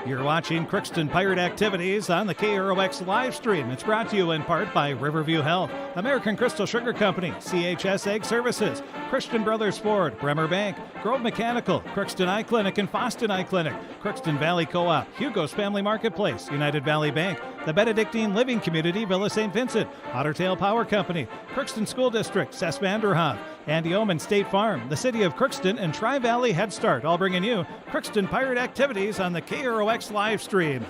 You're watching Crookston Pirate Activities on the KROX live stream. It's brought to you in part by Riverview Health, American Crystal Sugar Company, CHS Egg Services, Christian Brothers Ford, Bremer Bank, Grove Mechanical, Crookston Eye Clinic and Foston Eye Clinic, Crookston Valley Co-op, Hugo's Family Marketplace, United Valley Bank, the Benedictine Living Community, Villa St. Vincent, Ottertail Power Company, Crookston School District, Cess Vanderhoff, Andy Omen State Farm, the City of Crookston, and Tri-Valley Head Start, all bringing you Crookston Pirate Activities on the KROX live stream.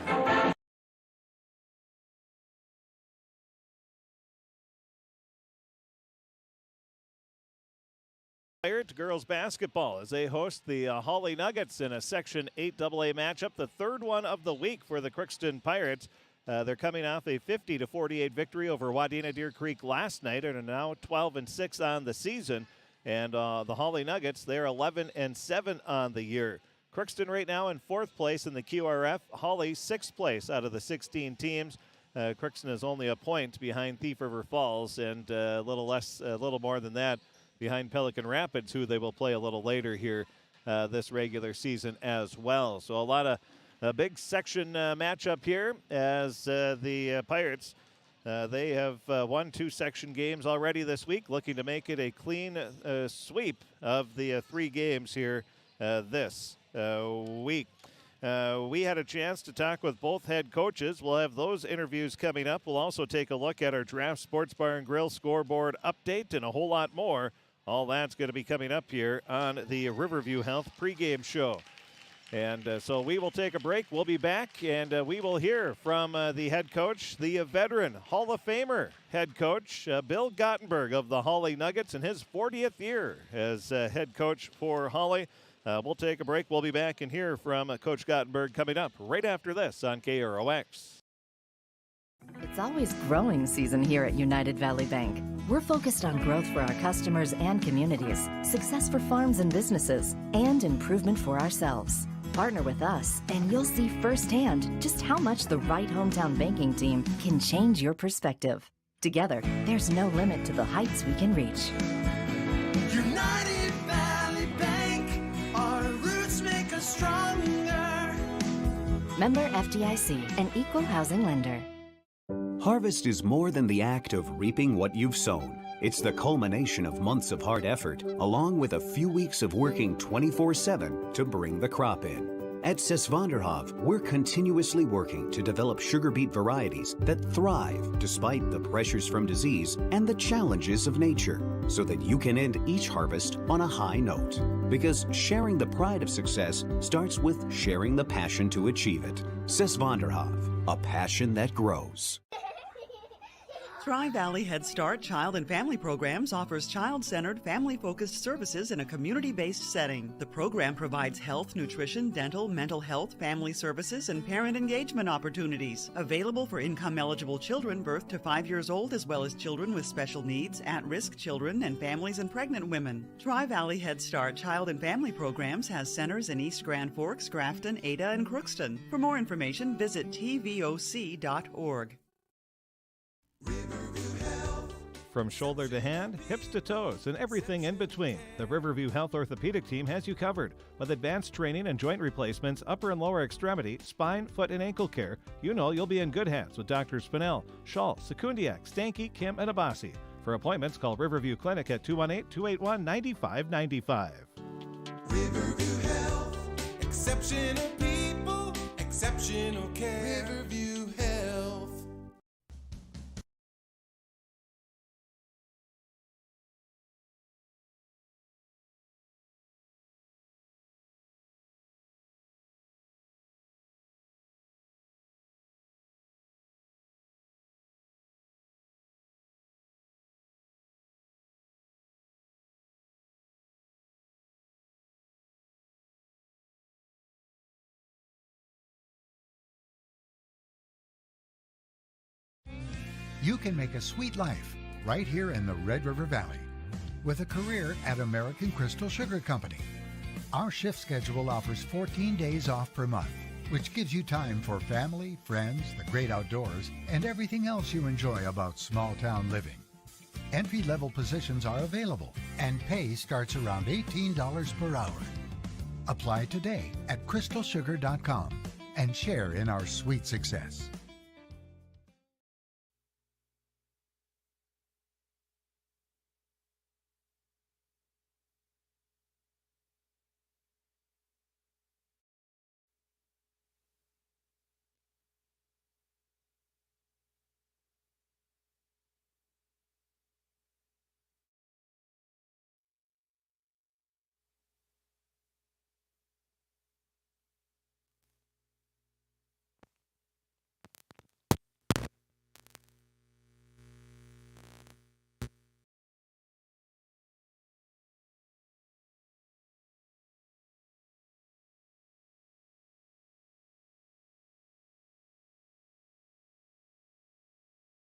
Pirate Girls Basketball as they host the Hawley Nuggets in a Section 8 AA matchup, the third one of the week for the Crookston Pirates. They're coming off a 50-48 victory over Wadena Deer Creek last night and are now 12-6 on the season. And the Hawley Nuggets, they're 11-7 on the year. Crookston right now in 4th place in the QRF. Hawley 6th place out of the 16 teams. Crookston is only a point behind Thief River Falls and a little more than that behind Pelican Rapids, who they will play a little later here this regular season as well. So a lot of a big section matchup here as the Pirates, they have won 2 section games already this week, looking to make it a clean sweep of the 3 games here this week. We had a chance to talk with both head coaches. We'll have those interviews coming up. We'll also take a look at our Draft Sports Bar and Grill scoreboard update and a whole lot more. All that's going to be coming up here on the Riverview Health pregame show. And so we will take a break. We'll be back, and we will hear from the head coach, the veteran Hall of Famer head coach, Bill Gottenberg of the Hawley Nuggets in his 40th year as head coach for Hawley. We'll take a break. We'll be back and hear from Coach Gottenberg coming up right after this on KROX. It's always growing season here at United Valley Bank. We're focused on growth for our customers and communities, success for farms and businesses, and improvement for ourselves. Partner with us, and you'll see firsthand just how much the right hometown banking team can change your perspective. Together, there's no limit to the heights we can reach. United Valley Bank, our roots make us stronger. Member FDIC, an equal housing lender. Harvest is more than the act of reaping what you've sown. It's the culmination of months of hard effort, along with a few weeks of working 24/7 to bring the crop in. At Cess Vanderhoff, we're continuously working to develop sugar beet varieties that thrive despite the pressures from disease and the challenges of nature, so that you can end each harvest on a high note. Because sharing the pride of success starts with sharing the passion to achieve it. Cess Vanderhoff, a passion that grows. Tri-Valley Head Start Child and Family Programs offers child-centered, family-focused services in a community-based setting. The program provides health, nutrition, dental, mental health, family services, and parent engagement opportunities. Available for income-eligible children birth to 5 years old, as well as children with special needs, at-risk children, and families and pregnant women. Tri-Valley Head Start Child and Family Programs has centers in East Grand Forks, Grafton, Ada, and Crookston. For more information, visit tvoc.org. From shoulder to hand, hips to toes, and everything in between, the Riverview Health Orthopedic Team has you covered. With advanced training and joint replacements, upper and lower extremity, spine, foot, and ankle care, you know you'll be in good hands with Dr. Spinell, Schall, Sekundiak, Stanky, Kim, and Abasi. For appointments, call Riverview Clinic at 218-281-9595. Riverview Health, exceptional people, exceptional care. Riverview Health. You can make a sweet life right here in the Red River Valley with a career at American Crystal Sugar Company. Our shift schedule offers 14 days off per month, which gives you time for family, friends, the great outdoors, and everything else you enjoy about small-town living. Entry-level positions are available, and pay starts around $18 per hour. Apply today at crystalsugar.com. and share in our sweet success.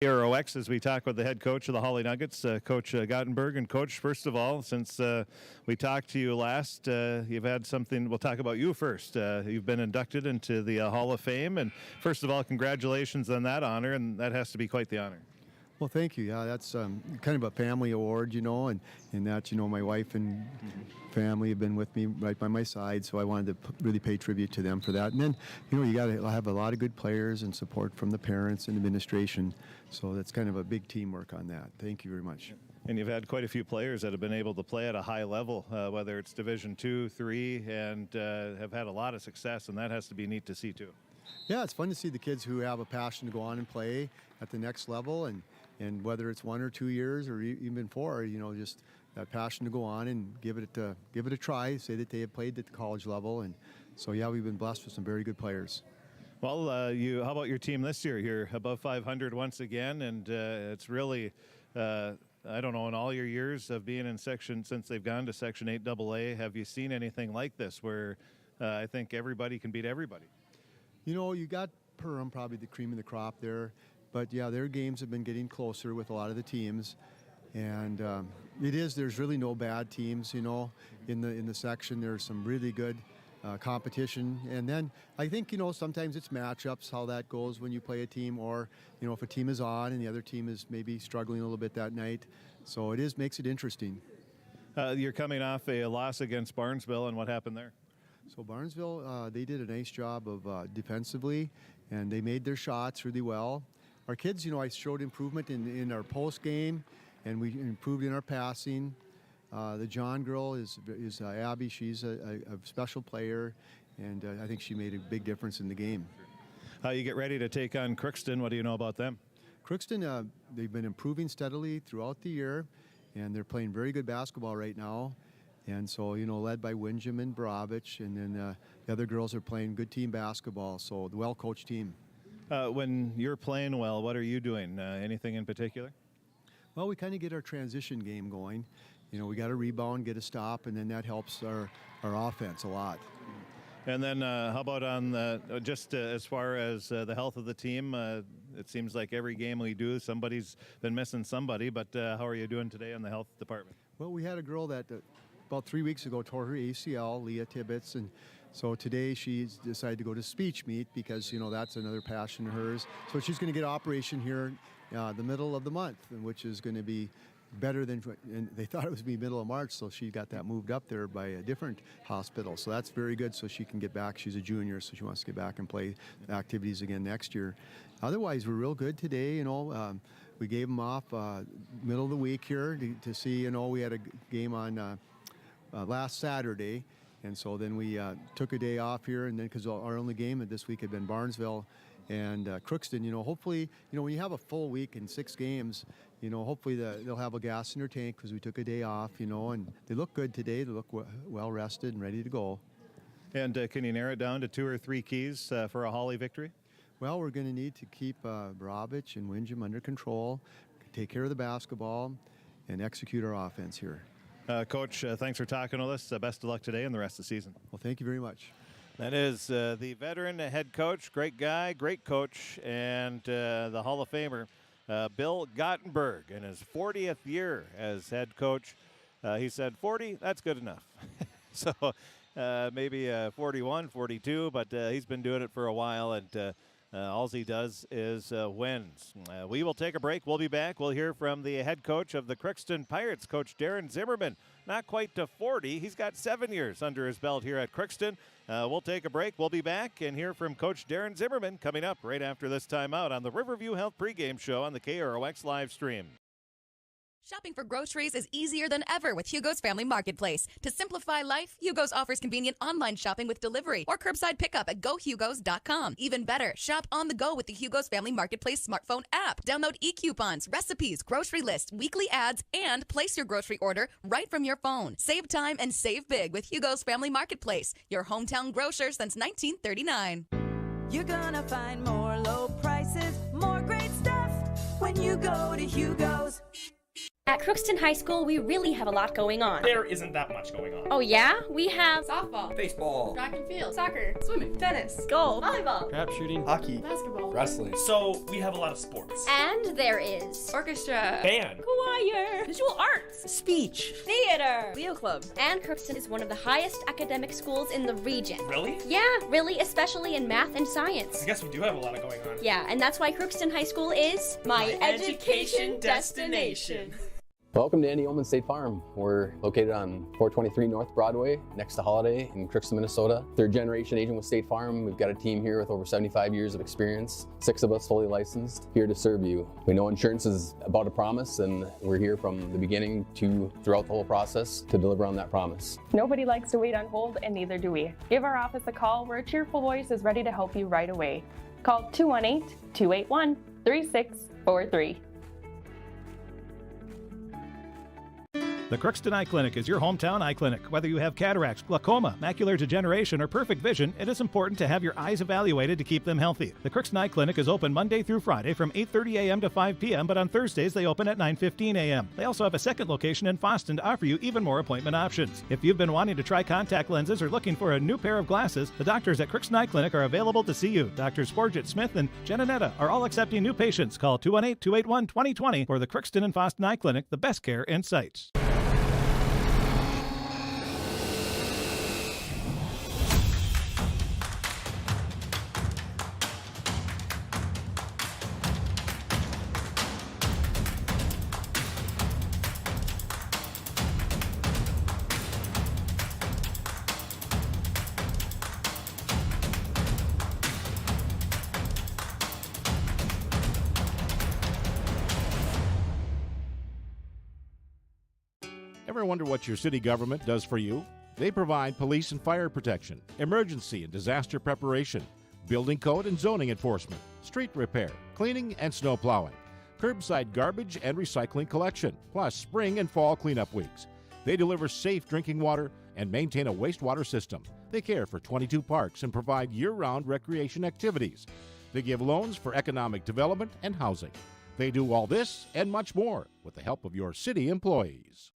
ROX as we talk with the head coach of the Hawley Nuggets, Coach Gottenberg. And Coach, first of all, since we talked to you last, you've had something. We'll talk about you first. You've been inducted into the Hall of Fame, and first of all, congratulations on that honor, and that has to be quite the honor. Well, thank you. Yeah, that's kind of a family award, you know, and that, you know, my wife and family have been with me right by my side, so I wanted to really pay tribute to them for that. And then, you know, you got to have a lot of good players and support from the parents and administration, so that's kind of a big teamwork on that. Thank you very much. And you've had quite a few players that have been able to play at a high level, whether it's Division II, III, and have had a lot of success, and that has to be neat to see too. Yeah, it's fun to see the kids who have a passion to go on and play at the next level, and whether it's 1 or 2 years or even 4, you know, just that passion to go on and give it a try, say that they have played at the college level. And so, yeah, we've been blessed with some very good players. Well, how about your team this year? You're above 500 once again, and it's really, I don't know, in all your years of being in section, since they've gone to Section 8AA, have you seen anything like this where I think everybody can beat everybody? You know, you got Perham, probably the cream of the crop there. But, yeah, their games have been getting closer with a lot of the teams. And there's really no bad teams, you know, in the section. There's some really good competition. And then I think, you know, sometimes it's matchups, how that goes when you play a team, or, you know, if a team is on and the other team is maybe struggling a little bit that night. So makes it interesting. You're coming off a loss against Barnesville, and what happened there? So Barnesville, they did a nice job of defensively, and they made their shots really well. Our kids, you know, I showed improvement in our post game, and we improved in our passing. The John girl is Abby. She's a special player, and I think she made a big difference in the game. You get ready to take on Crookston. What do you know about them? Crookston, they've been improving steadily throughout the year, and they're playing very good basketball right now. And so, you know, led by Windjam and Bravich, and then the other girls are playing good team basketball, so the well-coached team. When you're playing well, what are you doing? Anything in particular? Well, we kind of get our transition game going. You know, we got to rebound, get a stop, and then that helps our offense a lot. And then how about on just as far as the health of the team? It seems like every game we do, somebody's been missing somebody, but how are you doing today in the health department? Well, we had a girl that about 3 weeks ago tore her ACL, Leah Tibbetts, and so today she's decided to go to speech meet because, you know, that's another passion of hers. So she's going to get an operation here the middle of the month, which is going to be better than, and they thought it was going to be middle of March, so she got that moved up there by a different hospital. So that's very good, so she can get back. She's a junior, so she wants to get back and play activities again next year. Otherwise, we're real good today, you know. We gave them off middle of the week here to see, you know, we had a game on last Saturday. And so then we took a day off here, and then because our only game this week had been Barnesville and Crookston, you know, hopefully, you know, when you have a full week and 6 games, you know, hopefully they'll have a gas in their tank because we took a day off, you know, and they look good today. They look well rested and ready to go. And can you narrow it down to 2 or 3 keys for a Hawley victory? Well, we're going to need to keep Bravich and Windjam under control, take care of the basketball, and execute our offense here. Coach, thanks for talking with us. Best of luck today and the rest of the season. Well, thank you very much. That is the veteran head coach, great guy, great coach, and the Hall of Famer, Bill Gottenberg, in his 40th year as head coach. He said 40, that's good enough. So maybe 41, 42, but he's been doing it for a while, and all he does is wins. We will take a break. We'll be back. We'll hear from the head coach of the Crookston Pirates, Coach Darren Zimmerman, not quite to 40. He's got 7 years under his belt here at Crookston. We'll take a break. We'll be back and hear from Coach Darren Zimmerman coming up right after this timeout on the Riverview Health pregame show on the KROX live stream. Shopping for groceries is easier than ever with Hugo's Family Marketplace. To simplify life, Hugo's offers convenient online shopping with delivery or curbside pickup at gohugos.com. Even better, shop on the go with the Hugo's Family Marketplace smartphone app. Download e-coupons, recipes, grocery lists, weekly ads, and place your grocery order right from your phone. Save time and save big with Hugo's Family Marketplace, your hometown grocer since 1939. You're gonna find more low prices, more great stuff when you go to Hugo's. At Crookston High School, we really have a lot going on. There isn't that much going on. Oh yeah? We have softball, baseball, track and field, soccer, swimming, tennis, golf, volleyball, crap shooting, hockey, basketball, wrestling. So we have a lot of sports. And there is orchestra, band, choir, visual arts, speech, theater, Leo Club. And Crookston is one of the highest academic schools in the region. Really? Yeah, really, especially in math and science. I guess we do have a lot of going on. Yeah, and that's why Crookston High School is my education destination. Welcome to Andy Oman State Farm. We're located on 423 North Broadway, next to Holiday in Crookston, Minnesota. Third generation agent with State Farm. We've got a team here with over 75 years of experience, 6 of us fully licensed, here to serve you. We know insurance is about a promise, and we're here from the beginning to throughout the whole process to deliver on that promise. Nobody likes to wait on hold, and neither do we. Give our office a call where a cheerful voice is ready to help you right away. Call 218-281-3643. The Crookston Eye Clinic is your hometown eye clinic. Whether you have cataracts, glaucoma, macular degeneration, or perfect vision, it is important to have your eyes evaluated to keep them healthy. The Crookston Eye Clinic is open Monday through Friday from 8:30 a.m. to 5 p.m., but on Thursdays they open at 9:15 a.m. They also have a second location in Boston to offer you even more appointment options. If you've been wanting to try contact lenses or looking for a new pair of glasses, the doctors at Crookston Eye Clinic are available to see you. Doctors Forget Smith and Jananetta are all accepting new patients. Call 218-281-2020 for the Crookston and Boston Eye Clinic, the best care in sight. Ever wonder what your city government does for you? They provide police and fire protection, emergency and disaster preparation, building code and zoning enforcement, street repair, cleaning and snow plowing, curbside garbage and recycling collection, plus spring and fall cleanup weeks. They deliver safe drinking water and maintain a wastewater system. They care for 22 parks and provide year-round recreation activities. They give loans for economic development and housing. They do all this and much more with the help of your city employees.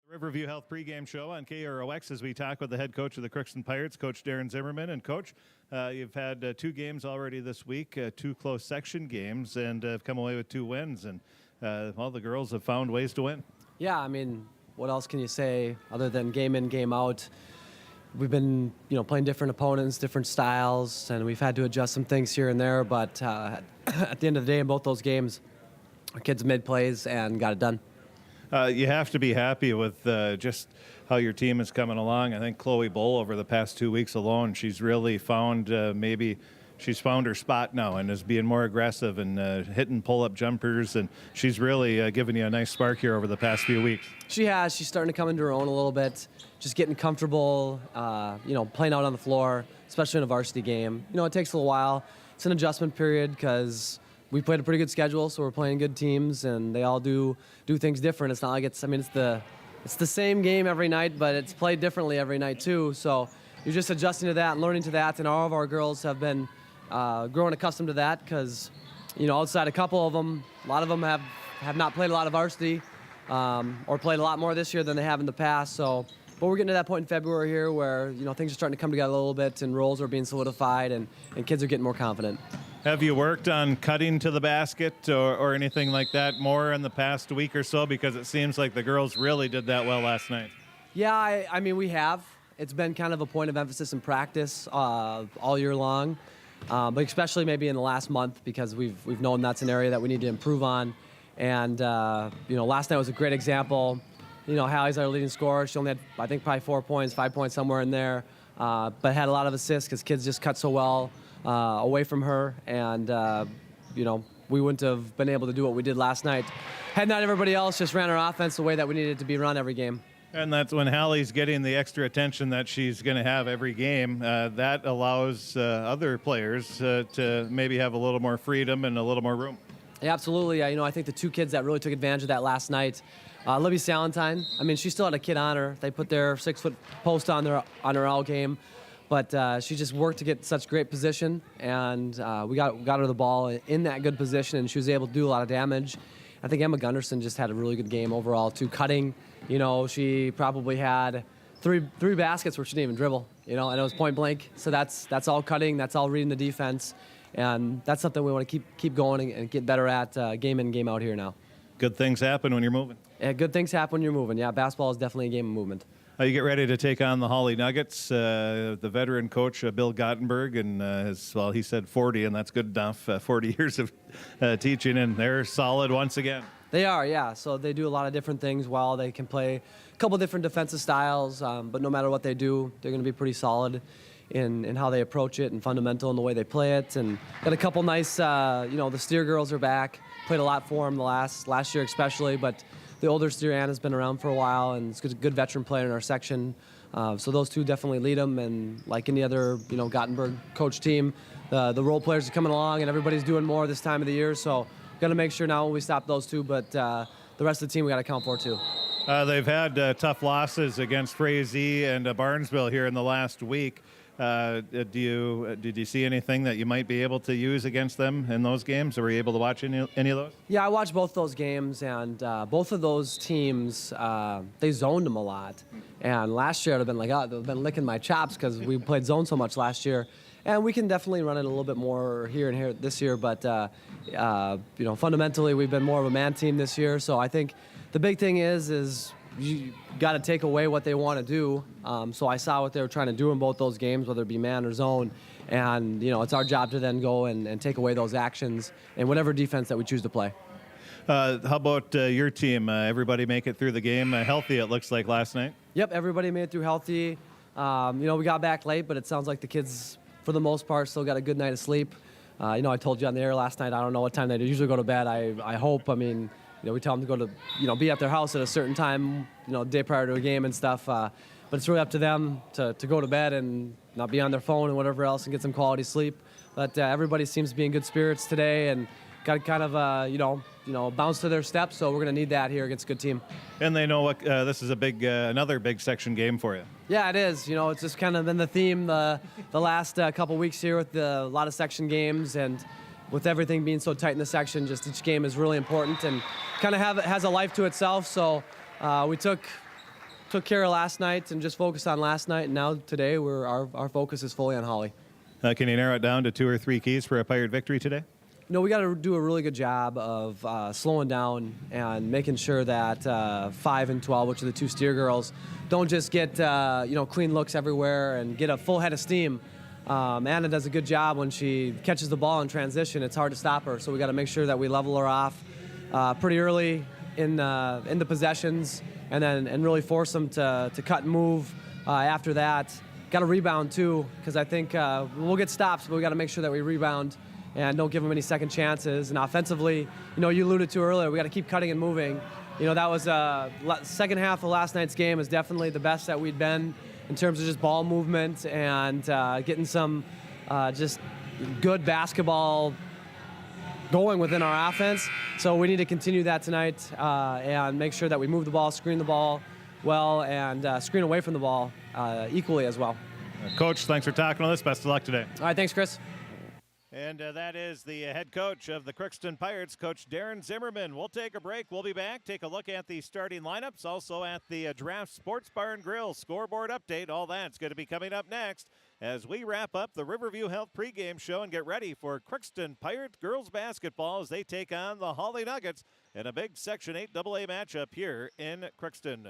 Riverview Health pregame show on KROX as we talk with the head coach of the Crookston Pirates, Coach Darren Zimmerman. And Coach, you've had 2 games already this week, 2 close section games, and have come away with 2 wins. And all the girls have found ways to win. Yeah, I mean, what else can you say other than game in, game out? We've been, playing different opponents, different styles, and we've had to adjust some things here and there. But at the end of the day, in both those games, our kids made plays and got it done. You have to be happy with just how your team is coming along. I think Chloe Bull over the past 2 weeks alone, she's really found she's found her spot now and is being more aggressive and hitting pull-up jumpers, and she's really given you a nice spark here over the past few weeks. She has. She's starting to come into her own a little bit, just getting comfortable, playing out on the floor, especially in a varsity game. It takes a little while. It's an adjustment period because we played a pretty good schedule, so we're playing good teams, and they all do things different. It's not like it's the same game every night, but it's played differently every night too. So you're just adjusting to that and learning to that, and all of our girls have been growing accustomed to that because, outside a couple of them, a lot of them have not played a lot of varsity or played a lot more this year than they have in the past. So, but we're getting to that point in February here where, things are starting to come together a little bit and roles are being solidified and kids are getting more confident. Have you worked on cutting to the basket or anything like that more in the past week or so? Because it seems like the girls really did that well last night. Yeah, I mean, we have. It's been kind of a point of emphasis in practice all year long, but especially maybe in the last month because we've known that's an area that we need to improve on. And, last night was a great example. Hallie's our leading scorer. She only had, I think, probably 4 points, 5 points, somewhere in there, but had a lot of assists because kids just cut so well away from her. And, we wouldn't have been able to do what we did last night had not everybody else just ran our offense the way that we needed it to be run every game. And that's when Hallie's getting the extra attention that she's going to have every game. That allows other players to maybe have a little more freedom and a little more room. Yeah, absolutely. I think the two kids that really took advantage of that last night, Libby Salentine, she still had a kid on her. They put their 6-foot post on her all game. But she just worked to get such great position, and we got her the ball in that good position, and she was able to do a lot of damage. I think Emma Gunderson just had a really good game overall, too. Cutting, she probably had three baskets where she didn't even dribble, and it was point blank. So that's all cutting, that's all reading the defense, and that's something we want to keep going and get better at game in, game out here now. Good things happen when you're moving. Yeah, good things happen when you're moving. Yeah, basketball is definitely a game of movement. You get ready to take on the Hawley Nuggets. The veteran coach, Bill Gottenberg, and he said 40, and that's good enough. 40 years of teaching, and they're solid once again. They are, yeah. So they do a lot of different things well. They can play a couple different defensive styles, but no matter what they do, they're going to be pretty solid in how they approach it and fundamental in the way they play it. And got a couple nice, the Steer girls are back. Played a lot for them the last year especially, but the older Steer Anna's been around for a while, and it's a good veteran player in our section. So those two definitely lead them, and like any other, Gottenberg coach team, the role players are coming along, and everybody's doing more this time of the year. So got to make sure now when we stop those two, but the rest of the team we got to count for too. They've had tough losses against Frazee and Barnesville here in the last week. Did you see anything that you might be able to use against them in those games? Or were you able to watch any of those? Yeah, I watched both those games, and both of those teams, they zoned them a lot. And last year I'd have been like, they've been licking my chops because we played zone so much last year. And we can definitely run it a little bit more here and here this year, but fundamentally we've been more of a man team this year. So I think the big thing is you got to take away what they want to do. So I saw what they were trying to do in both those games, whether it be man or zone. And, it's our job to then go and take away those actions in whatever defense that we choose to play. How about your team? Everybody make it through the game healthy, it looks like, last night? Yep, everybody made it through healthy. We got back late, but it sounds like the kids, for the most part, still got a good night of sleep. I told you on the air last night, I don't know what time they usually go to bed. I hope, we tell them to go to, be at their house at a certain time, day prior to a game and stuff. But it's really up to them to go to bed and not be on their phone and whatever else and get some quality sleep. But everybody seems to be in good spirits today and got kind of, bounce to their steps. So we're going to need that here against a good team. And they know what this is another big section game for you. Yeah, it is. It's just kind of been the theme the last couple weeks here with a lot of section games, and with everything being so tight in the section, just each game is really important and kind of has a life to itself. So we took care of last night and just focused on last night, and now today our focus is fully on Hawley. Can you narrow it down to 2 or 3 keys for a Pirate victory today? We got to do a really good job of slowing down and making sure that 5 and 12, which are the 2 Steer girls, don't just get clean looks everywhere and get a full head of steam. Anna does a good job when she catches the ball in transition. It's hard to stop her, so we got to make sure that we level her off pretty early in the possessions, and really force them to cut and move after that. Got to rebound too, because I think we'll get stops, but we got to make sure that we rebound and don't give them any second chances. And offensively, you alluded to earlier, we got to keep cutting and moving. That was second half of last night's game is definitely the best that we'd been in terms of just ball movement and getting some just good basketball going within our offense. So we need to continue that tonight and make sure that we move the ball, screen the ball well, and screen away from the ball equally as well. Coach, thanks for talking with us. Best of luck today. All right, thanks, Chris. And that is the head coach of the Crookston Pirates, Coach Darren Zimmerman. We'll take a break. We'll be back. Take a look at the starting lineups, also at the Draft Sports Bar and Grill scoreboard update. All that's going to be coming up next as we wrap up the Riverview Health pregame show and get ready for Crookston Pirate Girls Basketball as they take on the Hawley Nuggets in a big Section 8 AA matchup here in Crookston.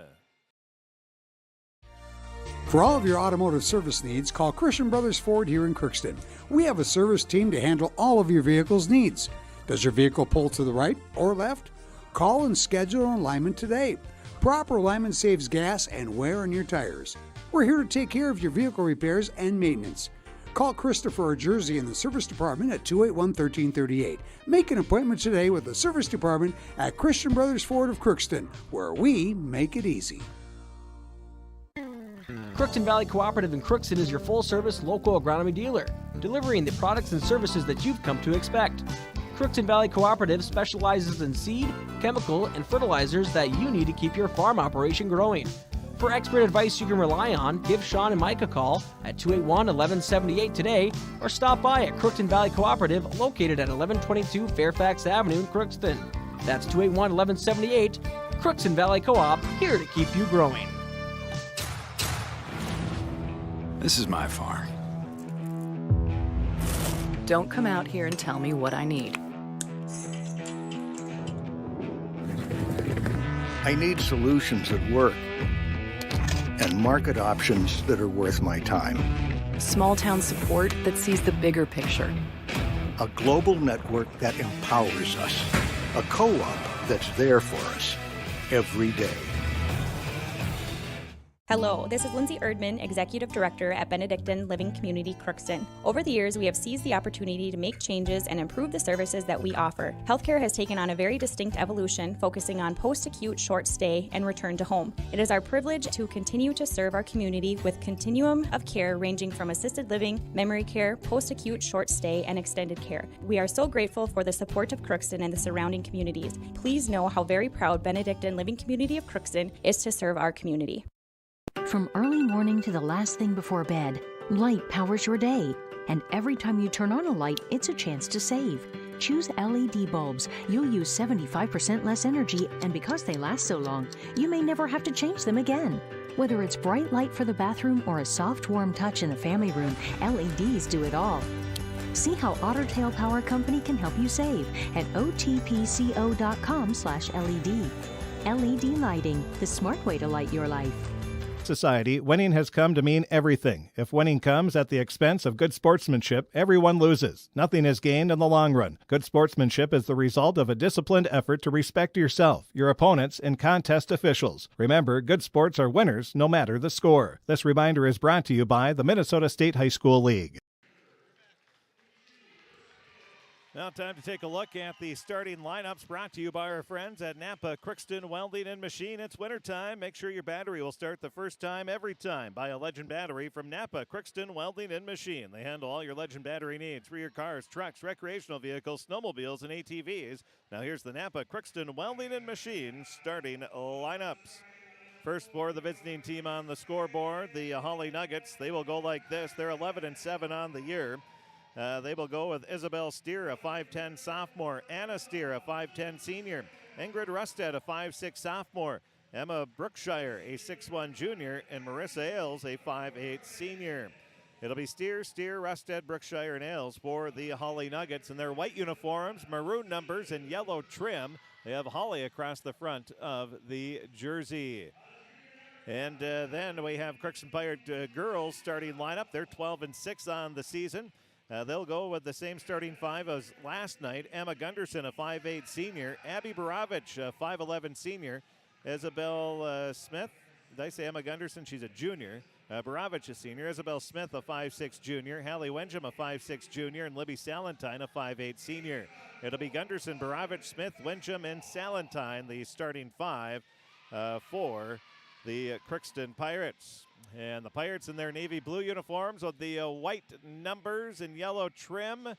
For all of your automotive service needs, call Christian Brothers Ford here in Crookston. We have a service team to handle all of your vehicle's needs. Does your vehicle pull to the right or left? Call and schedule an alignment today. Proper alignment saves gas and wear on your tires. We're here to take care of your vehicle repairs and maintenance. Call Christopher or Jersey in the service department at 281-1338. Make an appointment today with the service department at Christian Brothers Ford of Crookston, where we make it easy. Crookston Valley Cooperative in Crookston is your full-service local agronomy dealer, delivering the products and services that you've come to expect. Crookston Valley Cooperative specializes in seed, chemical, and fertilizers that you need to keep your farm operation growing. For expert advice you can rely on, give Sean and Mike a call at 281-1178 today or stop by at Crookston Valley Cooperative located at 1122 Fairfax Avenue in Crookston. That's 281-1178. Crookston Valley Co-op, here to keep you growing. This is my farm. Don't come out here and tell me what I need. I need solutions that work and market options that are worth my time. Small town support that sees the bigger picture. A global network that empowers us. A co-op that's there for us every day. Hello, this is Lindsay Erdman, Executive Director at Benedictine Living Community Crookston. Over the years, we have seized the opportunity to make changes and improve the services that we offer. Healthcare has taken on a very distinct evolution, focusing on post-acute, short stay, and return to home. It is our privilege to continue to serve our community with continuum of care ranging from assisted living, memory care, post-acute, short stay, and extended care. We are so grateful for the support of Crookston and the surrounding communities. Please know how very proud Benedictine Living Community of Crookston is to serve our community. From early morning to the last thing before bed, light powers your day. And every time you turn on a light, it's a chance to save. Choose LED bulbs. You'll use 75% less energy, and because they last so long, you may never have to change them again. Whether it's bright light for the bathroom or a soft, warm touch in the family room, LEDs do it all. See how Otter Tail Power Company can help you save at otpco.com/LED. LED lighting, the smart way to light your life. Society, winning has come to mean everything. If winning comes at the expense of good sportsmanship, everyone loses. Nothing is gained in the long run. Good sportsmanship is the result of a disciplined effort to respect yourself, your opponents, and contest officials. Remember, good sports are winners no matter the score. This reminder is brought to you by the Minnesota State High School League. Now time to take a look at the starting lineups brought to you by our friends at Napa Crookston Welding and Machine. It's wintertime. Make sure your battery will start the first time every time. Buy a Legend battery from Napa Crookston Welding and Machine. They handle all your Legend battery needs for your cars, trucks, recreational vehicles, snowmobiles, and ATVs. Now here's the Napa Crookston Welding and Machine starting lineups. First for the visiting team on the scoreboard, the Hawley Nuggets. They will go like this. They're 11-7 on the year. They will go with Isabel Steer, a 5'10 sophomore, Anna Steer, a 5'10 senior, Ingrid Rusted, a 5'6 sophomore, Emma Brookshire, a 6'1 junior, and Marissa Ailes, a 5'8 senior. It'll be Steer, Rusted, Brookshire, and Ailes for the Hawley Nuggets in their white uniforms, maroon numbers, and yellow trim. They have Hawley across the front of the jersey. And then we have Crookston Pirate Girls starting lineup. They're 12-6 on the season. They'll go with the same starting five as last night. Emma Gunderson, a 5'8 senior. Abby Baravich, a 5'11 senior. Isabel Smith. Did I say Emma Gunderson? She's a junior. Baravich, a senior. Isabel Smith, a 5'6 junior. Hallie Wenjum, a 5'6 junior. And Libby Salentine, a 5'8 senior. It'll be Gunderson, Baravich, Smith, Wenjum, and Salentine, the starting five for the Crookston Pirates. And the Pirates in their navy blue uniforms with the white numbers and yellow trim.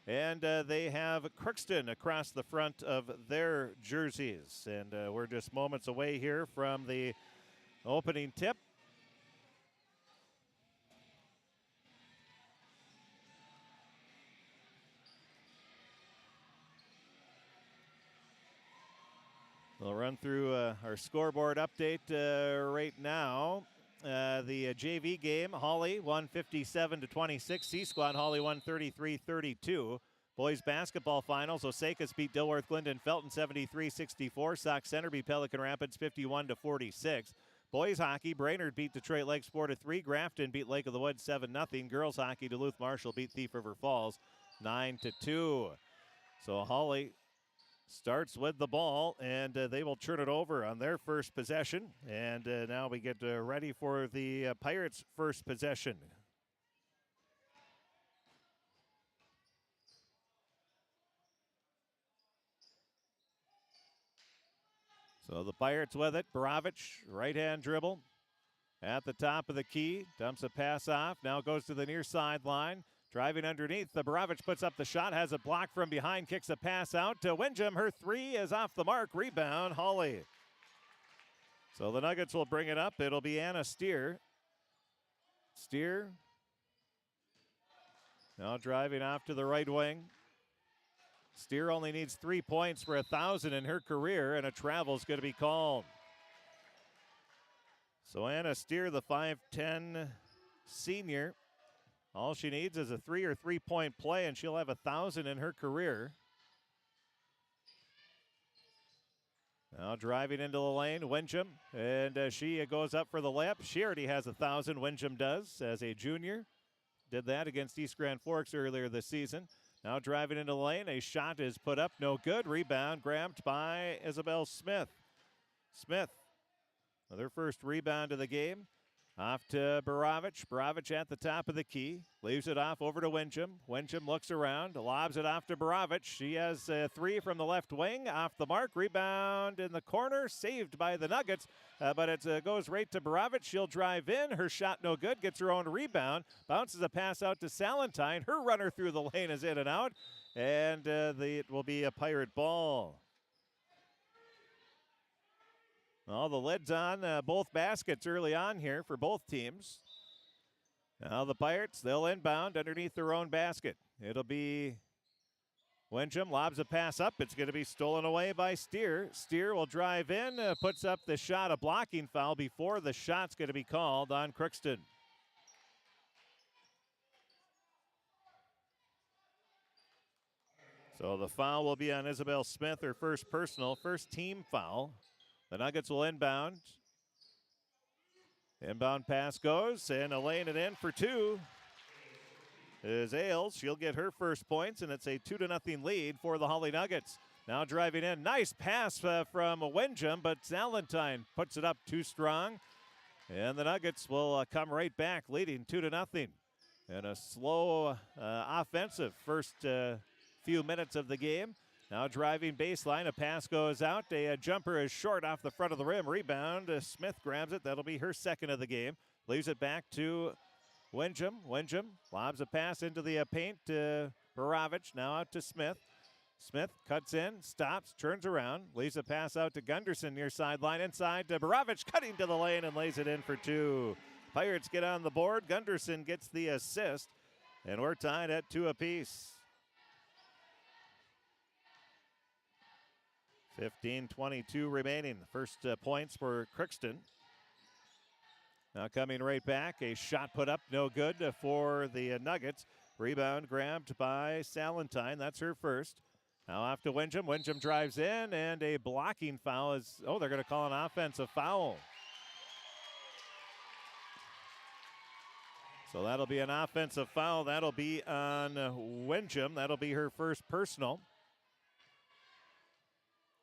And they have Crookston across the front of their jerseys. And we're just moments away here from the opening tip. We'll run through our scoreboard update right now. The JV game, Hawley won 57-26. C-Squad, Hawley won 33-32. Boys basketball finals, Osakas beat Dilworth Glendon Felton 73-64. Sauk Center beat Pelican Rapids 51-46. Boys hockey, Brainerd beat Detroit Lakes 4-3. Grafton beat Lake of the Woods 7-0. Girls hockey, Duluth Marshall beat Thief River Falls 9-2. So Hawley starts with the ball, and they will turn it over on their first possession. And now we get ready for the Pirates' first possession. So the Pirates with it. Borovich, right-hand dribble at the top of the key. Dumps a pass off. Now goes to the near sideline. Driving underneath. The Borovich puts up the shot. Has it blocked from behind. Kicks a pass out to Windjam. Her three is off the mark. Rebound, Hawley. So the Nuggets will bring it up. It'll be Anna Steer. Steer. Now driving off to the right wing. Steer only needs 3 points for 1,000 in her career, and a travel is going to be called. So Anna Steer, the 5'10 senior, all she needs is a 3 or 3-point play, and she'll have 1,000 in her career. Now driving into the lane, Windjam, and she goes up for the layup. She already has 1,000, Windjam does, as a junior. Did that against East Grand Forks earlier this season. Now driving into the lane, a shot is put up, no good. Rebound grabbed by Isabel Smith. Smith, with her first rebound of the game. Off to Borovich. Borovich at the top of the key. Leaves it off over to Windjam. Windjam looks around, lobs it off to Borovich. She has a three from the left wing. Off the mark. Rebound in the corner. Saved by the Nuggets. But it goes right to Borovich. She'll drive in. Her shot no good. Gets her own rebound. Bounces a pass out to Salentine. Her runner through the lane is in and out. And it will be a Pirate ball. Well, the lid's on both baskets early on here for both teams. Now the Pirates, they'll inbound underneath their own basket. It'll be Windjam, lobs a pass up. It's going to be stolen away by Steer. Steer will drive in, puts up the shot, a blocking foul before the shot's going to be called on Crookston. So the foul will be on Isabel Smith, her first personal, first team foul. The Nuggets will inbound. Inbound pass goes, and laying it in for two is Ailes. She'll get her first points, and it's a 2-0 lead for the Hawley Nuggets. Now driving in. Nice pass from Windjam, but Salentine puts it up too strong. And the Nuggets will come right back, leading 2-0. And a slow offensive first few minutes of the game. Now driving baseline, a pass goes out. A jumper is short off the front of the rim. Rebound, Smith grabs it. That'll be her second of the game. Leaves it back to Windjam. Windjam lobs a pass into the paint to Borovich. Now out to Smith. Smith cuts in, stops, turns around. Leaves a pass out to Gunderson near sideline. Inside to Borovich, cutting to the lane and lays it in for two. Pirates get on the board. Gunderson gets the assist. And we're tied at 2 apiece. 15:22 remaining. First points for Crookston. Now coming right back. A shot put up, no good for the Nuggets. Rebound grabbed by Salentine. That's her first. Now off to Windjam. Windjam drives in, and a blocking foul is, they're going to call an offensive foul. So that'll be an offensive foul. That'll be on Windjam. That'll be her first personal.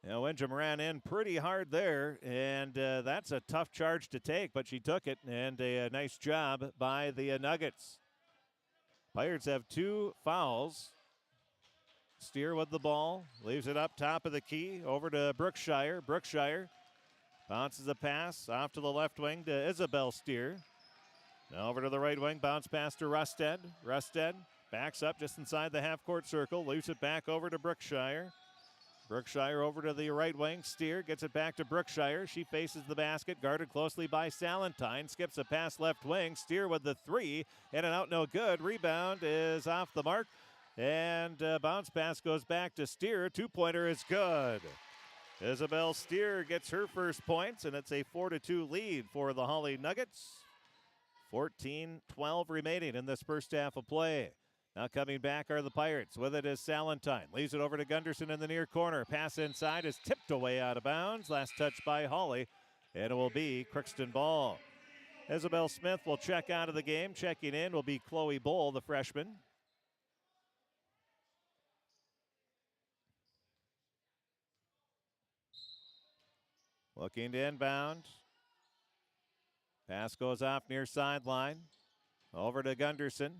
Now, Windjam ran in pretty hard there, and that's a tough charge to take, but she took it, and a nice job by the Nuggets. Pirates have 2 fouls. Steer with the ball, leaves it up top of the key, over to Brookshire. Brookshire bounces a pass off to the left wing to Isabel Steer. Now over to the right wing, bounce pass to Rusted. Rusted backs up just inside the half-court circle, leaves it back over to Brookshire. Brookshire over to the right wing. Steer gets it back to Brookshire. She faces the basket, guarded closely by Salentine. Skips a pass left wing. Steer with the 3. In and out, no good. Rebound is off the mark. And bounce pass goes back to Steer. 2-pointer is good. Isabel Steer gets her first points, and it's a 4-2 lead for the Hawley Nuggets. 14-12 remaining in this first half of play. Now coming back are the Pirates. With it is Salentine. Leaves it over to Gunderson in the near corner. Pass inside is tipped away out of bounds. Last touch by Hawley. And it will be Crookston ball. Isabel Smith will check out of the game. Checking in will be Chloe Bull, the freshman. Looking to inbound. Pass goes off near sideline. Over to Gunderson.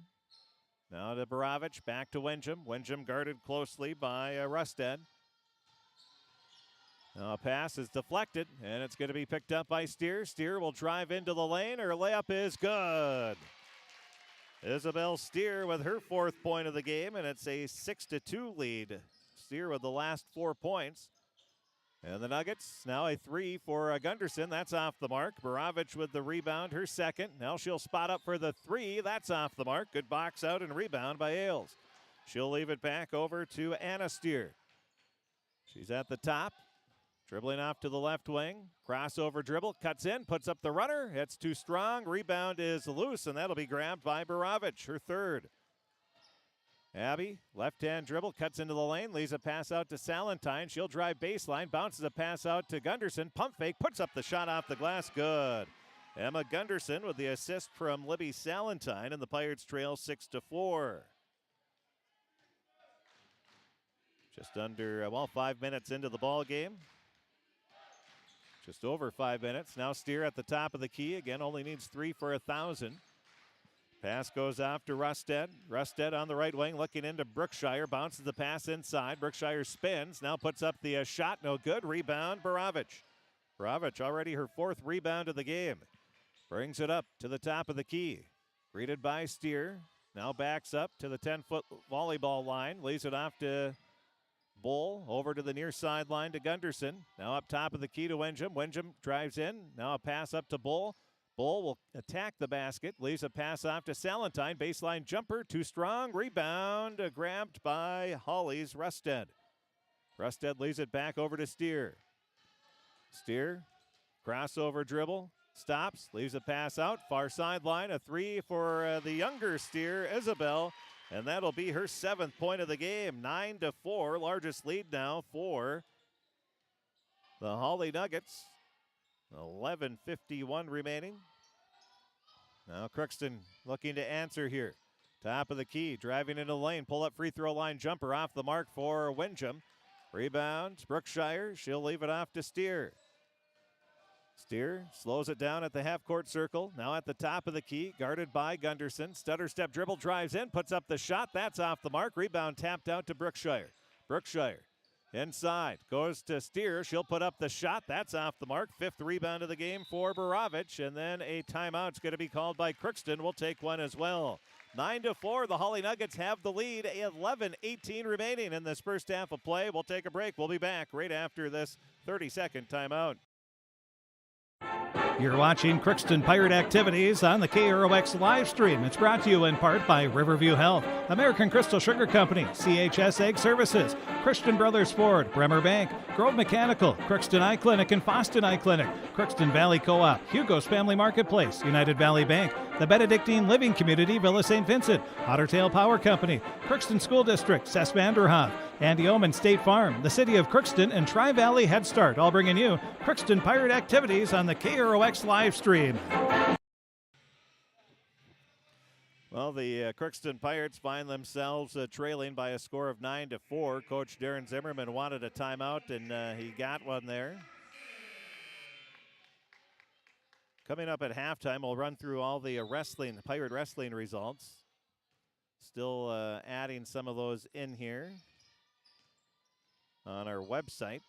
Now to Borovich. Back to Windham. Windham guarded closely by Rusted. Now a pass is deflected, and it's going to be picked up by Steer. Steer will drive into the lane. Her layup is good. Isabel Steer with her 4th point of the game, and it's a 6-2 lead. Steer with the last 4 points. And the Nuggets, now a 3 for Gunderson. That's off the mark. Borovich with the rebound, her 2nd. Now she'll spot up for the 3. That's off the mark. Good box out and rebound by Ailes. She'll leave it back over to Anna Steer. She's at the top. Dribbling off to the left wing. Crossover dribble. Cuts in. Puts up the runner. It's too strong. Rebound is loose, and that'll be grabbed by Borovich, her 3rd. Abby, left-hand dribble. Cuts into the lane. Leaves a pass out to Salentine. She'll drive baseline. Bounces a pass out to Gunderson. Pump fake. Puts up the shot off the glass. Good. Emma Gunderson with the assist from Libby Salentine, and the Pirates trail 6-4. Just under, 5 minutes into the ball game. Just over 5 minutes. Now Steer at the top of the key. Again, only needs 3 for 1,000. Pass goes off to Rusted. Rusted on the right wing, looking into Brookshire. Bounces the pass inside. Brookshire spins. Now puts up the shot. No good. Rebound, Borovich. Borovich already her 4th rebound of the game. Brings it up to the top of the key. Greeted by Steer. Now backs up to the 10-foot volleyball line. Leaves it off to Bull. Over to the near sideline to Gunderson. Now up top of the key to Windham. Windham drives in. Now a pass up to Bull. Bull will attack the basket. Leaves a pass off to Salentine. Baseline jumper. Too strong. Rebound grabbed by Hawley's Rusted. Rusted leaves it back over to Steer. Steer. Crossover dribble. Stops. Leaves a pass out. Far sideline. A 3 for the younger Steer, Isabel. And that'll be her 7th point of the game. 9-4. Largest lead now for the Hawley Nuggets. 11:51 remaining. Now Crookston looking to answer here. Top of the key. Driving into the lane. Pull up free throw line jumper off the mark for Windham. Rebound. Brookshire. She'll leave it off to Steer. Steer slows it down at the half-court circle. Now at the top of the key, guarded by Gunderson. Stutter step dribble, drives in, puts up the shot. That's off the mark. Rebound tapped out to Brookshire. Brookshire inside, goes to Steer. She'll put up the shot. That's off the mark. 5th rebound of the game for Borovich. And then a timeout's going to be called by Crookston. We'll take one as well. 9-4, the Hawley Nuggets have the lead. 11:18 remaining in this first half of play. We'll take a break. We'll be back right after this 30-second timeout. You're watching Crookston Pirate Activities on the KROX live stream. It's brought to you in part by Riverview Health, American Crystal Sugar Company, CHS Egg Services, Christian Brothers Ford, Bremer Bank, Grove Mechanical, Crookston Eye Clinic and Foston Eye Clinic, Crookston Valley Co-op, Hugo's Family Marketplace, United Valley Bank, the Benedictine Living Community, Villa St. Vincent, Ottertail Power Company, Crookston School District, Cess Vanderhoff, Andy Omen State Farm, the City of Crookston, and Tri-Valley Head Start, all bringing you Crookston Pirate Activities on the KROX live stream. Well, the Crookston Pirates find themselves trailing by a score of 9-4. Coach Darren Zimmerman wanted a timeout, and he got one there. Coming up at halftime, we'll run through all the Pirate wrestling results. Still adding some of those in here on our website.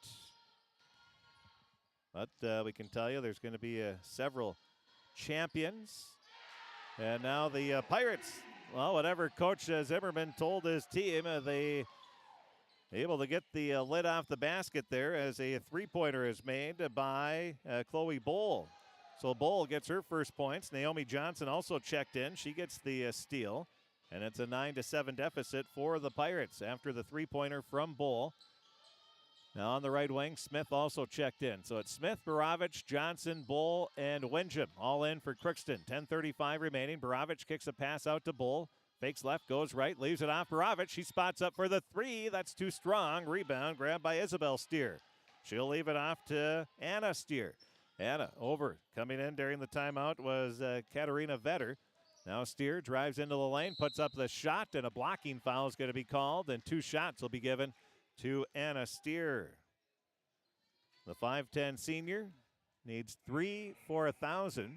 But we can tell you there's going to be several champions. And now the Pirates, well, whatever Coach Zimmerman told his team, they able to get the lid off the basket there as a three-pointer is made by Chloe Bowl. So Bowl gets her first points. Naomi Johnson also checked in. She gets the steal. And it's a 9-7 deficit for the Pirates after the three-pointer from Bowl. Now on the right wing, Smith also checked in. So it's Smith, Borovich, Johnson, Bull, and Windham all in for Crookston. 10:35 remaining. Borovich kicks a pass out to Bull. Fakes left, goes right, leaves it off Borovich. She spots up for the three. That's too strong. Rebound grabbed by Isabel Steer. She'll leave it off to Anna Steer. Anna over. Coming in during the timeout was Katarina Vetter. Now Steer drives into the lane, puts up the shot, and a blocking foul is going to be called, and two shots will be given to Anna Steer. The 5'10 senior needs 3 for 1,000.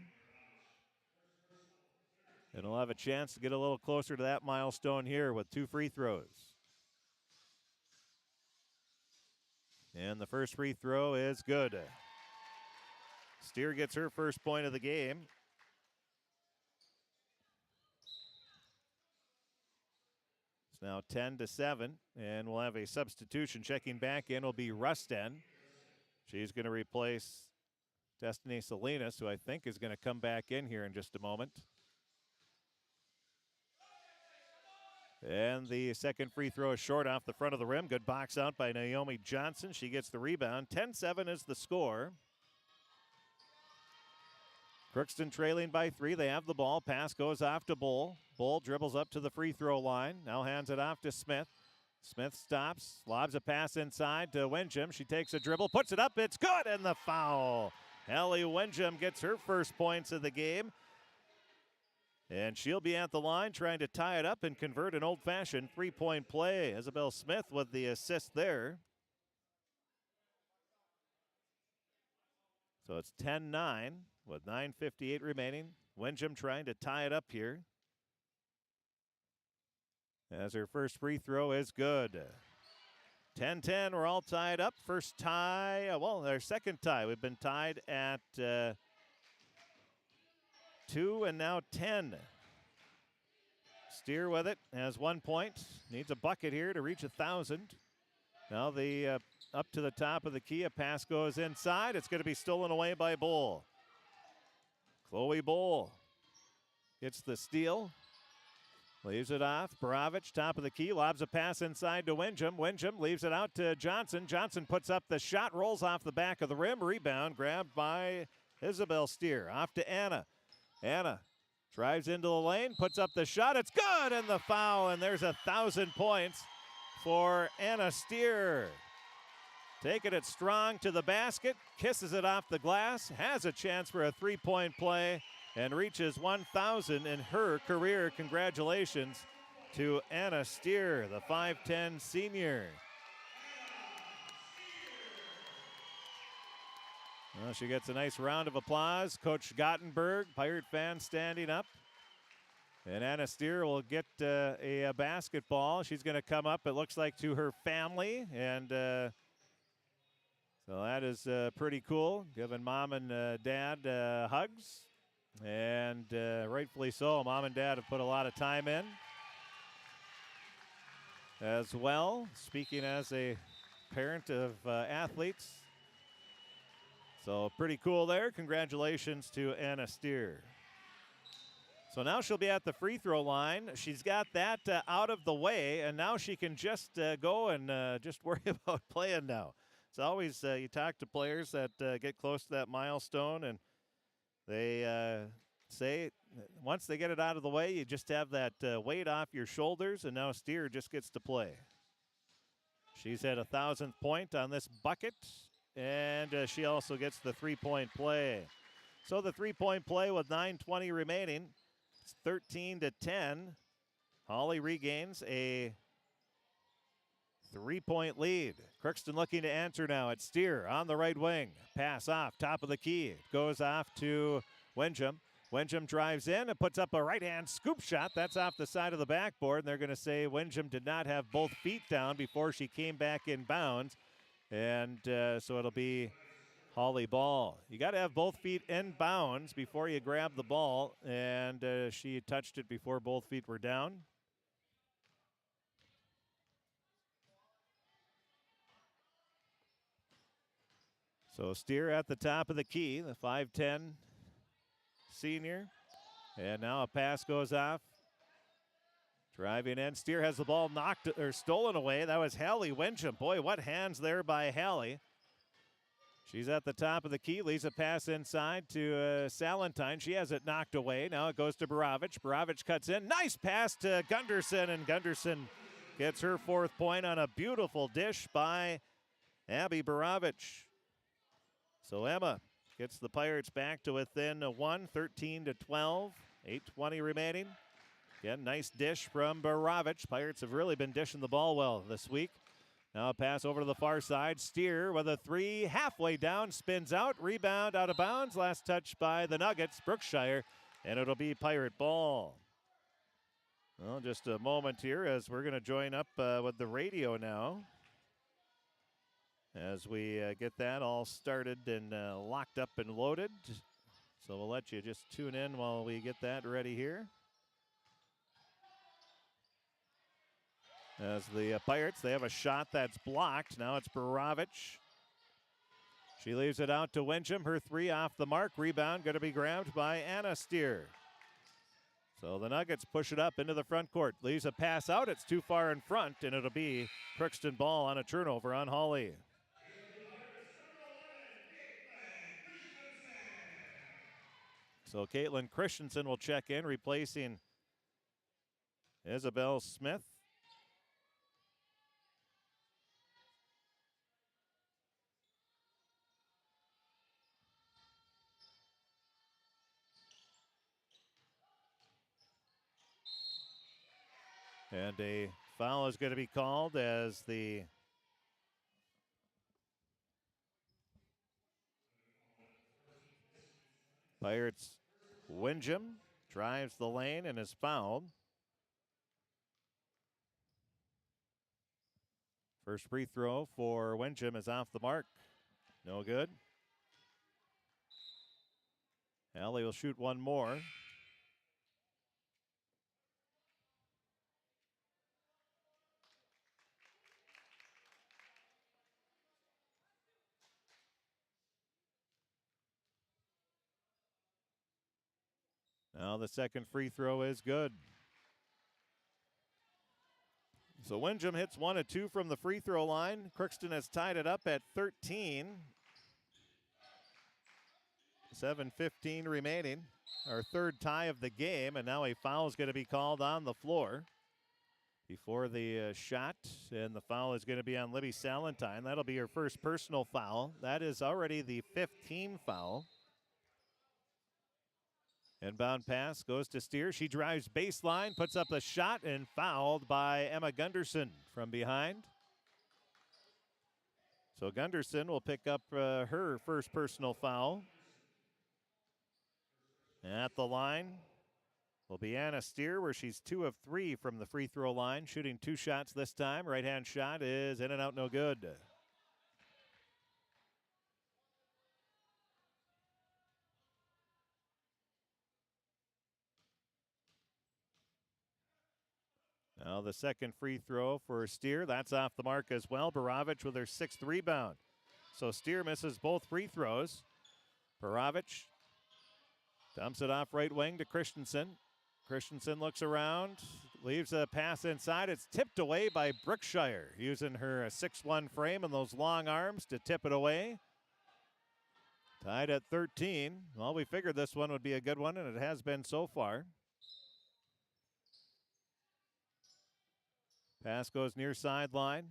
And he'll have a chance to get a little closer to that milestone here with 2 free throws. And the first free throw is good. Steer gets her first point of the game. It's now 10-7, and we'll have a substitution. Checking back in will be Rusten. She's going to replace Destiny Salinas, who I think is going to come back in here in just a moment. And the second free throw is short off the front of the rim. Good box out by Naomi Johnson. She gets the rebound. 10-7 is the score. Crookston trailing by 3. They have the ball. Pass goes off to Bull. Bull dribbles up to the free throw line. Now hands it off to Smith. Smith stops, lobs a pass inside to Windham. She takes a dribble, puts it up. It's good, and the foul. Hawley Windham gets her first points of the game. And she'll be at the line trying to tie it up and convert an old-fashioned three-point play. Isabel Smith with the assist there. So it's 10-9 with 9:58 remaining. Windham trying to tie it up here. As her first free throw is good. 10-10, we're all tied up. First tie, well, our second tie. We've been tied at 2 and now 10. Steer with it, has 1 point. Needs a bucket here to reach 1,000. Now the up to the top of the key. A pass goes inside. It's going to be stolen away by Bull. Chloe Bull gets the steal. Leaves it off. Baravich, top of the key, lobs a pass inside to Windham. Windham leaves it out to Johnson. Johnson puts up the shot, rolls off the back of the rim. Rebound grabbed by Isabel Steer. Off to Anna. Anna drives into the lane, puts up the shot. It's good, and the foul, and there's 1,000 points for Anna Steer. Taking it strong to the basket, kisses it off the glass, has a chance for a three-point play, and reaches 1,000 in her career. Congratulations to Anna Steer, the 5'10 senior. Well, she gets a nice round of applause. Coach Gottenberg, Pirate fan, standing up. And Anna Steer will get a basketball. She's going to come up, it looks like, to her family. And so that is pretty cool, giving mom and dad hugs. And rightfully so. Mom and dad have put a lot of time in as well. Speaking as a parent of athletes. So pretty cool there. Congratulations to Anna Steer. So now she'll be at the free throw line. She's got that out of the way, and now she can just go and just worry about playing now. It's always, you talk to players that get close to that milestone, and they say once they get it out of the way, you just have that weight off your shoulders, and now Steer just gets to play. She's at 1,000th point on this bucket, and she also gets the three-point play. So the three-point play with 9:20 remaining. It's 13-10. Hawley regains a three-point lead. Crookston looking to answer now at Steer on the right wing. Pass off, top of the key. It goes off to Windham. Windham drives in and puts up a right-hand scoop shot. That's off the side of the backboard. And they're going to say Windham did not have both feet down before she came back in bounds. And so it'll be Hawley ball. You got to have both feet in bounds before you grab the ball. And she touched it before both feet were down. So Steer at the top of the key, the 5'10 senior. And now a pass goes off. Driving in, Steer has the ball knocked or stolen away. That was Hawley Windham. Boy, what hands there by Hawley. She's at the top of the key, leaves a pass inside to Salentine. She has it knocked away. Now it goes to Baravich. Baravich cuts in. Nice pass to Gunderson, and Gunderson gets her fourth point on a beautiful dish by Abby Baravich. So Emma gets the Pirates back to within 1, 13-12, 8:20 remaining. Again, nice dish from Baravich. Pirates have really been dishing the ball well this week. Now a pass over to the far side. Steer with a three. Halfway down. Spins out. Rebound out of bounds. Last touch by the Nuggets. Brookshire. And it'll be Pirate ball. Well, just a moment here as we're going to join up with the radio now. As we get that all started and locked up and loaded. So we'll let you just tune in while we get that ready here. As the Pirates, they have a shot that's blocked. Now it's Borovich. She leaves it out to Wincham. Her three off the mark. Rebound going to be grabbed by Anna Steer. So the Nuggets push it up into the front court. Leaves a pass out. It's too far in front, and it'll be Crookston ball on a turnover on Hawley. So Caitlin Christensen will check in, replacing Isabel Smith. And a foul is going to be called as the Pirates Wincham drives the lane and is fouled. First free throw for Wincham is off the mark. No good. Hawley will shoot one more. Now the second free throw is good. So Wincham hits 1 of 2 from the free throw line. Crookston has tied it up at 13. 7:15 remaining. Our third tie of the game, and now a foul is going to be called on the floor before the shot, and the foul is going to be on Libby Salentine. That'll be her first personal foul. That is already the 5th team foul. Inbound pass goes to Steer. She drives baseline, puts up a shot, and fouled by Emma Gunderson from behind. So Gunderson will pick up her first personal foul. At the line will be Anna Steer, where she's 2 of 3 from the free throw line, shooting 2 shots this time. Right-hand shot is in and out, no good. Now the second free throw for Steer. That's off the mark as well. Borovich with her 6th rebound. So Steer misses both free throws. Borovich dumps it off right wing to Christensen. Christensen looks around, leaves a pass inside. It's tipped away by Brookshire, using her 6'1" frame and those long arms to tip it away. Tied at 13. Well, we figured this one would be a good one, and it has been so far. Pass goes near sideline.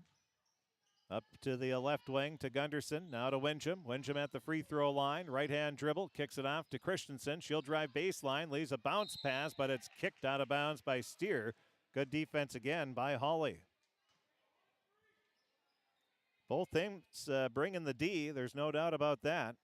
Up to the left wing to Gunderson. Now to Wincham. Wincham at the free throw line. Right-hand dribble. Kicks it off to Christensen. She'll drive baseline. Leaves a bounce pass, but it's kicked out of bounds by Steer. Good defense again by Hawley. Both teams bringing the D. There's no doubt about that.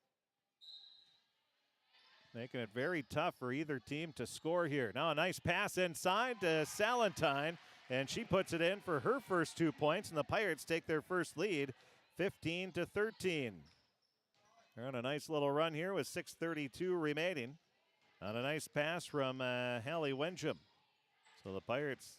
Making it very tough for either team to score here. Now a nice pass inside to Salentine. And she puts it in for her first 2 points, and the Pirates take their first lead, 15-13. They're on a nice little run here with 6:32 remaining. On a nice pass from Hawley Wincham. So the Pirates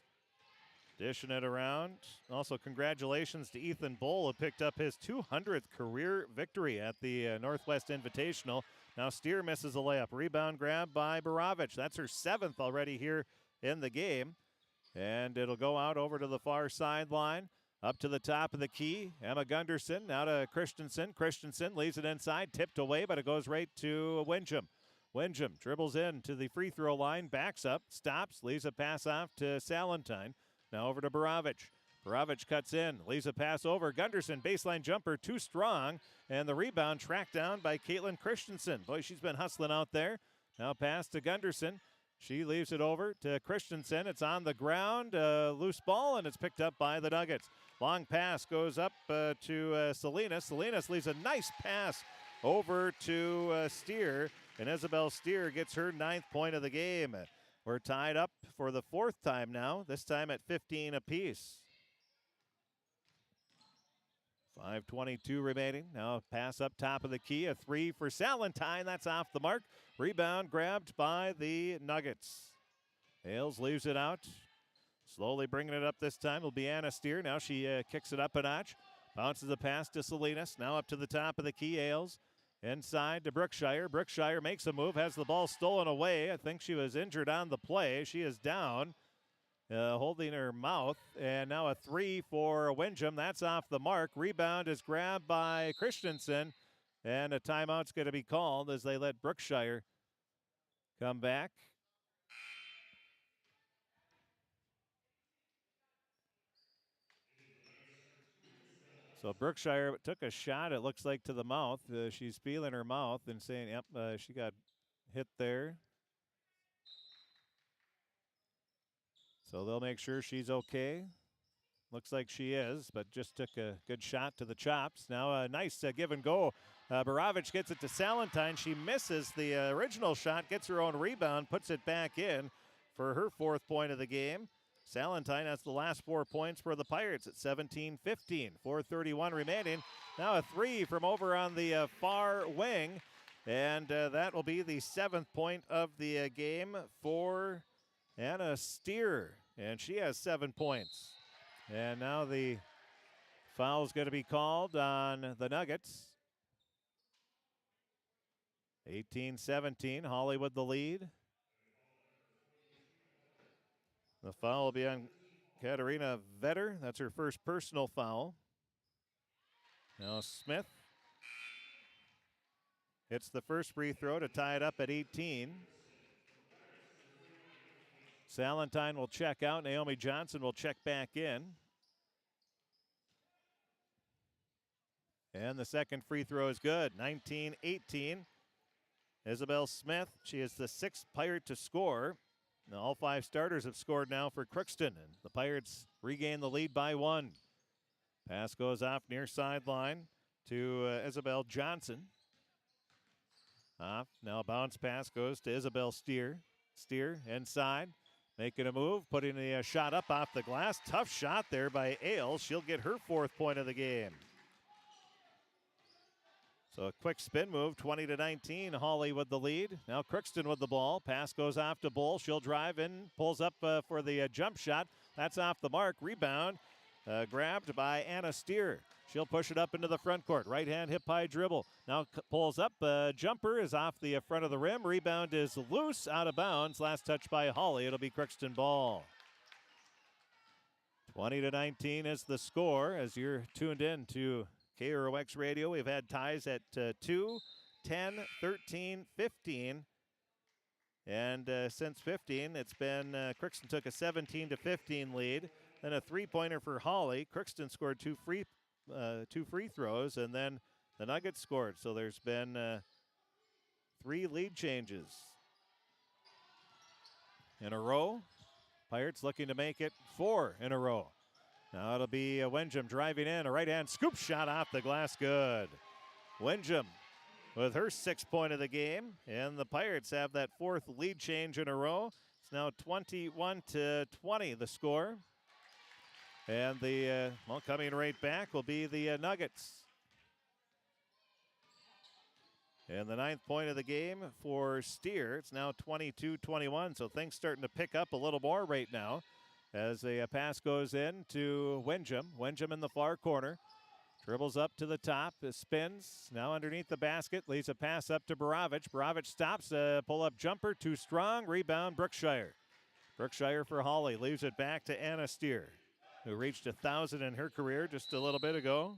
dishing it around. Also, congratulations to Ethan Bowl, who picked up his 200th career victory at the Northwest Invitational. Now Steer misses a layup. Rebound grab by Borovich. That's her 7th already here in the game. And it'll go out over to the far sideline. Up to the top of the key. Emma Gunderson now to Christensen. Christensen leaves it inside. Tipped away, but it goes right to Wincham. Wincham dribbles in to the free throw line. Backs up. Stops. Leaves a pass off to Salentine. Now over to Borovich. Borovich cuts in. Leaves a pass over. Gunderson baseline jumper too strong. And the rebound tracked down by Caitlin Christensen. Boy, she's been hustling out there. Now pass to Gunderson. She leaves it over to Christensen. It's on the ground, loose ball, and it's picked up by the Nuggets. Long pass goes up to Salinas. Salinas leaves a nice pass over to Steer, and Isabel Steer gets her 9th point of the game. We're tied up for the 4th time now, this time at 15 apiece. 5:22 remaining. Now a pass up top of the key. A 3 for Salentine. That's off the mark. Rebound grabbed by the Nuggets. Hales leaves it out. Slowly bringing it up this time will be Anna Steer. Now she kicks it up a notch. Bounces the pass to Salinas. Now up to the top of the key. Hales inside to Brookshire. Brookshire makes a move. Has the ball stolen away. I think she was injured on the play. She is down. Holding her mouth, and now a 3 for Windjam. That's off the mark. Rebound is grabbed by Christensen, and a timeout's going to be called as they let Brookshire come back. So Brookshire took a shot, it looks like, to the mouth. She's feeling her mouth and saying, yep, she got hit there. So they'll make sure she's okay. Looks like she is, but just took a good shot to the chops. Now a nice give and go. Borovich gets it to Salentine. She misses the original shot, gets her own rebound, puts it back in for her 4th point of the game. Salentine has the last 4 points for the Pirates at 17-15. 4:31 remaining. Now a 3 from over on the far wing, and that will be the 7th point of the game for Anna Steer, and she has 7 points. And now the foul is going to be called on the Nuggets. 18-17, Hawley with the lead. The foul will be on Katarina Vetter. That's her first personal foul. Now Smith hits the first free throw to tie it up at 18. Salentine will check out. Naomi Johnson will check back in. And the second free throw is good. 19-18. Isabel Smith, she is the 6th Pirate to score. Now all 5 starters have scored now for Crookston, and the Pirates regain the lead by 1. Pass goes off near sideline to Isabel Johnson. Off. Now a bounce pass goes to Isabel Steer. Steer inside. Making a move, putting the shot up off the glass. Tough shot there by Ailes. She'll get her 4th point of the game. So a quick spin move, 20-19. Hawley with the lead. Now Crookston with the ball. Pass goes off to Bull. She'll drive in, pulls up for the jump shot. That's off the mark. Rebound grabbed by Anna Steer. She'll push it up into the front court. Right hand hip high dribble. Now pulls up. Jumper is off the front of the rim. Rebound is loose, out of bounds. Last touch by Hawley. It'll be Crookston ball. 20-19 is the score as you're tuned in to KROX Radio. We've had ties at 2, 10, 13, 15. And since 15, it's been Crookston took a 17-15 lead. Then a three-pointer for Hawley. Crookston scored two free throws, and then the Nuggets scored. So there's been 3 lead changes in a row. Pirates looking to make it 4 in a row. Now it'll be Windjam driving in. A right-hand scoop shot off the glass. Good. Windjam with her 6th point of the game. And the Pirates have that 4th lead change in a row. It's now 21-20 the score. And the coming right back will be the Nuggets. And the 9th point of the game for Steer. It's now 22-21, so things starting to pick up a little more right now as a pass goes in to Windjam. Windjam in the far corner. Dribbles up to the top, spins, now underneath the basket, leaves a pass up to Borovich. Borovich stops, pull-up jumper, too strong, rebound Brookshire. Brookshire for Hawley, leaves it back to Anna Steer, who reached 1,000 in her career just a little bit ago.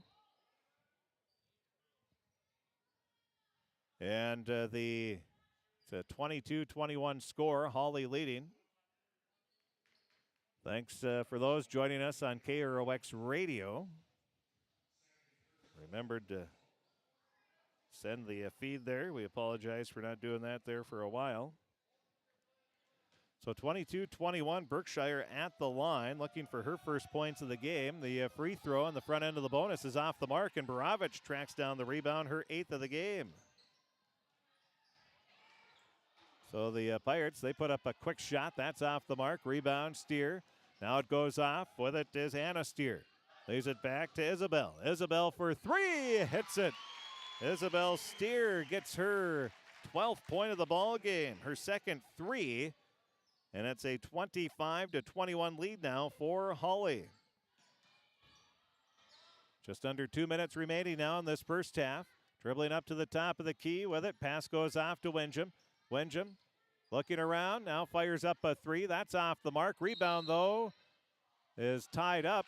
And it's a 22-21 score, Hawley leading. Thanks for those joining us on KROX Radio. Remembered to send the feed there. We apologize for not doing that there for a while. So 22-21, Berkshire at the line, looking for her first points of the game. The free throw on the front end of the bonus is off the mark, and Borovich tracks down the rebound, her 8th of the game. So the Pirates, they put up a quick shot. That's off the mark. Rebound, Steer. Now it goes off. With it is Anna Steer. Leaves it back to Isabel. Isabel for three. Hits it. Isabel Steer gets her 12th point of the ball game. Her second three. And it's a 25-21 lead now for Hawley. Just under 2 minutes remaining now in this first half. Dribbling up to the top of the key with it. Pass goes off to Windjam. Windjam looking around. Now fires up a three. That's off the mark. Rebound, though, is tied up.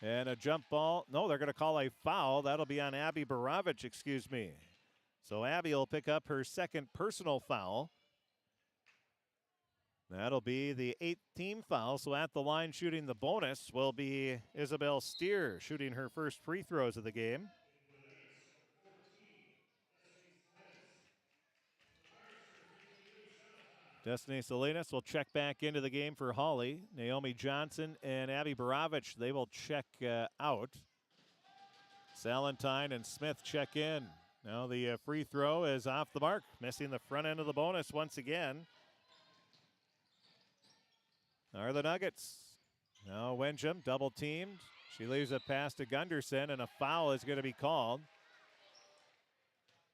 And a jump ball. No, they're going to call a foul. That'll be on Abby Borovich, excuse me. So Abby will pick up her second personal foul. That'll be the 8th team foul. So at the line shooting the bonus will be Isabel Steer, shooting her first free throws of the game. Destiny Salinas will check back into the game for Hawley. Naomi Johnson and Abby Borovich, they will check out. Salentine and Smith check in. Now the free throw is off the mark, missing the front end of the bonus once again. Are the Nuggets. Now Windjam double teamed. She leaves a pass to Gunderson, and a foul is going to be called.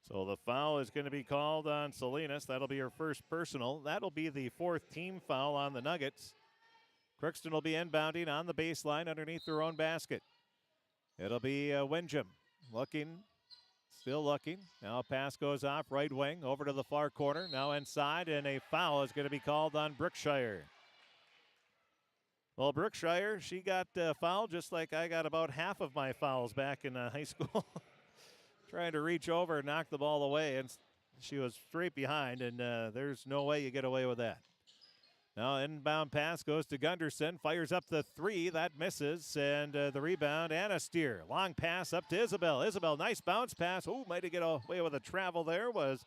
So the foul is going to be called on Salinas. That'll be her first personal. That'll be the 4th team foul on the Nuggets. Crookston will be inbounding on the baseline underneath their own basket. It'll be Windjam looking, still looking. Now a pass goes off right wing over to the far corner. Now inside, and a foul is going to be called on Brookshire. Well, Brookshire, she got fouled just like I got about half of my fouls back in high school. Trying to reach over and knock the ball away, and she was straight behind, and there's no way you get away with that. Now inbound pass goes to Gunderson, fires up the three, that misses, and the rebound, Anna Steer. Long pass up to Isabel. Isabel, nice bounce pass. Oh, might have get away with a travel there was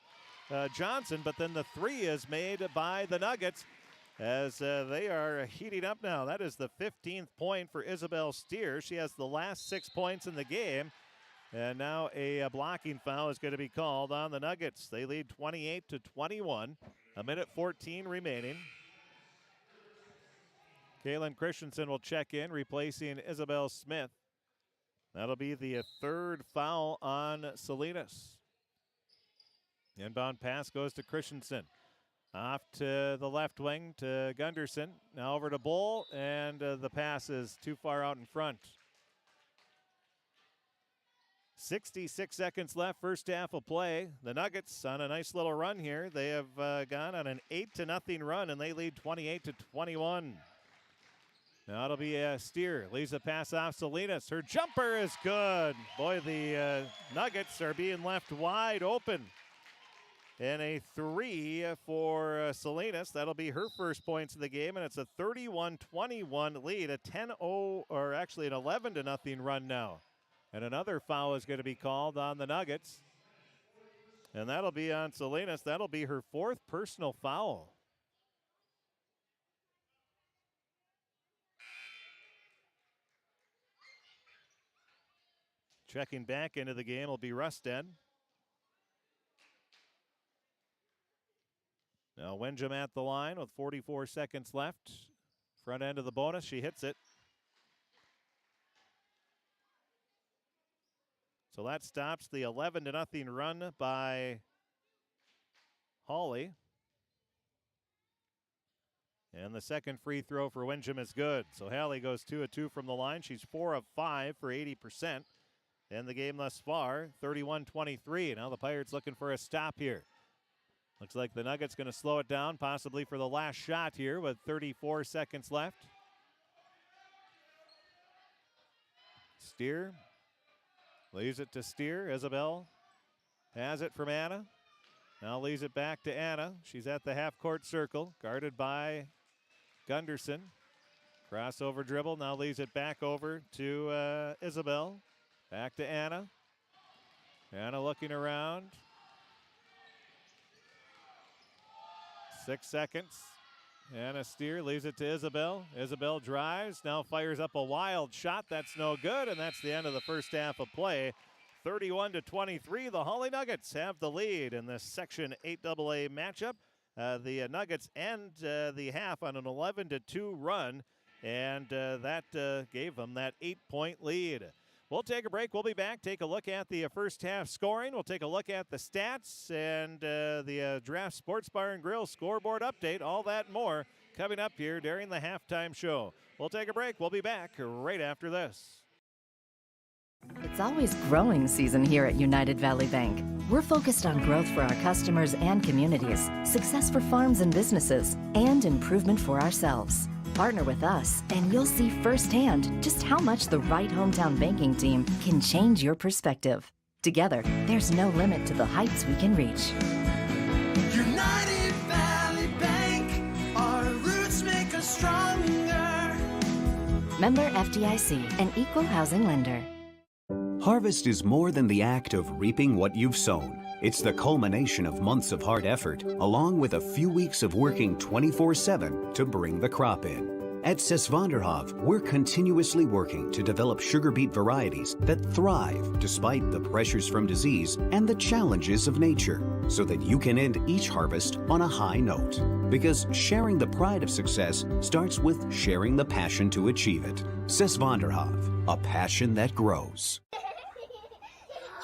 Johnson, but then the three is made by the Nuggets as they are heating up now. That is the 15th point for Isabel Steer. She has the last 6 points in the game. And now a blocking foul is going to be called on the Nuggets. They lead 28-21. A minute 14 remaining. Kaylin Christensen will check in, replacing Isabel Smith. That'll be the 3rd foul on Salinas. Inbound pass goes to Christensen. Off to the left wing to Gunderson. Now over to Bull, and the pass is too far out in front. 66 seconds left, first half of play. The Nuggets on a nice little run here. They have gone on an 8-0 run, and they lead 28-21. Now it'll be Steer. Leaves a pass off Salinas. Her jumper is good. Boy, the Nuggets are being left wide open. And a three for Salinas. That'll be her first points of the game, and it's a 31-21 lead. A 10-0, or actually an 11-0 run now. And another foul is going to be called on the Nuggets. And that'll be on Salinas. That'll be her 4th personal foul. Checking back into the game will be Rusted. Now Windjam at the line with 44 seconds left. Front end of the bonus, she hits it. So that stops the 11-0 run by Hawley. And the second free throw for Windjam is good. So Hawley goes 2 of 2 from the line. She's 4 of 5 for 80% in the game thus far. 31-23. Now the Pirates looking for a stop here. Looks like the Nuggets going to slow it down, possibly for the last shot here with 34 seconds left. Steer. Leaves it to Steer. Isabel has it from Anna. Now leaves it back to Anna. She's at the half-court circle, guarded by Gunderson. Crossover dribble. Now leaves it back over to Isabel. Back to Anna. Anna looking around. 6 seconds. Anna Steer leaves it to Isabel. Isabel drives, now fires up a wild shot. That's no good, and that's the end of the first half of play. 31-23, the Hawley Nuggets have the lead in this Section 8AA matchup. The Nuggets end the half on an 11-2 run, and that gave them that 8-point lead. We'll take a break. We'll be back. Take a look at the first half scoring. We'll take a look at the stats and the Draft Sports Bar and Grill scoreboard update. All that and more coming up here during the halftime show. We'll take a break. We'll be back right after this. It's always growing season here at United Valley Bank. We're focused on growth for our customers and communities, success for farms and businesses, and improvement for ourselves. Partner with us, and you'll see firsthand just how much the right hometown banking team can change your perspective. Together, there's no limit to the heights we can reach. United Valley Bank, our roots make us stronger. Member FDIC, an equal housing lender. Harvest is more than the act of reaping what you've sown. It's the culmination of months of hard effort, along with a few weeks of working 24/7 to bring the crop in. At Sesvanderhof, we're continuously working to develop sugar beet varieties that thrive despite the pressures from disease and the challenges of nature, so that you can end each harvest on a high note. Because sharing the pride of success starts with sharing the passion to achieve it. Sesvanderhof, a passion that grows.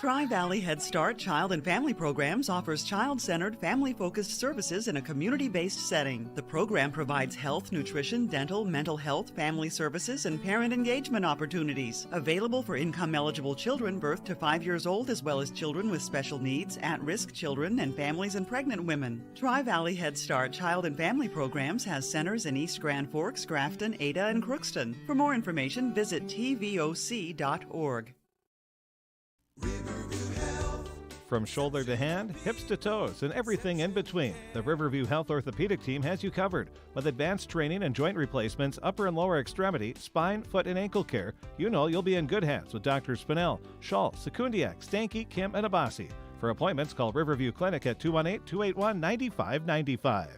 Tri-Valley Head Start Child and Family Programs offers child-centered, family-focused services in a community-based setting. The program provides health, nutrition, dental, mental health, family services, and parent engagement opportunities. Available for income-eligible children birth to 5 years old, as well as children with special needs, at-risk children, and families and pregnant women. Tri-Valley Head Start Child and Family Programs has centers in East Grand Forks, Grafton, Ada, and Crookston. For more information, visit tvoc.org. From shoulder to hand, hips to toes, and everything in between, the Riverview Health Orthopedic Team has you covered. With advanced training and joint replacements, upper and lower extremity, spine, foot, and ankle care, you know you'll be in good hands with Dr. Spinell, Schall, Sekundiak, Stanky, Kim, and Abasi. For appointments, call Riverview Clinic at 218-281-9595.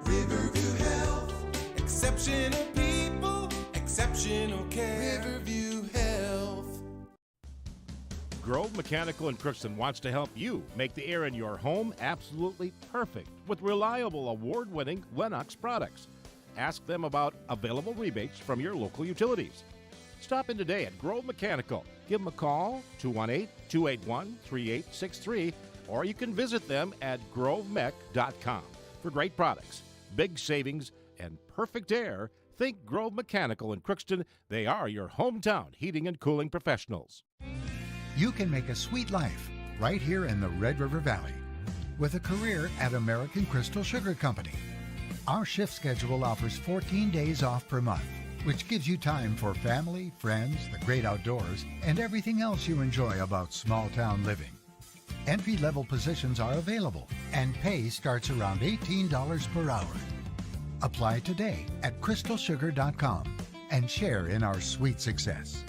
Riverview Health, exceptional people, exceptional care. Riverview Health. Grove Mechanical in Crookston wants to help you make the air in your home absolutely perfect with reliable, award-winning Lennox products. Ask them about available rebates from your local utilities. Stop in today at Grove Mechanical. Give them a call, 218-281-3863, or you can visit them at grovemech.com. For great products, big savings, and perfect air, think Grove Mechanical in Crookston. They are your hometown heating and cooling professionals. You can make a sweet life right here in the Red River Valley with a career at American Crystal Sugar Company. Our shift schedule offers 14 days off per month, which gives you time for family, friends, the great outdoors, and everything else you enjoy about small town living. Entry-level positions are available, and pay starts around $18 per hour. Apply today at crystalsugar.com and share in our sweet success.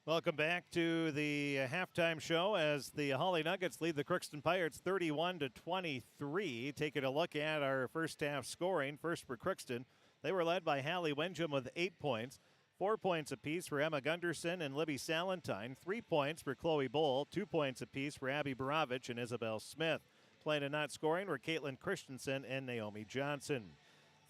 Welcome back to the halftime show as the Hawley Nuggets lead the Crookston Pirates 31-23. Taking a look at our first half scoring. First for Crookston, they were led by Hallie Windjam with 8 points. 4 points apiece for Emma Gunderson and Libby Salentine. 3 points for Chloe Bowl. 2 points apiece for Abby Barovich and Isabel Smith. Playing and not scoring were Caitlin Christensen and Naomi Johnson.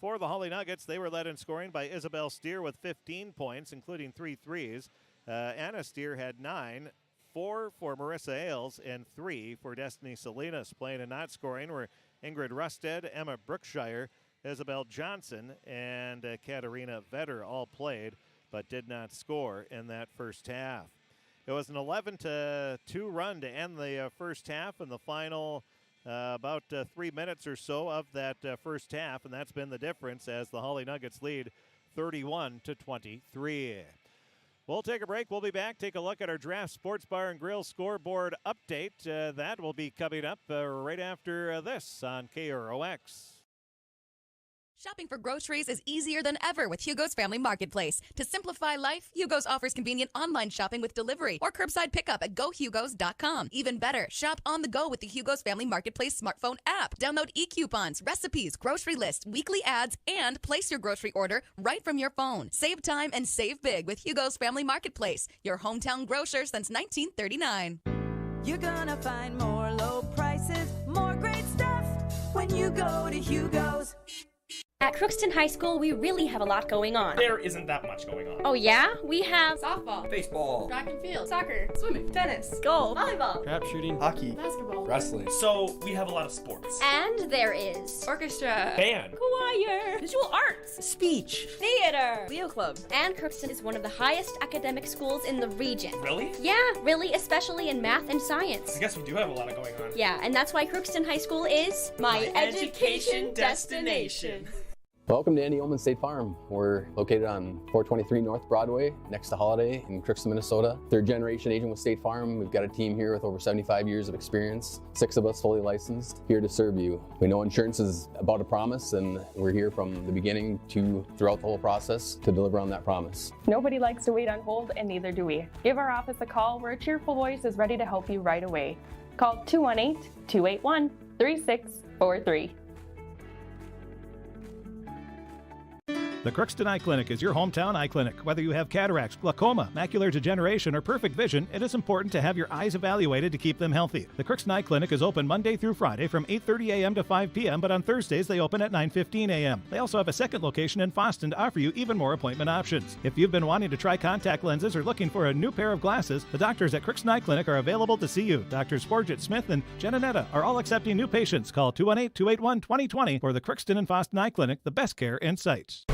For the Hawley Nuggets, they were led in scoring by Isabel Steer with 15 points, including 3 threes. Anna Steer had 9, 4 for Marissa Ailes, and 3 for Destiny Salinas. Playing and not scoring were Ingrid Rusted, Emma Brookshire, Isabel Johnson, and Katarina Vetter. All played but did not score in that first half. It was an 11-2 run to end the first half, and the final about 3 minutes or so of that first half, and that's been the difference as the Hawley Nuggets lead 31-23. We'll take a break. We'll be back. Take a look at our Draft Sports Bar and Grill scoreboard update. That will be coming up right after this on KROX. Shopping for groceries is easier than ever with Hugo's Family Marketplace. To simplify life, Hugo's offers convenient online shopping with delivery or curbside pickup at gohugos.com. Even better, shop on the go with the Hugo's Family Marketplace smartphone app. Download e-coupons, recipes, grocery lists, weekly ads, and place your grocery order right from your phone. Save time and save big with Hugo's Family Marketplace, your hometown grocer since 1939. You're gonna find more low prices, more great stuff when you go to Hugo's. At Crookston High School, we really have a lot going on. There isn't that much going on. Oh yeah? We have softball, baseball, track and field, soccer, swimming, tennis, golf, volleyball, Trap shooting, hockey, basketball, wrestling. So we have a lot of sports. and there is orchestra, Band, choir, visual arts, speech, theater, Leo Club. And Crookston is one of the highest academic schools in the region. Really? Yeah, really, especially in math and science. I guess we do have a lot of going on. Yeah, and that's why Crookston High School is my education destination. Welcome to Andy Ullman State Farm. We're located on 423 North Broadway, next to Holiday in Crookston, Minnesota. Third generation agent with State Farm. We've got a team here with over 75 years of experience, 6 of us fully licensed, here to serve you. We know insurance is about a promise, and we're here from the beginning to throughout the whole process to deliver on that promise. Nobody likes to wait on hold, and neither do we. Give our office a call where a cheerful voice is ready to help you right away. Call 218-281-3643. The Crookston Eye Clinic is your hometown eye clinic. Whether you have cataracts, glaucoma, macular degeneration, or perfect vision, it is important to have your eyes evaluated to keep them healthy. The Crookston Eye Clinic is open Monday through Friday from 8:30 a.m. to 5 p.m., but on Thursdays they open at 9:15 a.m. They also have a second location in Foston to offer you even more appointment options. If you've been wanting to try contact lenses or looking for a new pair of glasses, the doctors at Crookston Eye Clinic are available to see you. Drs. Forget, Smith, and Jananetta are all accepting new patients. Call 218-281-2020 for the Crookston and Foston Eye Clinic, the best care in sight.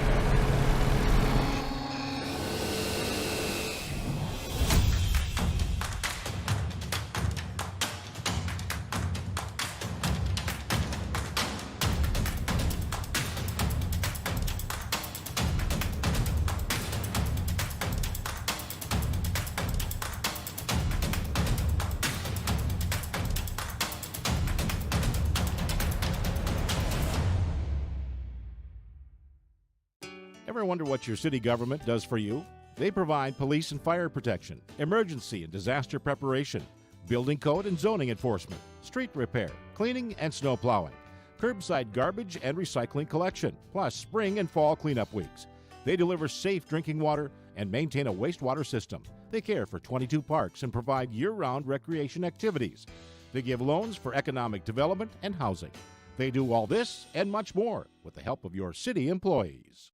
Ever wonder what your city government does for you? They provide police and fire protection, emergency and disaster preparation, building code and zoning enforcement, street repair, cleaning and snow plowing, curbside garbage and recycling collection, plus spring and fall cleanup weeks. They deliver safe drinking water and maintain a wastewater system. They care for 22 parks and provide year-round recreation activities. They give loans for economic development and housing. They do all this and much more with the help of your city employees.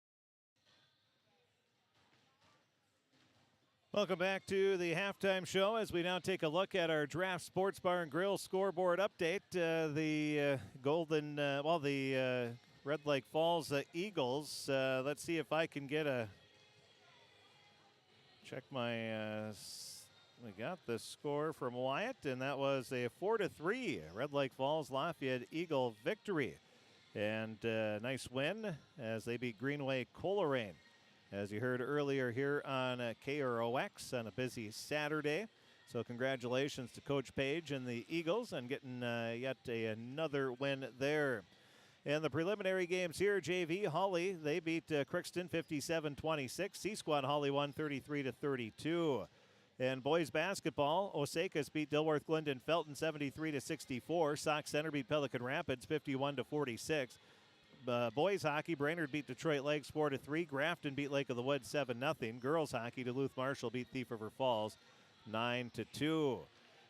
Welcome back to the halftime show as we now take a look at our Draft Sports Bar and Grill scoreboard update. The Red Lake Falls Eagles. Let's see if I can get check my. We got the score from Wyatt, and that was a 4-3 Red Lake Falls Lafayette Eagle victory, and nice win as they beat Greenway Coleraine. As you heard earlier here on KROX on a busy Saturday. So congratulations to Coach Page and the Eagles on getting yet another win there. And the preliminary games here, JV Hawley, they beat Crookston 57-26. C-Squad Hawley won 33-32. And boys basketball, Osakas beat Dilworth Glendon Felton 73-64. Sauk Center beat Pelican Rapids 51-46. Boys hockey, Brainerd beat Detroit Lakes 4-3. Grafton beat Lake of the Woods 7-0. Girls hockey, Duluth Marshall beat Thief River Falls 9-2.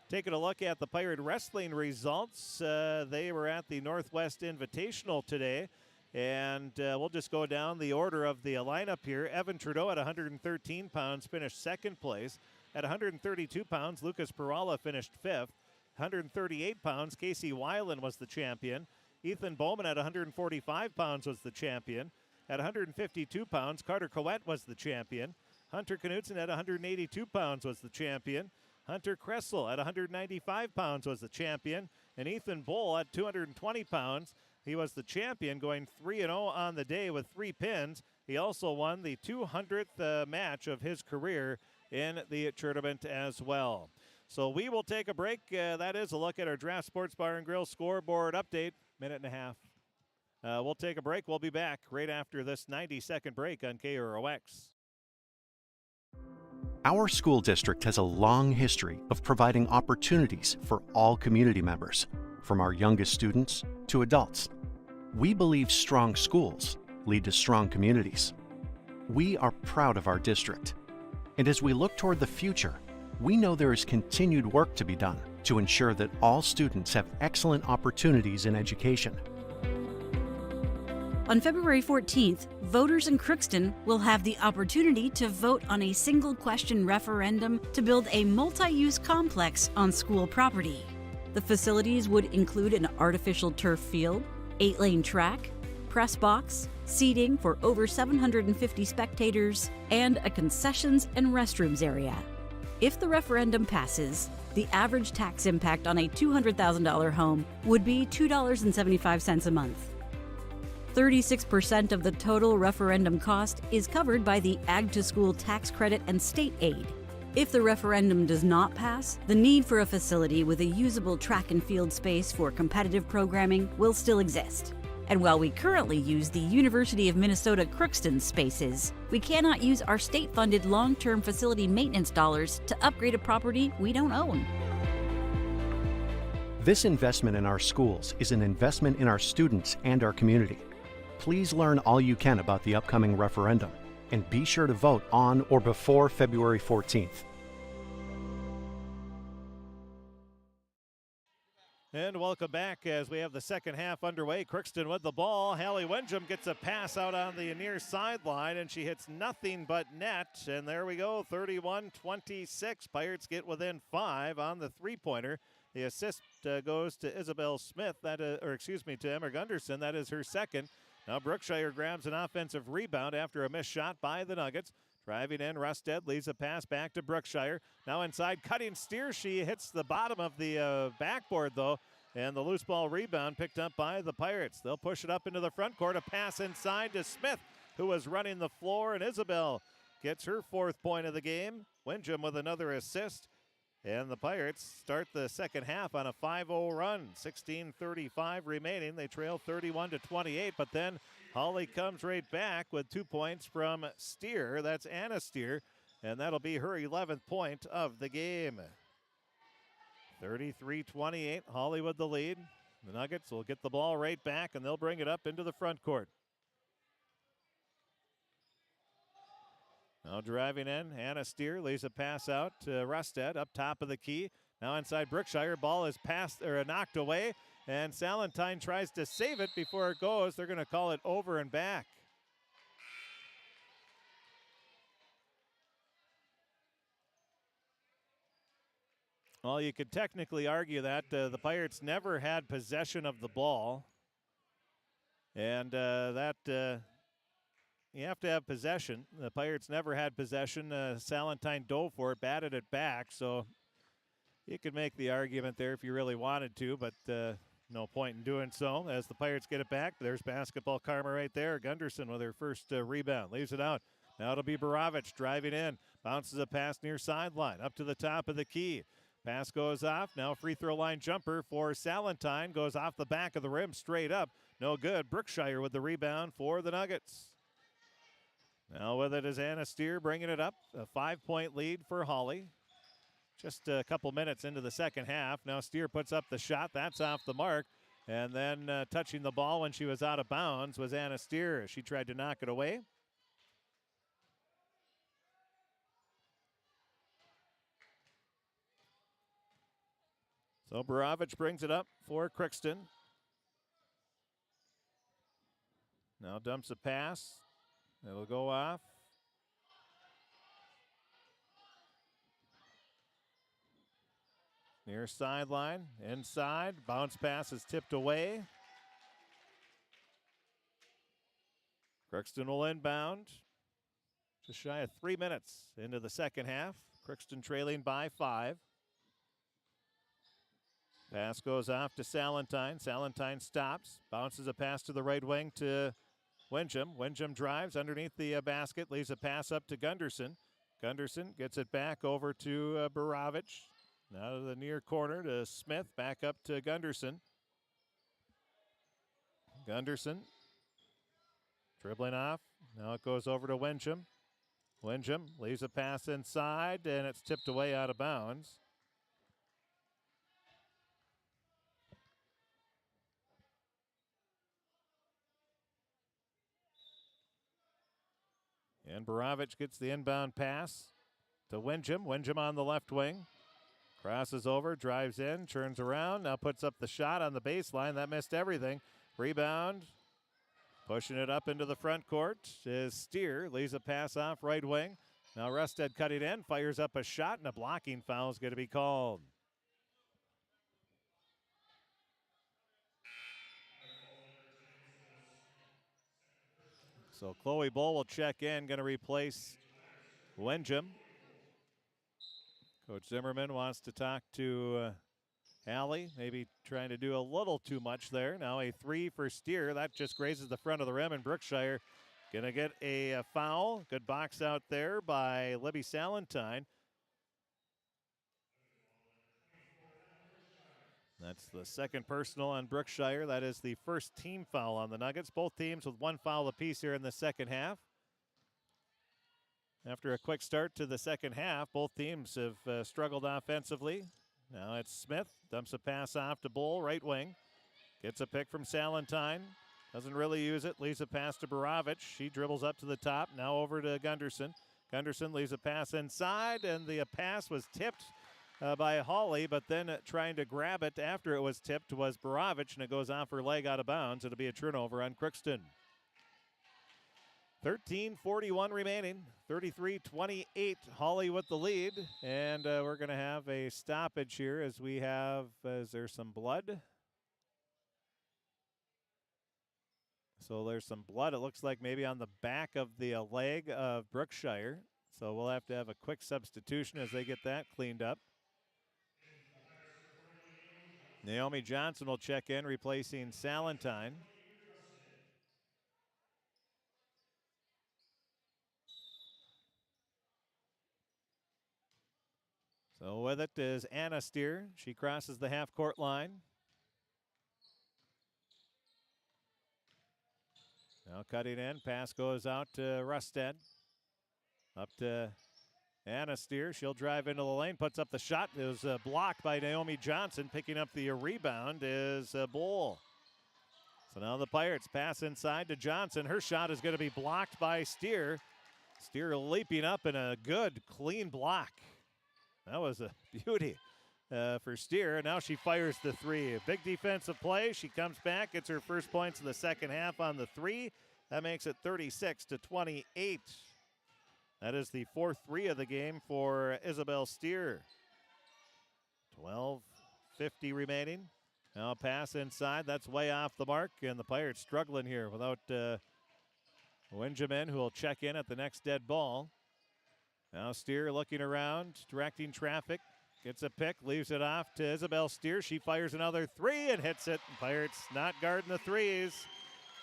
Taking a look at the Pirate Wrestling results, they were at the Northwest Invitational today. And we'll just go down the order of the lineup here. Evan Trudeau at 113 pounds finished second place. At 132 pounds, Lucas Perala finished fifth. 138 pounds, Casey Weiland was the champion. Ethan Bowman at 145 pounds was the champion. At 152 pounds, Carter Coette was the champion. Hunter Knutson at 182 pounds was the champion. Hunter Kressel at 195 pounds was the champion. And Ethan Bull at 220 pounds, he was the champion, going 3-0 on the day with 3 pins. He also won the 200th match of his career in the tournament as well. So we will take a break. That is a look at our Draft Sports Bar and Grill scoreboard update. Minute and a half We'll take a break. We'll be back right after this 90-second break on KROX. Our school district has a long history of providing opportunities for all community members, from our youngest students to adults. We believe strong schools lead to strong communities. We are proud of our district. And as we look toward the future, we know there is continued work to be done to ensure that all students have excellent opportunities in education. On February 14th, voters in Crookston will have the opportunity to vote on a single-question referendum to build a multi-use complex on school property. The facilities would include an artificial turf field, 8-lane track, press box, seating for over 750 spectators, and a concessions and restrooms area. If the referendum passes, the average tax impact on a $200,000 home would be $2.75 a month. 36% of the total referendum cost is covered by the Ag to School tax credit and state aid. If the referendum does not pass, the need for a facility with a usable track and field space for competitive programming will still exist. And while we currently use the University of Minnesota Crookston spaces, we cannot use our state-funded long-term facility maintenance dollars to upgrade a property we don't own. This investment in our schools is an investment in our students and our community. Please learn all you can about the upcoming referendum and be sure to vote on or before February 14th. And welcome back as we have the second half underway. Crookston with the ball. Hallie Wenjum gets a pass out on the near sideline, and she hits nothing but net. And there we go, 31-26. Pirates get within 5 on the three-pointer. The assist goes to Isabel Smith, to Emma Gunderson. That is her second. Now Brookshire grabs an offensive rebound after a missed shot by the Nuggets. Driving in, Rusted leaves a pass back to Brookshire. Now inside, cutting steer. She hits the bottom of the backboard, though, and the loose ball rebound picked up by the Pirates. They'll push it up into the front court. A pass inside to Smith, who was running the floor, and Isabel gets her 4th point of the game. Wenjum with another assist. And the Pirates start the second half on a 5-0 run. 16:35 remaining. They trail 31-28, but then Hawley comes right back with 2 points from Steer. That's Anna Steer, and that'll be her 11th point of the game. 33-28, Hawley with the lead. The Nuggets will get the ball right back, and they'll bring it up into the front court. Now driving in, Hannah Steer leaves a pass out to Rusted up top of the key. Now inside Brookshire, ball is passed or knocked away, and Salentine tries to save it before it goes. They're going to call it over and back. Well, you could technically argue that the Pirates never had possession of the ball, and you have to have possession. The Pirates never had possession. Salentine dove for it, batted it back. So you could make the argument there if you really wanted to, but no point in doing so. As the Pirates get it back, there's basketball karma right there. Gunderson with her first rebound. Leaves it out. Now it'll be Baravich driving in. Bounces a pass near sideline. Up to the top of the key. Pass goes off. Now free throw line jumper for Salentine. Goes off the back of the rim straight up. No good. Brookshire with the rebound for the Nuggets. Now with it is Anna Steer bringing it up. A 5-point lead for Hawley. Just a couple minutes into the second half. Now Steer puts up the shot. That's off the mark. And then touching the ball when she was out of bounds was Anna Steer. She tried to knock it away. So Baravich brings it up for Crookston. Now dumps a pass. It'll go off. Near sideline, inside, bounce pass is tipped away. Crookston will inbound. Just shy of 3 minutes into the second half. Crookston trailing by 5. Pass goes off to Salentine. Salentine stops, bounces a pass to the right wing to Wenjum. Wenjum drives underneath the basket, leaves a pass up to Gunderson. Gunderson gets it back over to Baravich. Now to the near corner to Smith, back up to Gunderson. Gunderson dribbling off. Now it goes over to Wincham. Wincham leaves a pass inside, and it's tipped away out of bounds. And Borovich gets the inbound pass to Wincham. Wincham on the left wing. Crosses over, drives in, turns around, now puts up the shot on the baseline. That missed everything. Rebound. Pushing it up into the front court is Steer. Leaves a pass off right wing. Now Rusted cutting in, fires up a shot, and a blocking foul is going to be called. So Chloe Bull will check in, going to replace Wincham. Coach Zimmerman wants to talk to Hawley, maybe trying to do a little too much there. Now a 3 for Steer. That just grazes the front of the rim, and Brookshire going to get a foul. Good box out there by Libby Salentine. That's the second personal on Brookshire. That is the first team foul on the Nuggets. Both teams with one foul apiece here in the second half. After a quick start to the second half, both teams have struggled offensively. Now it's Smith, dumps a pass off to Bull, right wing. Gets a pick from Salentine. Doesn't really use it, leaves a pass to Borovich. She dribbles up to the top, now over to Gunderson. Gunderson leaves a pass inside, and the pass was tipped by Hawley, but then trying to grab it after it was tipped was Borovich, and it goes off her leg out of bounds. It'll be a turnover on Crookston. 13:41 remaining, 33-28, Hawley with the lead, and we're going to have a stoppage here as we have, is there some blood? So there's some blood, it looks like maybe on the back of the leg of Brookshire, so we'll have to have a quick substitution as they get that cleaned up. Naomi Johnson will check in, replacing Salentine. So with it is Anna Steer. She crosses the half-court line. Now cutting in, pass goes out to Rusted. Up to Anna Steer. She'll drive into the lane, puts up the shot. It was blocked by Naomi Johnson. Picking up the rebound is Bull. So now the Pirates pass inside to Johnson. Her shot is going to be blocked by Steer. Steer leaping up in a good, clean block. That was a beauty for Steer. And now she fires the 3. A big defensive play. She comes back, gets her first points in the second half on the 3. That makes it 36-28. That is the 4th 3 of the game for Isabel Steer. 12:50 remaining. Now pass inside. That's way off the mark. And the Pirates struggling here without Winjamin, who will check in at the next dead ball. Now Steer looking around, directing traffic. Gets a pick, leaves it off to Isabel Steer. She fires another 3 and hits it. Pirates not guarding the 3s.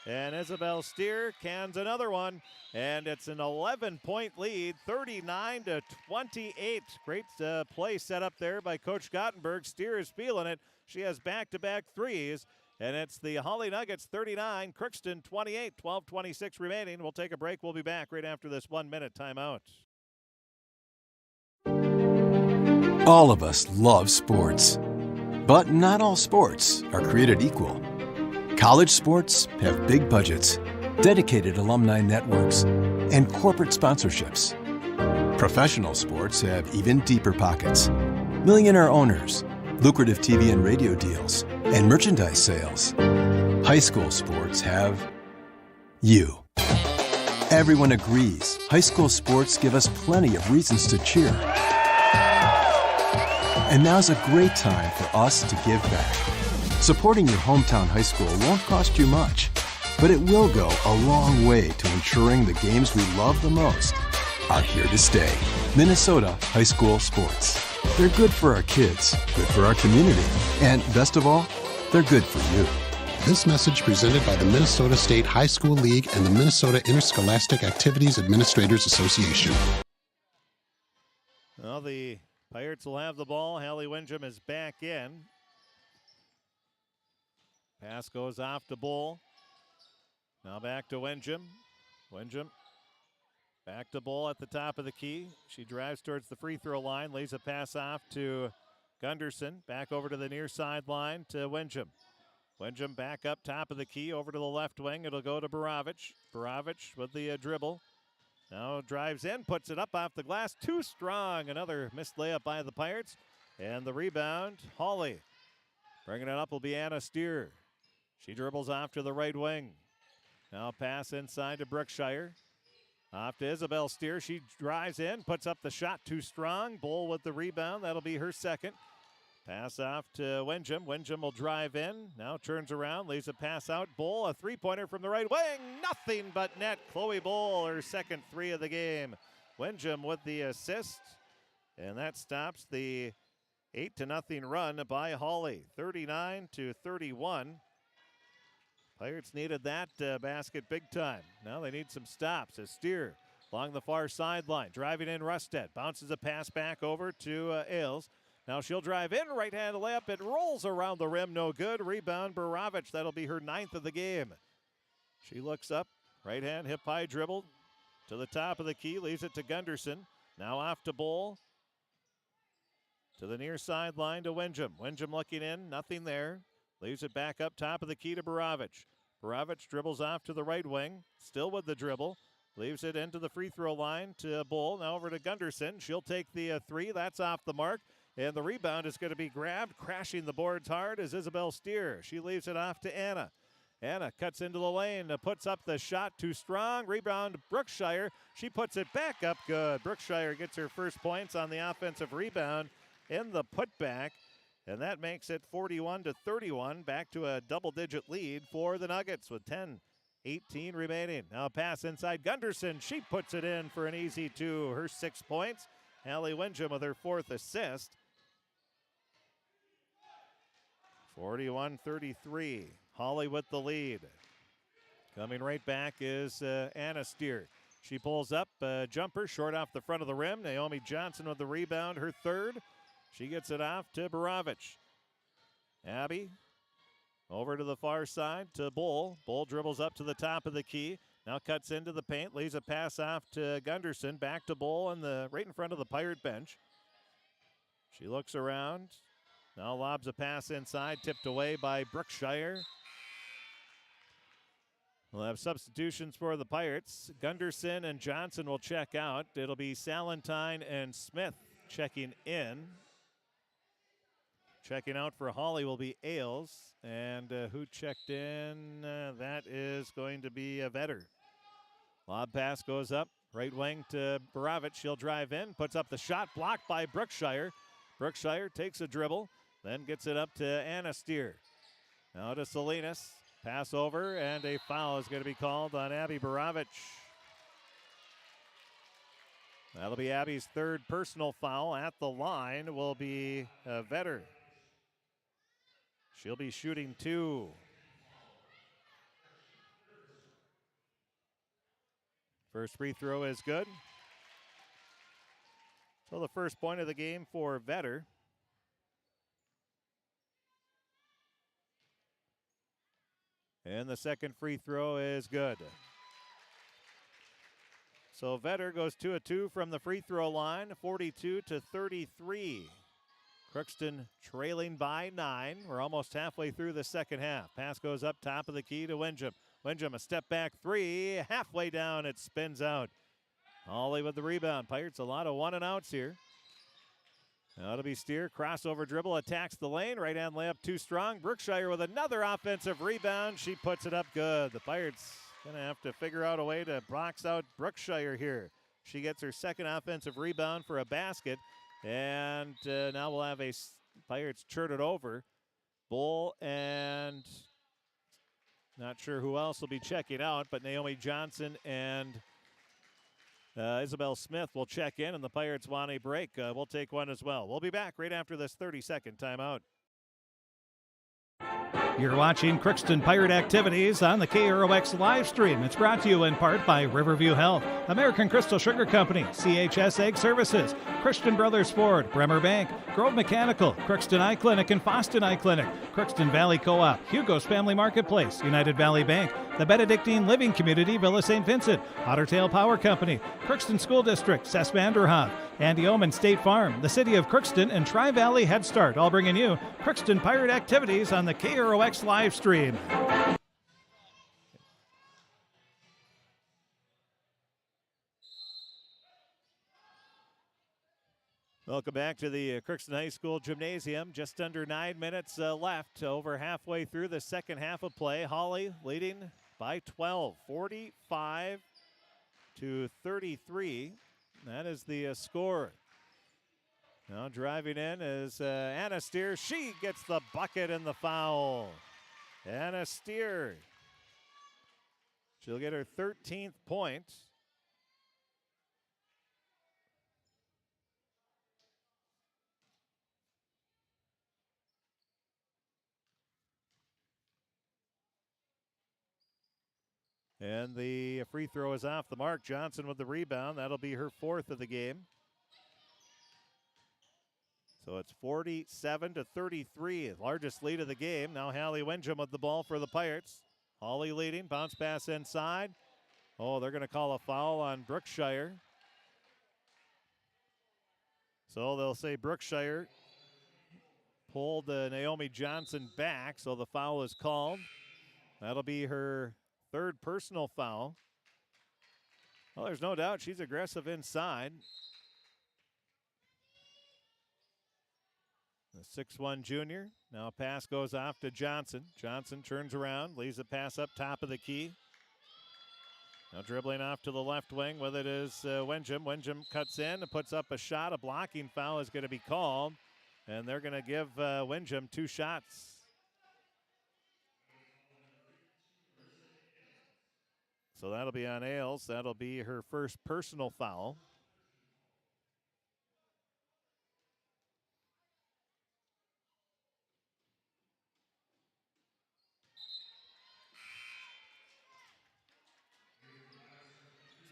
And Isabel Steer cans another one. And it's an 11-point lead, 39-28. Great play set up there by Coach Gottenberg. Steer is feeling it. She has back-to-back 3s. And it's the Hawley Nuggets 39, Crookston 28, 12:26 remaining. We'll take a break. We'll be back right after this 1-minute timeout. All of us love sports, but not all sports are created equal. College sports have big budgets, dedicated alumni networks, and corporate sponsorships. Professional sports have even deeper pockets, millionaire owners, lucrative TV and radio deals, and merchandise sales. High school sports have you. Everyone agrees high school sports give us plenty of reasons to cheer. And now's a great time for us to give back. Supporting your hometown high school won't cost you much, but it will go a long way to ensuring the games we love the most are here to stay. Minnesota high school sports. They're good for our kids, good for our community, and best of all, they're good for you. This message presented by the Minnesota State High School League and the Minnesota Interscholastic Activities Administrators Association. Well, the Pirates will have the ball. Hallie Winjam is back in. Pass goes off to Bull. Now back to Wenjum. Wenjum back to Bull at the top of the key. She drives towards the free throw line, lays a pass off to Gunderson. Back over to the near sideline to Wenjum. Wenjum back up top of the key over to the left wing. It'll go to Borovich. Borovich with the dribble. Now drives in, puts it up off the glass. Too strong. Another missed layup by the Pirates. And the rebound, Hawley. Bringing it up will be Anna Steer. She dribbles off to the right wing. Now pass inside to Brookshire. Off to Isabel Steer. She drives in, puts up the shot. Too strong. Bull with the rebound. That'll be her second. Pass off to Wenjum. Wenjum will drive in. Now turns around, lays a pass out. Bull, a three-pointer from the right wing. Nothing but net. Chloe Bull, her second three of the game. Wenjum with the assist. And that stops the 8-0 run by Hawley. 39-31. Pirates needed that basket big time. Now they need some stops as Steer along the far sideline. Driving in Rusted. Bounces a pass back over to Ailes. Now she'll drive in. Right-hand layup. It rolls around the rim. No good. Rebound Borovich. That'll be her 9th of the game. She looks up. Right-hand hip-high dribble to the top of the key. Leaves it to Gunderson. Now off to Bull. To the near sideline to Wenjum. Wenjum looking in. Nothing there. Leaves it back up top of the key to Borovich. Borovich dribbles off to the right wing. Still with the dribble. Leaves it into the free throw line to Bull. Now over to Gunderson. She'll take the three. That's off the mark. And the rebound is going to be grabbed. Crashing the boards hard is Isabel Steer. She leaves it off to Anna. Anna cuts into the lane. Puts up the shot. Too strong. Rebound Brookshire. She puts it back up good. Brookshire gets her first points on the offensive rebound in the putback. And that makes it 41-31, back to a double-digit lead for the Nuggets with 10:18 remaining. Now pass inside Gunderson. She puts it in for an easy two. Her 6 points. Allie Wenjum with her 4th assist. 41-33. Hawley with the lead. Coming right back is Anna Steer. She pulls up a jumper short off the front of the rim. Naomi Johnson with the rebound, her 3rd. She gets it off to Borovich. Abby over to the far side to Bull. Bull dribbles up to the top of the key. Now cuts into the paint. Leaves a pass off to Gunderson. Back to Bull right in front of the Pirate bench. She looks around. Now lobs a pass inside. Tipped away by Brookshire. We'll have substitutions for the Pirates. Gunderson and Johnson will check out. It'll be Salentine and Smith checking in. Checking out for Hawley will be Ailes. And who checked in? That is going to be Vetter. Lob pass goes up. Right wing to Borovich. She'll drive in. Puts up the shot. Blocked by Brookshire. Brookshire takes a dribble. Then gets it up to Anna Steer. Now to Salinas. Pass over. And a foul is going to be called on Abby Borovich. That'll be Abby's 3rd personal foul. At the line will be Vetter. She'll be shooting 2. First free throw is good. So the first point of the game for Vetter. And the second free throw is good. So Vetter goes 2 of 2 from the free throw line, 42-33. Crookston trailing by 9. We're almost halfway through the second half. Pass goes up top of the key to Wenjum. Wenjum, a step back 3. Halfway down, it spins out. Hawley with the rebound. Pirates a lot of 1-and-outs here. Now it'll be Steer. Crossover dribble, attacks the lane. Right-hand layup too strong. Brookshire with another offensive rebound. She puts it up good. The Pirates going to have to figure out a way to box out Brookshire here. She gets her second offensive rebound for a basket. And now we'll have a Pirates churn it over. Bull and not sure who else will be checking out, but Naomi Johnson and Isabel Smith will check in, and the Pirates want a break. We'll take one as well. We'll be back right after this 30-second timeout. You're watching Crookston Pirate activities on the KROX live stream. It's brought to you in part by Riverview Health, American Crystal Sugar Company, CHS Egg Services, Christian Brothers Ford, Bremer Bank, Grove Mechanical, Crookston Eye Clinic and Foston Eye Clinic, Crookston Valley Co-op, Hugo's Family Marketplace, United Valley Bank, the Benedictine Living Community, Villa St. Vincent, Ottertail Power Company, Crookston School District, Cess Vanderhoff, Andy Omen State Farm, the City of Crookston, and Tri-Valley Head Start, all bringing you Crookston Pirate activities on the KROX live stream. Welcome back to the Crookston High School Gymnasium. Just under 9 minutes left, over halfway through the second half of play. Hawley leading by 12, 45 to 33. That is the score. Now driving in is Anna Steer. She gets the bucket and the foul. Anna Steer. She'll get her 13th point. And the free throw is off the mark. Johnson with the rebound. That'll be her 4th of the game. So it's 47 to 33, largest lead of the game. Now Hallie Windjam with the ball for the Pirates. Hawley leading, bounce pass inside. Oh, they're going to call a foul on Brookshire. So they'll say Brookshire pulled Naomi Johnson back, so the foul is called. That'll be her 3rd personal foul. Well, there's no doubt she's aggressive inside. The 6'1 junior. Now a pass goes off to Johnson. Johnson turns around, leaves a pass up top of the key. Now dribbling off to the left wing with it is Windjam. Windjam cuts in and puts up a shot. A blocking foul is going to be called, and they're going to give Windjam 2 shots. So that'll be on Ailes. That'll be her 1st personal foul.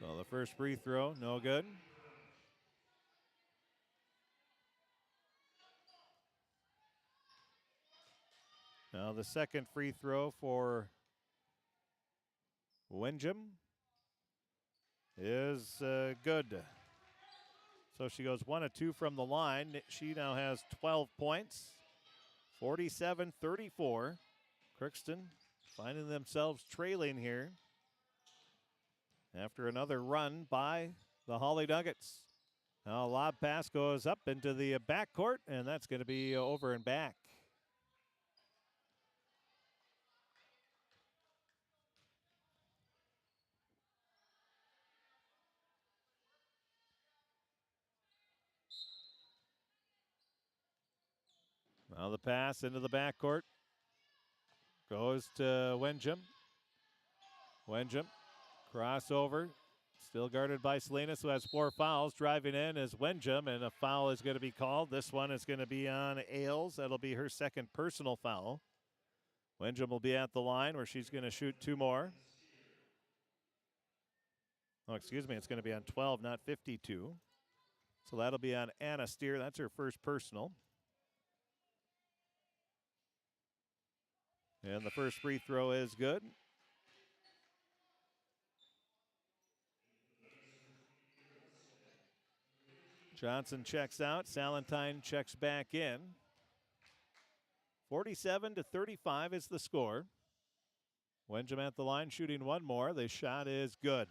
So the first free throw, no good. Now the second free throw for Windjam is good. So she goes 1 of 2 from the line. She now has 12 points, 47-34. Crookston finding themselves trailing here after another run by the Hawley Nuggets. Now a lob pass goes up into the backcourt, and that's going to be over and back. Now the pass into the backcourt goes to Windjam. Windjam, crossover, still guarded by Salinas, who has 4 fouls. Driving in is Windjam, and a foul is going to be called. This one is going to be on Ailes. That'll be her 2nd personal foul. Windjam will be at the line where she's going to shoot 2 more. Oh, excuse me, it's going to be on 12, not 52. So that'll be on Anna Steer. That's her 1st personal. And the first free throw is good. Johnson checks out. Salentine checks back in. 47-35 is the score. Windjam at the line shooting 1 more. The shot is good.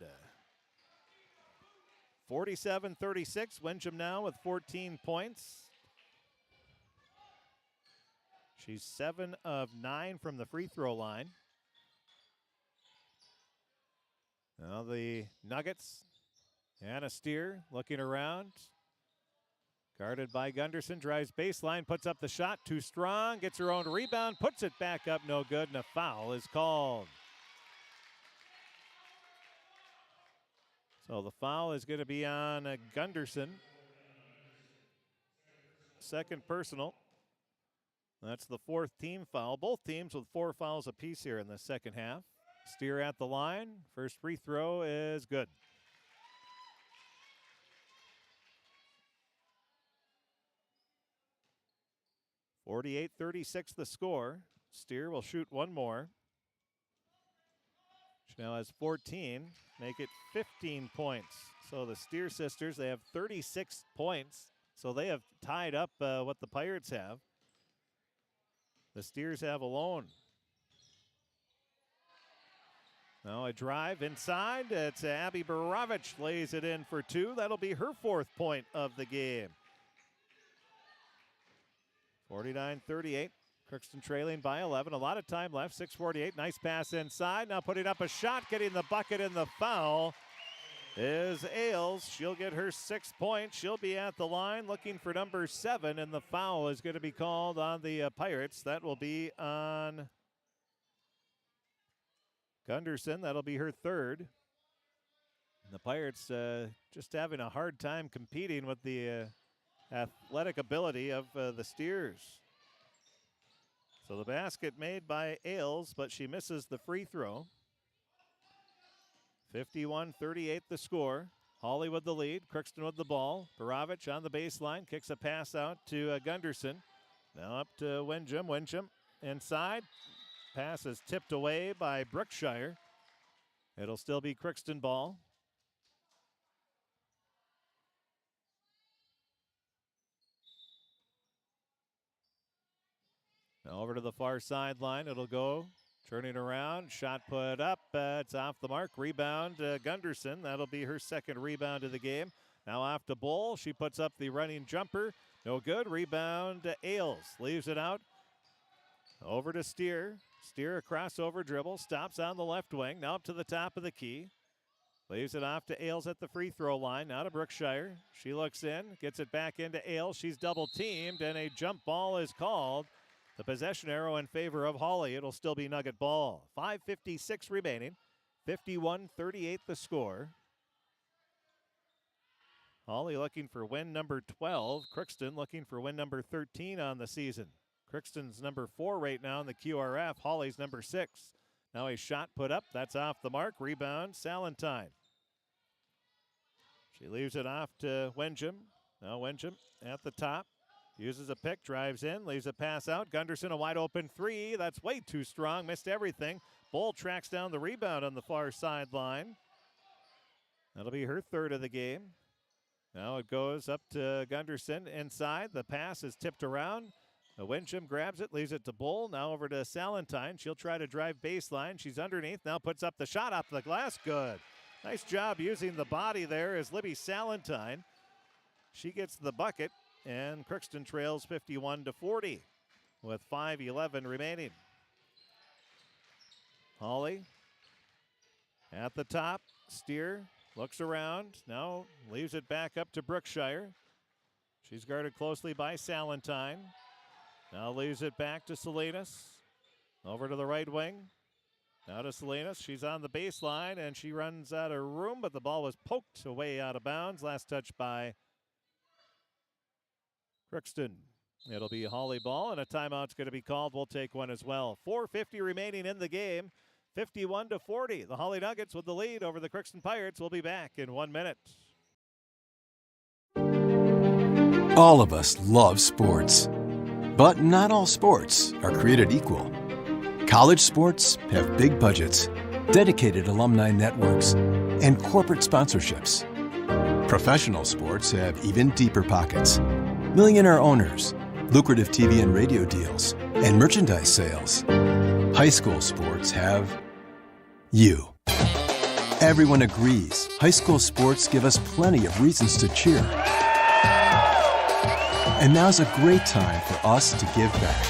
47-36. Windjam now with 14 points. She's 7 of 9 from the free throw line. Now the Nuggets. Anna Steer looking around. Guarded by Gunderson. Drives baseline, puts up the shot. Too strong. Gets her own rebound. Puts it back up. No good. And a foul is called. So the foul is going to be on Gunderson. 2nd personal. That's the fourth team foul. Both teams with 4 fouls apiece here in the second half. Steer at the line. First free throw is good. (48-36) the score. Steer will shoot one more. She now has 14, make it 15 points. So the Steer sisters, they have 36 points. So they have tied up what the Pirates have. The Steers have alone. Now a drive inside. It's Abby Barovich lays it in for 2. That'll be her 4th point of the game. 49-38. Crookston trailing by 11. A lot of time left. 6:48. Nice pass inside. Now putting up a shot, getting the bucket and the foul is Ailes. She'll get her 6th point. She'll be at the line looking for number 7, and the foul is going to be called on the Pirates. That will be on Gunderson. That'll be her 3rd. The Pirates just having a hard time competing with the athletic ability of the Steers. So the basket made by Ailes, but she misses the free throw. 51-38 the score. Hawley with the lead. Crookston with the ball. Barovich on the baseline. Kicks a pass out to Gunderson. Now up to Wincham. Wincham inside. Pass is tipped away by Brookshire. It'll still be Crookston ball. Now over to the far sideline. It'll go. Turning around. Shot put up. It's off the mark. Rebound Gunderson. That'll be her 2nd rebound of the game. Now off to Bull. She puts up the running jumper. No good. Rebound Ailes. Leaves it out. Over to Steer. Steer a crossover dribble. Stops on the left wing. Now up to the top of the key. Leaves it off to Ailes at the free throw line. Now to Brookshire. She looks in. Gets it back into Ailes. She's double teamed and a jump ball is called. The possession arrow in favor of Hawley. It'll still be Nugget ball. 5:56 remaining. 51-38 the score. Hawley looking for win number 12. Crookston looking for win number 13 on the season. Crookston's number 4 right now in the QRF. Hawley's number 6. Now a shot put up. That's off the mark. Rebound, Salentine. She leaves it off to Wincham. Now Wincham at the top. Uses a pick, drives in, leaves a pass out. Gunderson, a wide open 3. That's way too strong, missed everything. Bull tracks down the rebound on the far sideline. That'll be her 3rd of the game. Now it goes up to Gunderson inside. The pass is tipped around. Wincham grabs it, leaves it to Bull. Now over to Salentine. She'll try to drive baseline. She's underneath, now puts up the shot off the glass. Good. Nice job using the body there as Libby Salentine. She gets the bucket. And Crookston trails 51-40 with 5:11 remaining. Hawley at the top. Steer looks around. Now leaves it back up to Brookshire. She's guarded closely by Salentine. Now leaves it back to Salinas. Over to the right wing. Now to Salinas. She's on the baseline and she runs out of room, but the ball was poked away out of bounds. Last touch by Crookston. It'll be Hawley ball, and a timeout's going to be called. We'll take one as well. 4:50 remaining in the game. 51-40. The Hawley Nuggets with the lead over the Crookston Pirates. We'll be back in 1 minute. All of us love sports, but not all sports are created equal. College sports have big budgets, dedicated alumni networks, and corporate sponsorships. Professional sports have even deeper pockets. Millionaire owners, lucrative TV and radio deals, and merchandise sales. High school sports have you. Everyone agrees high school sports give us plenty of reasons to cheer. And now's a great time for us to give back.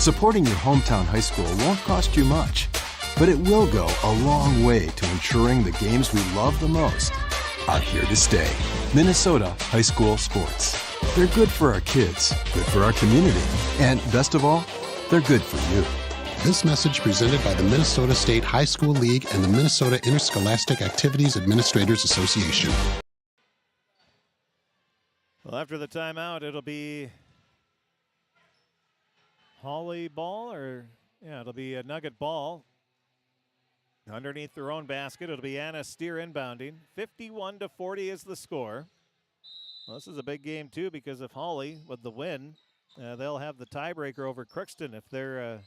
Supporting your hometown high school won't cost you much, but it will go a long way to ensuring the games we love the most are here to stay. Minnesota High School Sports. They're good for our kids, good for our community, and best of all, they're good for you. This message presented by the Minnesota State High School League and the Minnesota Interscholastic Activities Administrators Association. Well, after the timeout, it'll be Hawley ball, or yeah, it'll be a Nugget ball. Underneath their own basket, it'll be Anna Steer inbounding. 51-40 is the score. Well, this is a big game, too, because if Hawley, with the win, they'll have the tiebreaker over Crookston if they're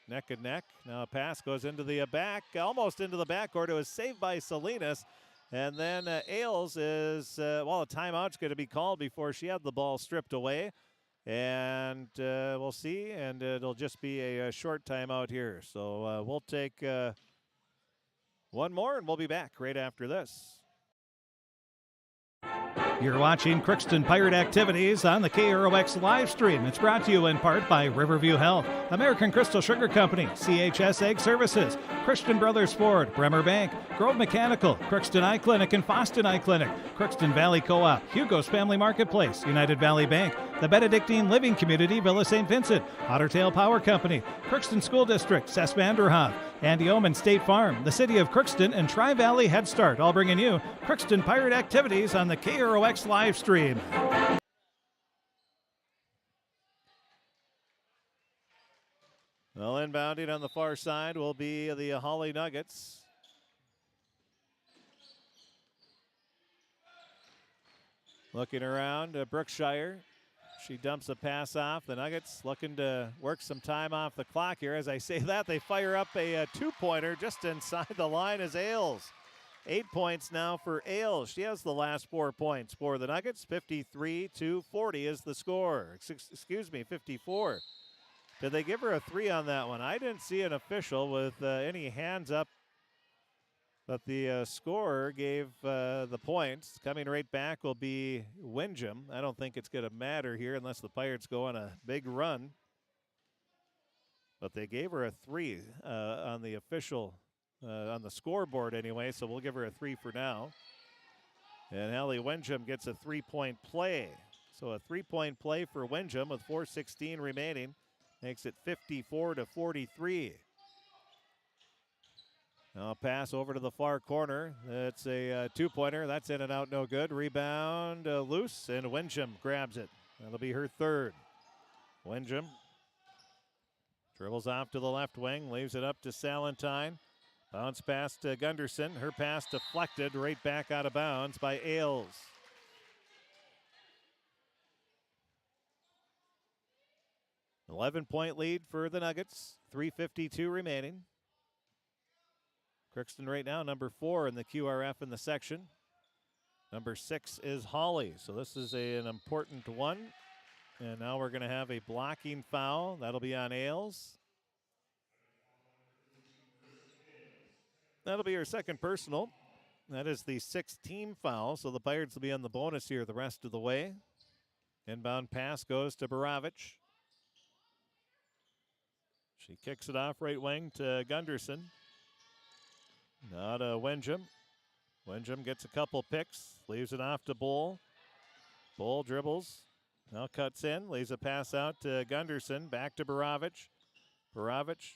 neck and neck. Now a pass goes into the back, almost into the backcourt. It was saved by Salinas. And then Ailes is, a timeout's going to be called before she had the ball stripped away. And we'll see, and it'll just be a short timeout here. So we'll take one more, and we'll be back right after this. You're watching Crookston Pirate Activities on the KROX live stream. It's brought to you in part by Riverview Health, American Crystal Sugar Company, CHS Egg Services, Christian Brothers Ford, Bremer Bank, Grove Mechanical, Crookston Eye Clinic and Foston Eye Clinic, Crookston Valley Co-op, Hugo's Family Marketplace, United Valley Bank, the Benedictine Living Community, Villa St. Vincent, Ottertail Power Company, Crookston School District, Cess Vanderhoff, Andy Omen State Farm, the City of Crookston, and Tri-Valley Head Start, all bringing you Crookston Pirate Activities on the KROX live stream. Well, inbounding on the far side will be the Hawley Nuggets. Looking around, Brookshire. She dumps a pass off. The Nuggets looking to work some time off the clock here. As I say that, they fire up a two-pointer just inside the line as Ailes. 8 points now for Ailes. She has the last 4 points for the Nuggets. 53-40 is the score. Excuse me, 54. Did they give her a 3 on that one? I didn't see an official with any hands up, but the scorer gave the points. Coming right back will be Windjam. I don't think it's going to matter here unless the Pirates go on a big run. But they gave her a 3 on the official, on the scoreboard anyway, so we'll give her a 3 for now. And Hallie Windjam gets a 3-point play. So a 3-point play for Windjam with 4:16 remaining makes it 54-43. Now a pass over to the far corner. It's a two-pointer. That's in and out, no good. Rebound loose, and Windjam grabs it. That'll be her third. Windjam dribbles off to the left wing, leaves it up to Salentine. Bounce pass to Gunderson. Her pass deflected right back out of bounds by Ailes. An 11-point lead for the Nuggets. 3:52 remaining. Crookston right now, number 4 in the QRF in the section. Number 6 is Hawley. So this is an important one. And now we're going to have a blocking foul. That'll be on Ailes. That'll be her second personal. That is the 6th team foul. So the Pirates will be on the bonus here the rest of the way. Inbound pass goes to Borovich. She kicks it off right wing to Gunderson. Now to Windjam. Windjam gets a couple picks, leaves it off to Bull. Bull dribbles, now cuts in, leaves a pass out to Gunderson, back to Borovich. Borovich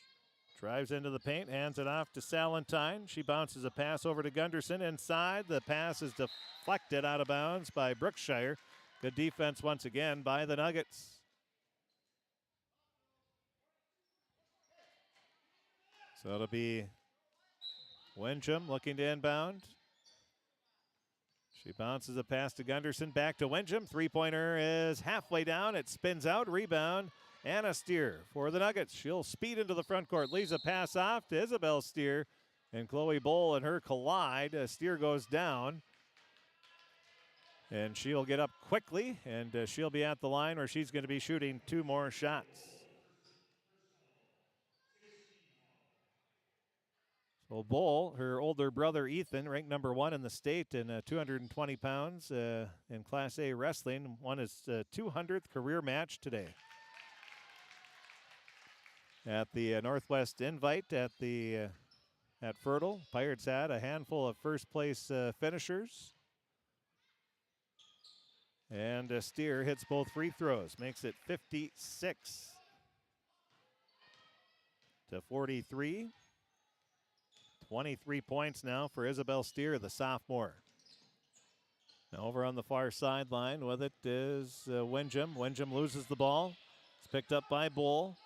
drives into the paint, hands it off to Salentine. She bounces a pass over to Gunderson inside. The pass is deflected out of bounds by Brookshire. Good defense once again by the Nuggets. So it'll be Windjam looking to inbound. She bounces a pass to Gunderson, back to Windjam. Three-pointer is halfway down. It spins out. Rebound. Anna Steer for the Nuggets. She'll speed into the front court. Leaves a pass off to Isabel Steer. And Chloe Bull and her collide. Steer goes down. And she'll get up quickly. And she'll be at the line where she's going to be shooting 2 more shots. So Bull, her older brother Ethan, ranked number 1 in the state in 220 pounds in Class A wrestling, won his 200th career match today. At the Northwest Invite at Fertile, Pirates had a handful of first place finishers. And Steer hits both free throws, makes it 56-43. 23 points now for Isabel Steer, the sophomore. Now over on the far sideline with it is Windjam. Windjam loses the ball. It's picked up by Bull.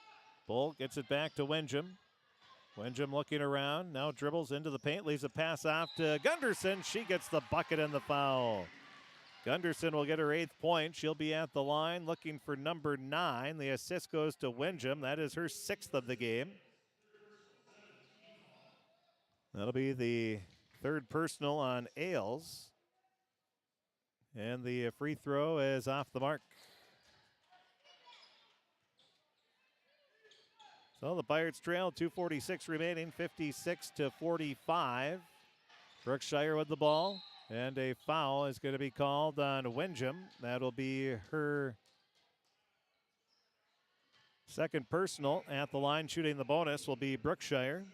Bull gets it back to Windjam. Windjam looking around, now dribbles into the paint, leaves a pass off to Gunderson. She gets the bucket and the foul. Gunderson will get her 8th point. She'll be at the line looking for number 9. The assist goes to Windjam. That is her 6th of the game. That'll be the 3rd personal on Ailes. And the free throw is off the mark. So the Pirates trail, 2:46 remaining, 56-45. Brookshire with the ball. And a foul is going to be called on Windjam. That'll be her 2nd personal. At the line shooting the bonus will be Brookshire.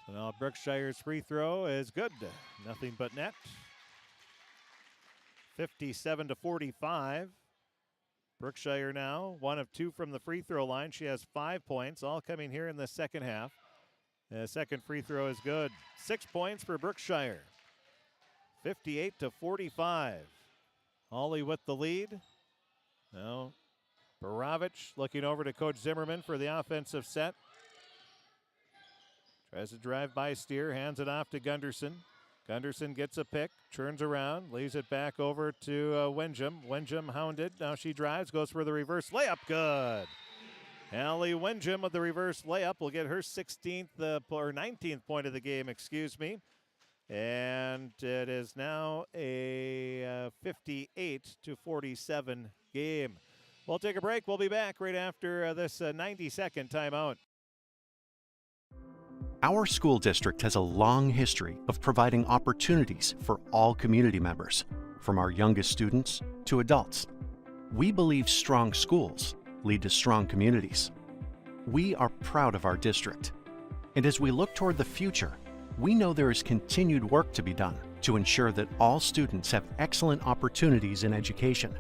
So now Brookshire's free throw is good. Nothing but net. 57-45. Brookshire now 1 of 2 from the free throw line. She has 5 points, all coming here in the second half. The second free throw is good. 6 points for Brookshire. 58-45. Hawley with the lead. Now Baravich looking over to Coach Zimmerman for the offensive set. Tries to drive by Steer, hands it off to Gunderson. Gunderson gets a pick, turns around, leaves it back over to Windjam. Windjam hounded. Now she drives, goes for the reverse layup. Good. Allie Windjam with the reverse layup will get her 16th or 19th point of the game, excuse me. And it is now a 58-47 game. We'll take a break. We'll be back right after this 90-second timeout. Our school district has a long history of providing opportunities for all community members, from our youngest students to adults. We believe strong schools lead to strong communities. We are proud of our district. And as we look toward the future, we know there is continued work to be done to ensure that all students have excellent opportunities in education.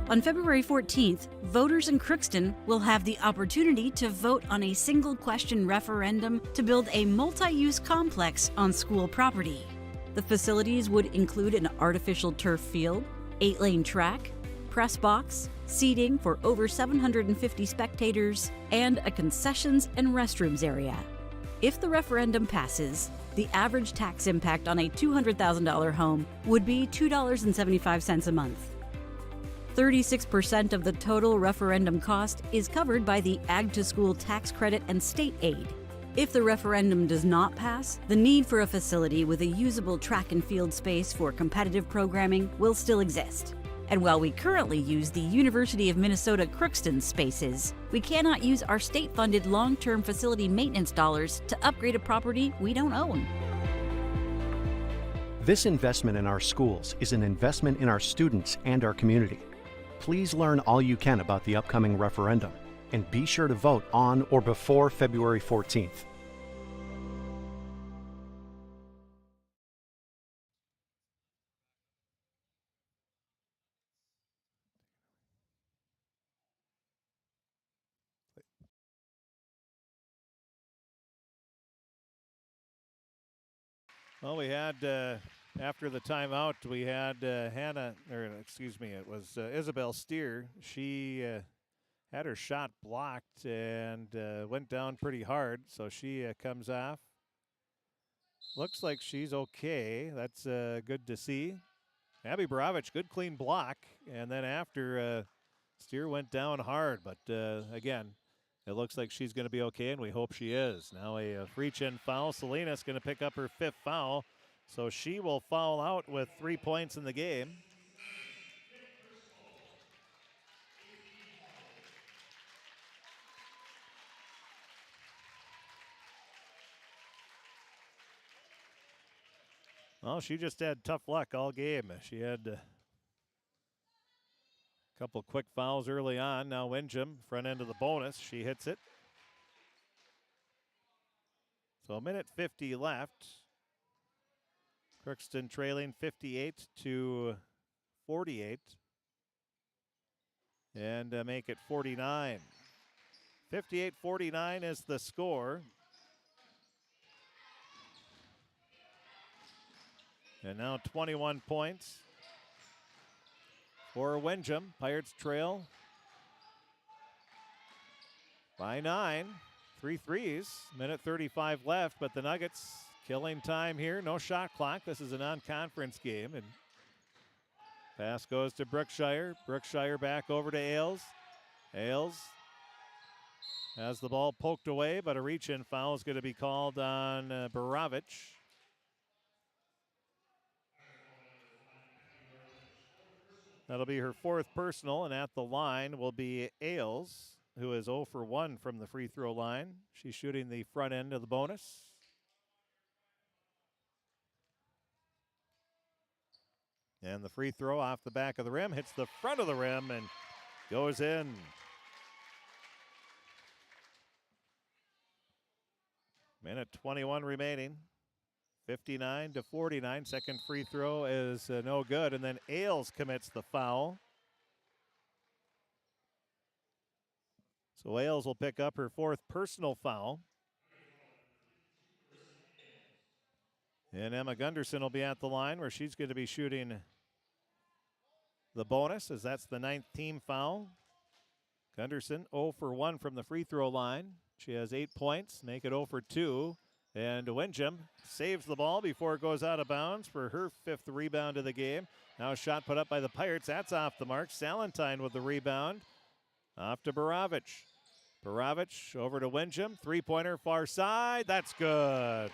On February 14th, voters in Crookston will have the opportunity to vote on a single-question referendum to build a multi-use complex on school property. The facilities would include an artificial turf field, 8-lane track, press box, seating for over 750 spectators, and a concessions and restrooms area. If the referendum passes, the average tax impact on a $200,000 home would be $2.75 a month. 36% of the total referendum cost is covered by the Ag to School tax credit and state aid. If the referendum does not pass, the need for a facility with a usable track and field space for competitive programming will still exist. And while we currently use the University of Minnesota Crookston spaces, we cannot use our state-funded long-term facility maintenance dollars to upgrade a property we don't own. This investment in our schools is an investment in our students and our community. Please learn all you can about the upcoming referendum and be sure to vote on or before February 14th. Well, we had, after the timeout, we had it was Isabel Steer. She had her shot blocked and went down pretty hard, so she comes off. Looks like she's okay. That's good to see. Abby Baravich, good clean block. And then after, Steer went down hard, but again, it looks like she's going to be okay, and we hope she is. Now a reach-in foul. Salinas going to pick up her 5th foul, so she will foul out with 3 points in the game. Well, she just had tough luck all game. She had a couple quick fouls early on. Now Windjam, front end of the bonus. She hits it. So a minute 50 left. Crookston trailing 58-48. And make it 49. 58-49 is the score. And now 21 points for Windjam. Pirates trail by 9. 3 threes. Minute 35 left, but the Nuggets killing time here. No shot clock. This is a non-conference game. And pass goes to Brookshire. Brookshire back over to Ailes. Ailes has the ball poked away, but a reach-in foul is going to be called on Baravich. That'll be her 4th personal, and at the line will be Ailes, who is 0 for 1 from the free throw line. She's shooting the front end of the bonus. And the free throw off the back of the rim, hits the front of the rim and goes in. Minute 21 remaining. 59-49. Second free throw is no good. And then Ailes commits the foul. So Ailes will pick up her 4th personal foul. And Emma Gunderson will be at the line where she's going to be shooting the bonus, as that's the 9th team foul. Gunderson 0 for 1 from the free throw line. She has 8 points, make it 0 for 2. And Windjam saves the ball before it goes out of bounds for her 5th rebound of the game. Now a shot put up by the Pirates. That's off the mark. Salentine with the rebound. Off to Baravich. Baravich over to Windjam. Three-pointer far side. That's good.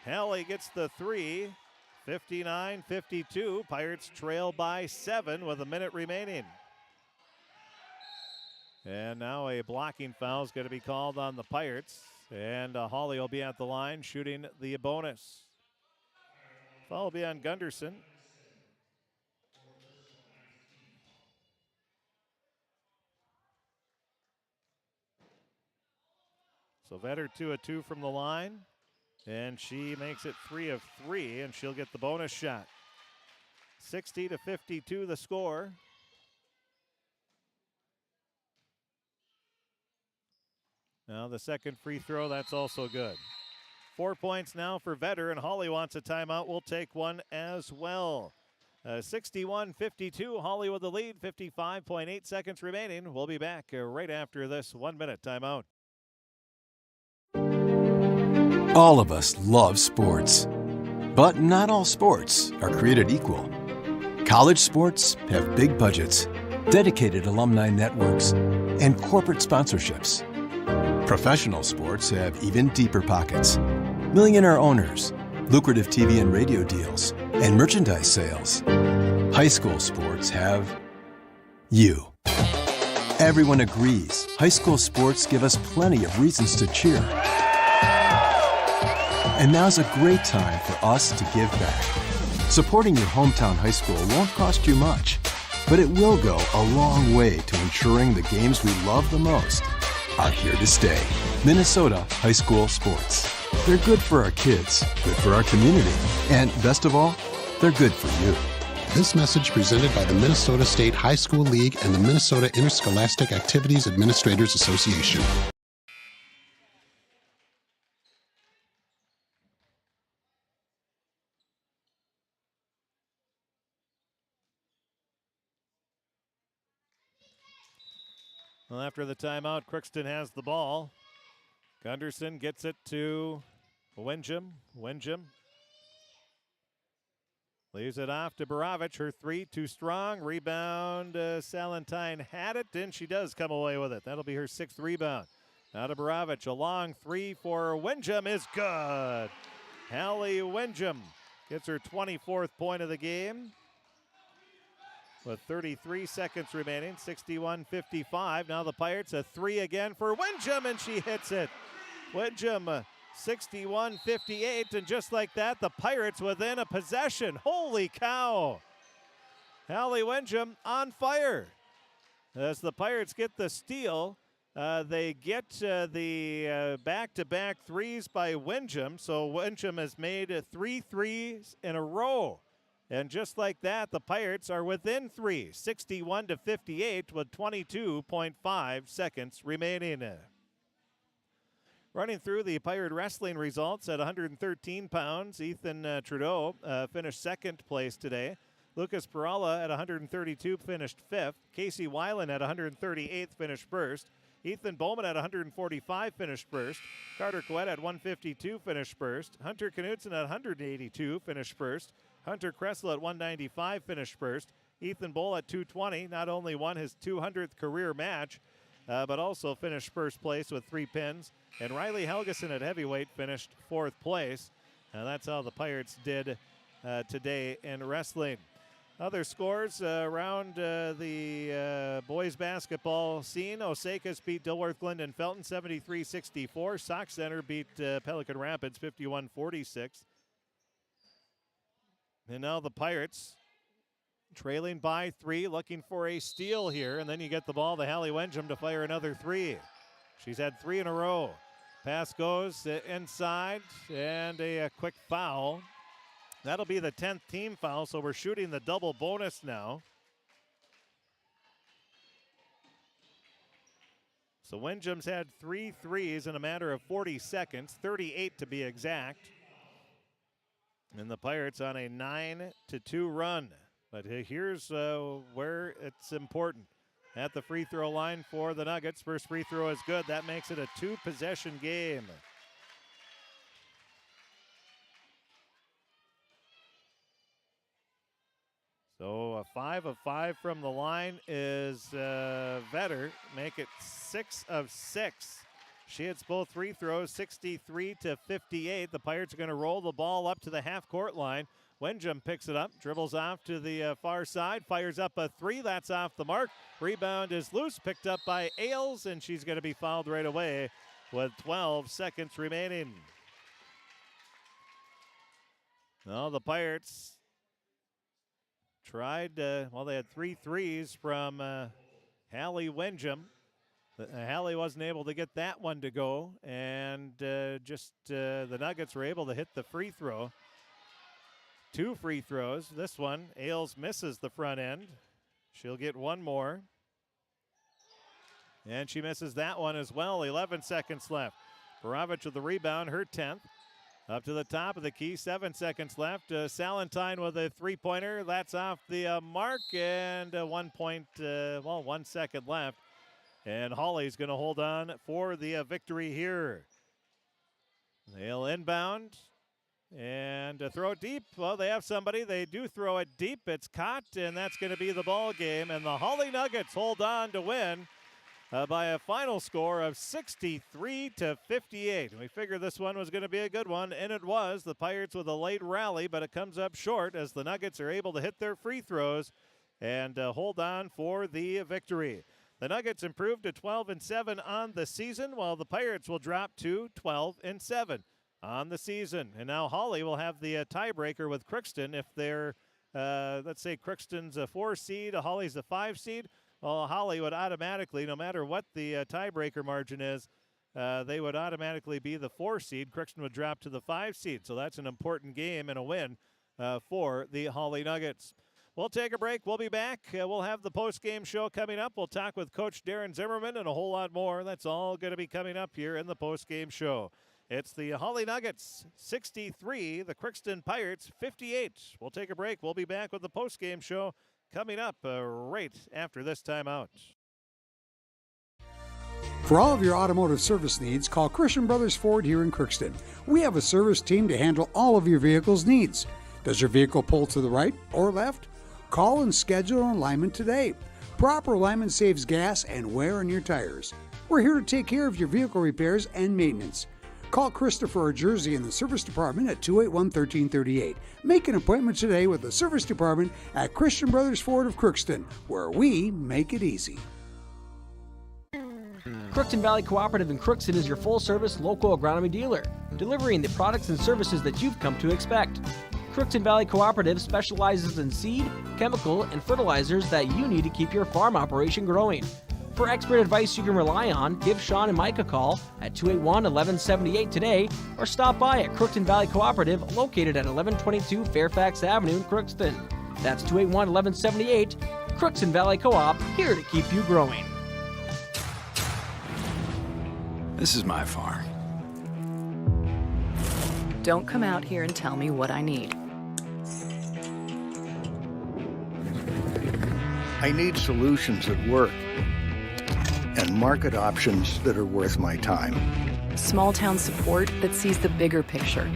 Hawley gets the 3. 59-52. Pirates trail by 7 with a minute remaining. And now a blocking foul is going to be called on the Pirates. And Hawley will be at the line shooting the bonus. Foul will be on Gunderson. So Vetter 2 of 2 from the line. And she makes it 3 of 3, and she'll get the bonus shot. 60-52 the score. Now the second free throw, that's also good. 4 points now for Vetter, and Hawley wants a timeout. We'll take one as well. 61-52, Hawley with the lead, 55.8 seconds remaining. We'll be back right after this 1-minute timeout. All of us love sports, but not all sports are created equal. College sports have big budgets, dedicated alumni networks, and corporate sponsorships. Professional sports have even deeper pockets. Millionaire owners, lucrative TV and radio deals, and merchandise sales. High school sports have you. Everyone agrees high school sports give us plenty of reasons to cheer. And now's a great time for us to give back. Supporting your hometown high school won't cost you much, but it will go a long way to ensuring the games we love the most are here to stay. Minnesota high school sports. They're good for our kids, good for our community, and best of all, they're good for you. This message presented by the Minnesota State High School League and the Minnesota Interscholastic Activities Administrators Association. Well, after the timeout, Crookston has the ball. Gunderson gets it to Windjam. Windjam leaves it off to Baravich. Her 3 too strong. Rebound. Salentine had it, and she does come away with it. That'll be her 6th rebound. Now to Baravich. A long 3 for Windjam is good. Hawley Windjam gets her 24th point of the game. With 33 seconds remaining, 61-55. Now the Pirates, a 3 again for Windjam, and she hits it. Windjam, 61-58, and just like that, the Pirates within a possession. Holy cow. Hawley Windjam on fire. As the Pirates get the steal, they get the back-to-back threes by Windjam, so Windjam has made 3 threes in a row. And just like that, the Pirates are within 3, 61-58 with 22.5 seconds remaining. Running through the Pirate Wrestling results at 113 pounds, Ethan Trudeau finished second place today. Lucas Perala at 132 finished fifth. Casey Weiland at 138th finished first. Ethan Bowman at 145 finished first. Carter Coet at 152 finished first. Hunter Knudsen at 182 finished first. Hunter Kressel at 195 finished first. Ethan Bull at 220 not only won his 200th career match, but also finished first place with 3 pins. And Riley Helgeson at heavyweight finished fourth place. That's how the Pirates did today in wrestling. Other scores around the boys basketball scene. Osakas beat Dilworth Glendon Felton 73-64. Sauk Center beat Pelican Rapids 51-46. And now the Pirates trailing by 3, looking for a steal here. And then you get the ball to Hallie Wenjum to fire another 3. She's had 3 in a row. Pass goes inside and a quick foul. That'll be the 10th team foul, so we're shooting the double bonus now. So Wenjum's had 3 threes in a matter of 40 seconds, 38 to be exact. And the Pirates on a 9-2 run. But here's where it's important. At the free throw line for the Nuggets, first free throw is good. That makes it a 2-possession game. So a 5 of 5 from the line is Vetter. Make it 6 of 6. She hits both free throws, 63-58. The Pirates are going to roll the ball up to the half-court line. Wenjum picks it up, dribbles off to the far side, fires up a 3. That's off the mark. Rebound is loose, picked up by Ailes, and she's going to be fouled right away with 12 seconds remaining. Well, the Pirates tried, they had 3 threes from Hallie Wenjum. Hallie wasn't able to get that one to go, and the Nuggets were able to hit the free throw. 2 free throws. This one, Ailes misses the front end. She'll get one more. And she misses that one as well. 11 seconds left. Baravich with the rebound, her 10th. Up to the top of the key, 7 seconds left. Salentine with a 3-pointer. That's off the mark, and 1 second left. And Hawley's going to hold on for the victory here. They'll inbound and throw it deep. Well, they have somebody. They do throw it deep. It's caught, and that's going to be the ball game. And the Hawley Nuggets hold on to win by a final score of 63-58. We figured this one was going to be a good one, and it was. The Pirates with a late rally, but it comes up short as the Nuggets are able to hit their free throws and hold on for the victory. The Nuggets improved to 12-7 on the season, while the Pirates will drop to 12-7 on the season. And now Hawley will have the tiebreaker with Crookston. If they're, let's say Crookston's a 4 seed, Hawley's a 5 seed, well, Hawley would automatically, no matter what the tiebreaker margin is, they would automatically be the 4 seed. Crookston would drop to the 5 seed. So that's an important game and a win for the Hawley Nuggets. We'll take a break. We'll be back. We'll have the post-game show coming up. We'll talk with Coach Darren Zimmerman and a whole lot more. That's all going to be coming up here in the post-game show. It's the Hawley Nuggets 63, the Crookston Pirates 58. We'll take a break. We'll be back with the post-game show coming up right after this timeout. For all of your automotive service needs, call Christian Brothers Ford here in Crookston. We have a service team to handle all of your vehicle's needs. Does your vehicle pull to the right or left? Call and schedule an alignment today. Proper alignment saves gas and wear on your tires. We're here to take care of your vehicle repairs and maintenance. Call Christopher or Jersey in the service department at 281-1338. Make an appointment today with the service department at Christian Brothers Ford of Crookston, where we make it easy. Crookston Valley Cooperative in Crookston is your full-service local agronomy dealer, delivering the products and services that you've come to expect. Crookston Valley Cooperative specializes in seed, chemical, and fertilizers that you need to keep your farm operation growing. For expert advice you can rely on, give Sean and Mike a call at 281-1178 today or stop by at Crookston Valley Cooperative located at 1122 Fairfax Avenue in Crookston. That's 281-1178, Crookston Valley Co-op, here to keep you growing. This is my farm, Don't come out here and tell me what I need. I need solutions that work and market options that are worth my time. Small town support that sees the bigger picture.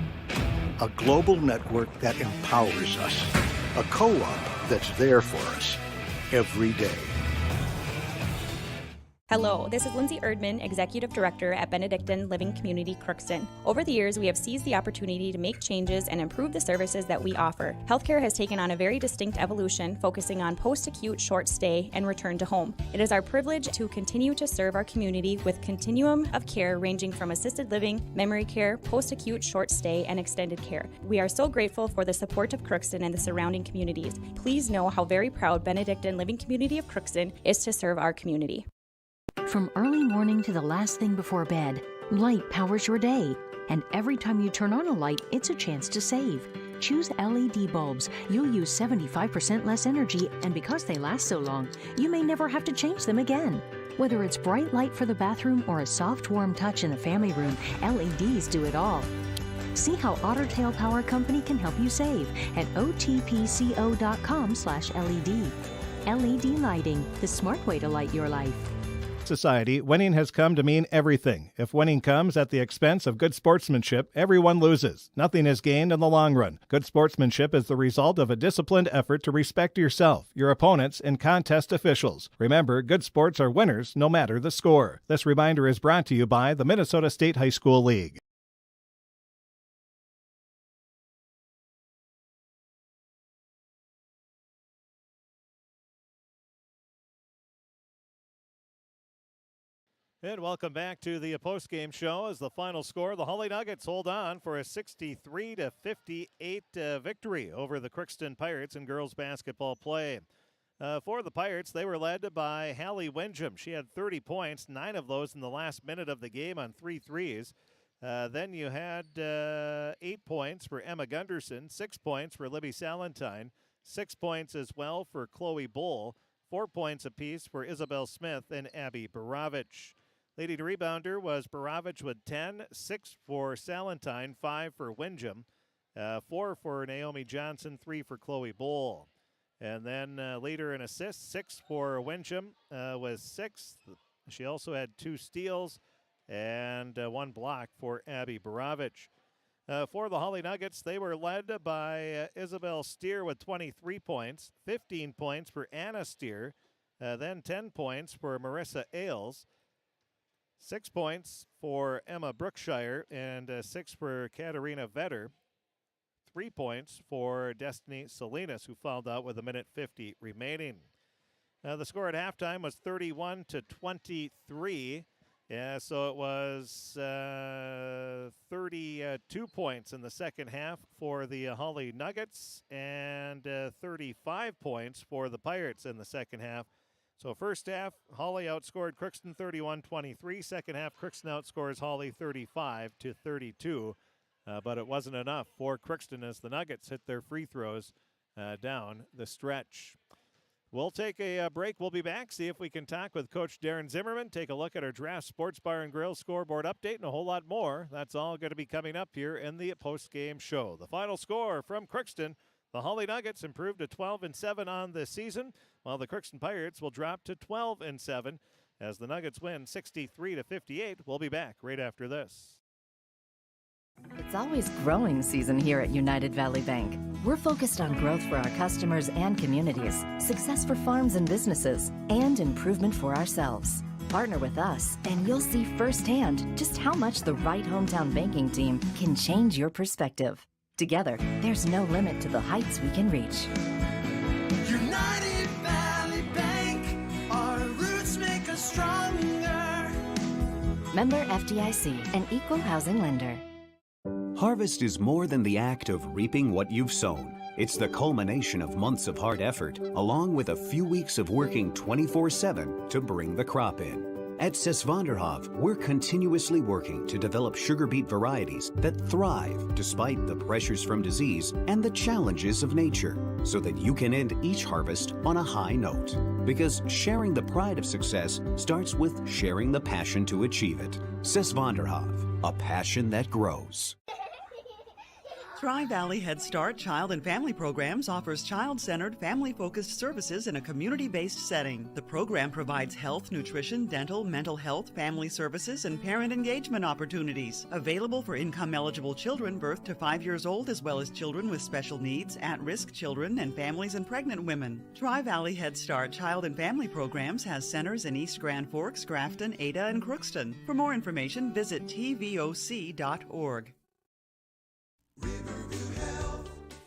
A global network that empowers us. A co-op that's there for us every day. Hello, this is Lindsay Erdman, Executive Director at Benedictine Living Community Crookston. Over the years, we have seized the opportunity to make changes and improve the services that we offer. Healthcare has taken on a very distinct evolution, focusing on post-acute, short stay, and return to home. It is our privilege to continue to serve our community with continuum of care ranging from assisted living, memory care, post-acute, short stay, and extended care. We are so grateful for the support of Crookston and the surrounding communities. Please know how very proud Benedictine Living Community of Crookston is to serve our community. From early morning to the last thing before bed, light powers your day. And every time you turn on a light, it's a chance to save. Choose LED bulbs. You'll use 75% less energy, and because they last so long, you may never have to change them again. Whether it's bright light for the bathroom or a soft, warm touch in the family room, LEDs do it all. See how Otter Tail Power Company can help you save at otpco.com/LED. LED lighting, the smart way to light your life. Society, winning has come to mean everything. If winning comes at the expense of good sportsmanship, everyone loses. Nothing is gained in the long run. Good sportsmanship is the result of a disciplined effort to respect yourself, your opponents, and contest officials. Remember, good sports are winners no matter the score. This reminder is brought to you by the Minnesota State High School League. And welcome back to the postgame show. As the final score, the Hawley Nuggets hold on for a 63-58 victory over the Crookston Pirates in girls basketball play. For the Pirates, they were led by Hawley Nuggets. She had 30 points, 9 of those in the last minute of the game on 3 threes. Then you had 8 points for Emma Gunderson, 6 points for Libby Salentine, 6 points as well for Chloe Bull, 4 points apiece for Isabel Smith and Abby Baravich. Leading rebounder was Baravich with 10, 6 for Salentine, 5 for Windjam, 4 for Naomi Johnson, 3 for Chloe Bull. And then leader in assists, 6 for Windjam was 6. She also had 2 steals and 1 block for Abby Baravich. For the Hawley Nuggets, they were led by Isabel Steer with 23 points, 15 points for Anna Steer, then 10 points for Marissa Ailes, 6 points for Emma Brookshire, and 6 for Katarina Vetter. 3 points for Destiny Salinas, who fouled out with 1:50 remaining. The score at halftime was 31-23. So it was 32 points in the second half for the Hawley Nuggets and 35 points for the Pirates in the second half. So first half, Hawley outscored Crookston 31-23. Second half, Crookston outscores Hawley 35-32. But it wasn't enough for Crookston as the Nuggets hit their free throws down the stretch. We'll take a break. We'll be back, see if we can talk with Coach Darren Zimmerman, take a look at our Draft Sports Bar and Grill scoreboard update, and a whole lot more. That's all going to be coming up here in the post-game show. The final score from Crookston, the Hawley Nuggets improved to 12-7 on this season, while the Crookston Pirates will drop to 12-7 as the Nuggets win 63-58. We'll be back right after this. It's always growing season here at United Valley Bank. We're focused on growth for our customers and communities, success for farms and businesses, and improvement for ourselves. Partner with us, and you'll see firsthand just how much the right hometown banking team can change your perspective. Together, there's no limit to the heights we can reach. United Valley Bank, our roots make us stronger. Member FDIC, an equal housing lender. Harvest is more than the act of reaping what you've sown. It's the culmination of months of hard effort, along with a few weeks of working 24/7 to bring the crop in. At Sesvanderhof, we're continuously working to develop sugar beet varieties that thrive despite the pressures from disease and the challenges of nature, so that you can end each harvest on a high note. Because sharing the pride of success starts with sharing the passion to achieve it. Sesvanderhof, a passion that grows. Tri-Valley Head Start Child and Family Programs offers child-centered, family-focused services in a community-based setting. The program provides health, nutrition, dental, mental health, family services, and parent engagement opportunities. Available for income-eligible children birth to 5 years old, as well as children with special needs, at-risk children, and families and pregnant women. Tri-Valley Head Start Child and Family Programs has centers in East Grand Forks, Grafton, Ada, and Crookston. For more information, visit tvoc.org.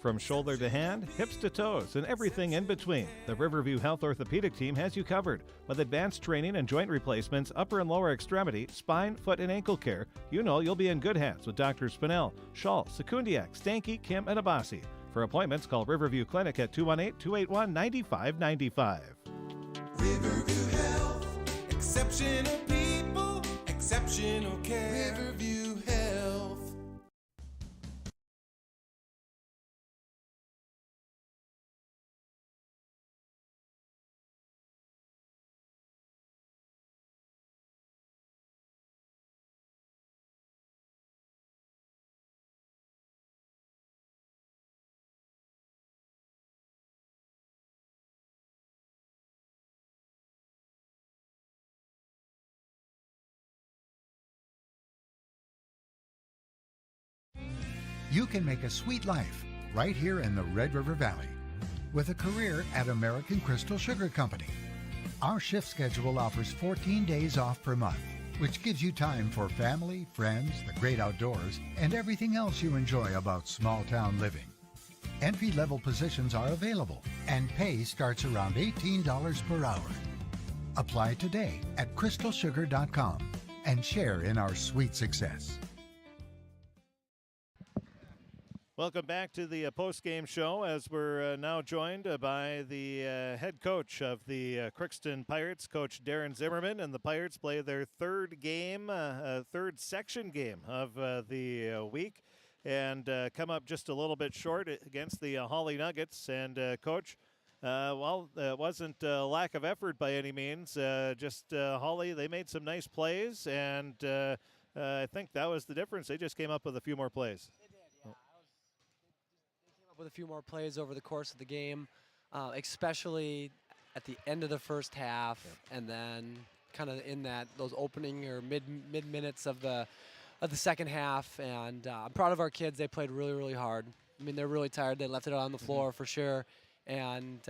From shoulder to hand, hips to toes, and everything in between, the Riverview Health Orthopedic Team has you covered. With advanced training and joint replacements, upper and lower extremity, spine, foot, and ankle care, you know you'll be in good hands with Dr. Spinell, Schall, Sekundiak, Stanky, Kim, and Abassi. For appointments, call Riverview Clinic at 218-281-9595. Riverview Health, exceptional people, exceptional care. Riverview Health. You can make a sweet life right here in the Red River Valley with a career at American Crystal Sugar Company. Our shift schedule offers 14 days off per month, which gives you time for family, friends, the great outdoors, and everything else you enjoy about small town living. Entry-level positions are available, and pay starts around $18 per hour. Apply today at crystalsugar.com and share in our sweet success. Welcome back to the post-game show as we're now joined by the head coach of the Crookston Pirates, Coach Darren Zimmerman, and the Pirates play their third section game of the week and come up just a little bit short against the Hawley Nuggets. And Coach, it wasn't a lack of effort by any means, just Hawley, they made some nice plays, and I think that was the difference. They just came up with a few more plays. With a few more plays over the course of the game, especially at the end of the first half, and then kind of in those opening or mid minutes of the second half. And I'm proud of our kids. They played really, really hard. I mean, they're really tired. They left it out on the floor for sure, and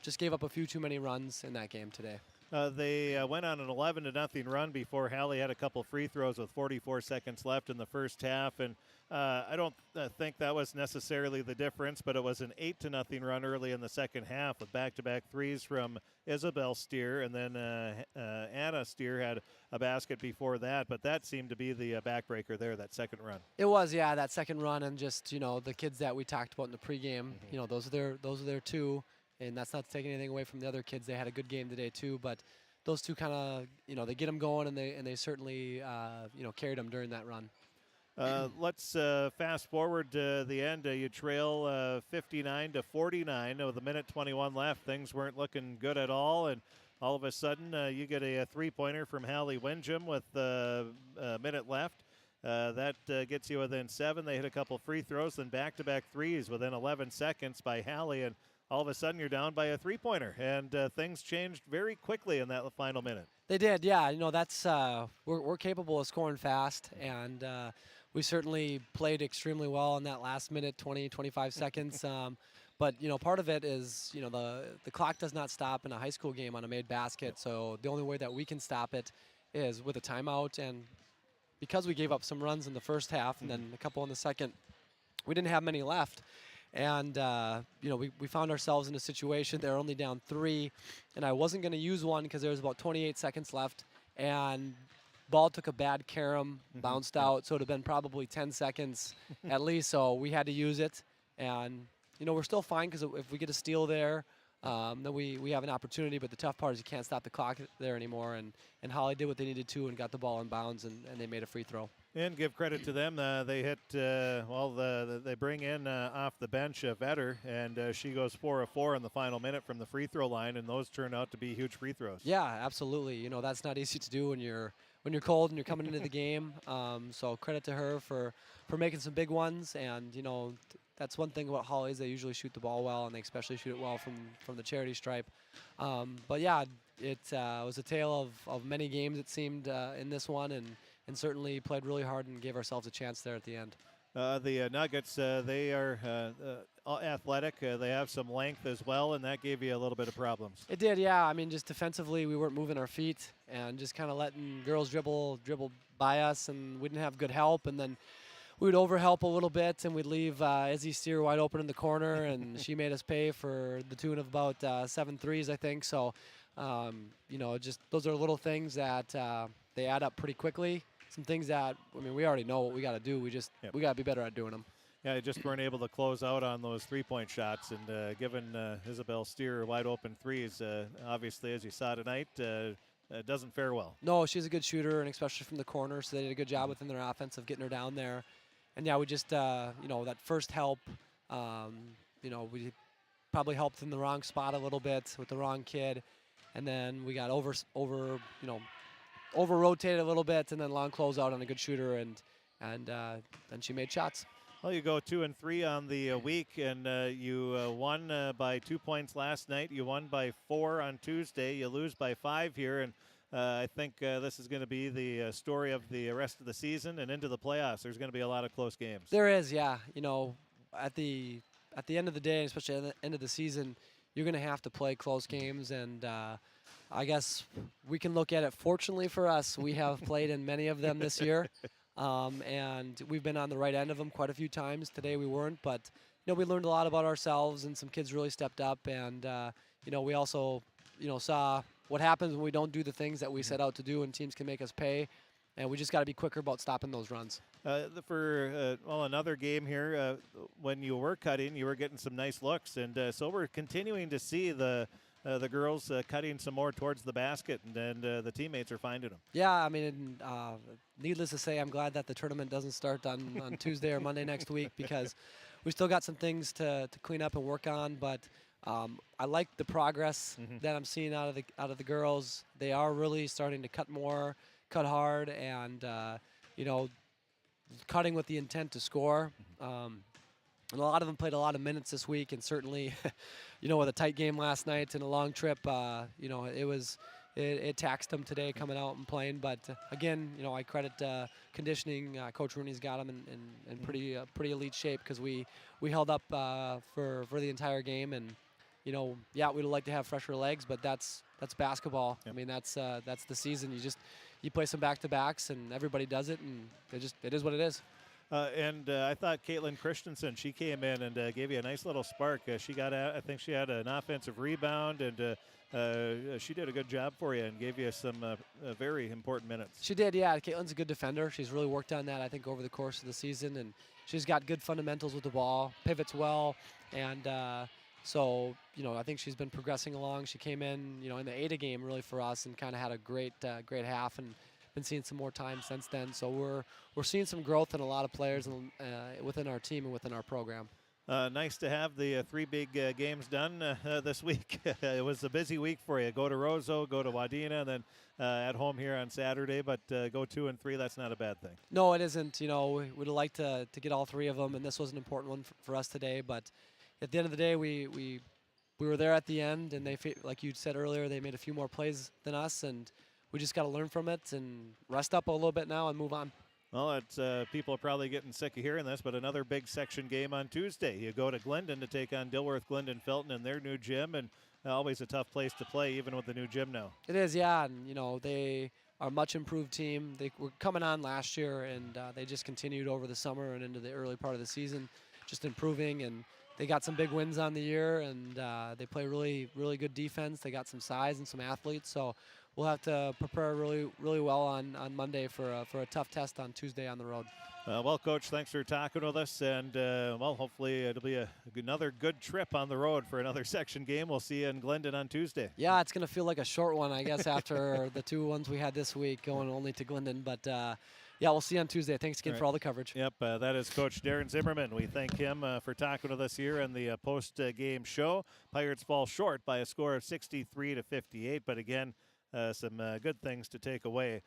just gave up a few too many runs in that game today. They went on an 11-0 run before Hawley had a couple free throws with 44 seconds left in the first half, and I don't think that was necessarily the difference, but it was an 8-0 run early in the second half with back-to-back threes from Isabel Steer, and then Anna Steer had a basket before that, but that seemed to be the backbreaker there, that second run. It was, yeah, that second run, and just, the kids that we talked about in the pregame, those are their two, and that's not taking anything away from the other kids. They had a good game today too, but those two kind of, they get them going, and they certainly, carried them during that run. Let's fast forward to the end. You trail 59-49 with a minute 21 left. Things weren't looking good at all, and all of a sudden you get a three-pointer from Hallie Windjam with a minute left. That gets you within 7. They hit a couple free throws, then back-to-back threes within 11 seconds by Hallie, and all of a sudden you're down by a three-pointer, and things changed very quickly in that final minute. They did, yeah. That's we're capable of scoring fast, and we certainly played extremely well in that last minute, 20, 25 seconds. But, part of it is, the clock does not stop in a high school game on a made basket. So the only way that we can stop it is with a timeout. And because we gave up some runs in the first half and then a couple in the second, we didn't have many left. And, we found ourselves in a situation. They were only down 3. And I wasn't going to use one because there was about 28 seconds left. And ball took a bad carom, bounced out, so it would have been probably 10 seconds at least, so we had to use it. And, we're still fine because if we get a steal there, then we have an opportunity, but the tough part is you can't stop the clock there anymore, and Hawley did what they needed to and got the ball in bounds, and they made a free throw. And give credit to them. They hit, they bring in off the bench Vetter, and she goes 4 of 4 in the final minute from the free throw line, and those turn out to be huge free throws. Yeah, absolutely. You know, that's not easy to do when you're cold and you're coming into the game. So credit to her for making some big ones. And, you know, that's one thing about Hawley is they usually shoot the ball well, and they especially shoot it well from the charity stripe. But, yeah, it was a tale of many games, it seemed, in this one, and certainly played really hard and gave ourselves a chance there at the end. The Nuggets, they are athletic. They have some length as well, and that gave you a little bit of problems. It did, yeah. I mean, just defensively, we weren't moving our feet and just kind of letting girls dribble by us, and we didn't have good help. And then we would overhelp a little bit, and we'd leave Izzy Steer wide open in the corner, and she made us pay for the tune of about 7 threes, I think. So, you know, just those are little things that they add up pretty quickly. Some things that, I mean, we already know what we got to do. We just we got to be better at doing them. Yeah, they just weren't able to close out on those three-point shots, and given Isabel Steer wide open threes, obviously, as you saw tonight, it doesn't fare well. No, she's a good shooter, and especially from the corner, so they did a good job within their offense of getting her down there. And yeah, we just, you know, that first help, you know, we probably helped in the wrong spot a little bit with the wrong kid, and then we got over-rotated a little bit, and then long closeout on a good shooter, and then she made shots. Well, you go 2 and 3 on the week, and you won by 2 points last night. You won by 4 on Tuesday. You lose by 5 here, and I think this is going to be the story of the rest of the season and into the playoffs. There's going to be a lot of close games. There is, yeah. You know, at the end of the day, especially at the end of the season, you're going to have to play close games, and I guess we can look at it. Fortunately for us, we have played in many of them this year, and we've been on the right end of them quite a few times. Today we weren't, but you know, we learned a lot about ourselves, and some kids really stepped up. And you know, we also saw what happens when we don't do the things that we set out to do, and teams can make us pay. And we just got to be quicker about stopping those runs. For another game here, when you were cutting, you were getting some nice looks, and so we're continuing to see the girls cutting some more towards the basket, and the teammates are finding them. Yeah, I mean, needless to say, I'm glad that the tournament doesn't start on Tuesday or Monday next week, because we still got some things to clean up and work on. But I like the progress that I'm seeing out of the girls. They are really starting to cut more, cut hard, and you know, cutting with the intent to score. And a lot of them played a lot of minutes this week, and certainly, you know, with a tight game last night and a long trip, you know, it taxed them today coming out and playing. But again, you know, I credit conditioning. Coach Rooney's got them in pretty elite shape, because we held up for the entire game. And you know, yeah, we'd like to have fresher legs, but that's basketball. Yep. I mean, that's the season. You play some back-to-backs, and everybody does it, and it is what it is. And I thought Caitlin Christensen, she came in and gave you a nice little spark. I think she had an offensive rebound, and she did a good job for you and gave you some very important minutes. She did, yeah. Caitlin's a good defender. She's really worked on that, I think, over the course of the season, and she's got good fundamentals with the ball, pivots well, and so, you know, I think she's been progressing along. She came in, you know, in the Ada game really for us, and kind of had a great half, and been seeing some more time since then. So we're seeing some growth in a lot of players within our team and within our program. Nice to have the 3 big games done this week. It was a busy week for you. Go to Roseau, go to Wadena, and then at home here on Saturday. But go 2 and 3, that's not a bad thing. No, it isn't. You know, we'd like to get all 3 of them, and this was an important one for us today. But at the end of the day, we were there at the end, and they, like you said earlier, they made a few more plays than us, and we just got to learn from it and rest up a little bit now and move on. Well, it's people are probably getting sick of hearing this, but another big section game on Tuesday. You go to Glendon to take on Dilworth Glendon Felton in their new gym, and always a tough place to play, even with the new gym now. It is, yeah, and you know, they are a much improved team. They were coming on last year, and they just continued over the summer and into the early part of the season, just improving. And they got some big wins on the year, and they play really, really good defense. They got some size and some athletes, so we'll have to prepare really, really well on Monday for a tough test on Tuesday on the road. Well, Coach, thanks for talking with us, and well, hopefully it'll be another good trip on the road for another section game. We'll see you in Glendon on Tuesday. Yeah, it's going to feel like a short one, I guess, after the 2 ones we had this week, going only to Glendon, but Yeah, we'll see you on Tuesday. Thanks again for all the coverage. Yep, that is Coach Darren Zimmerman. We thank him for talking with us here on the post-game show. Pirates fall short by a score of 63-58, but again, some good things to take away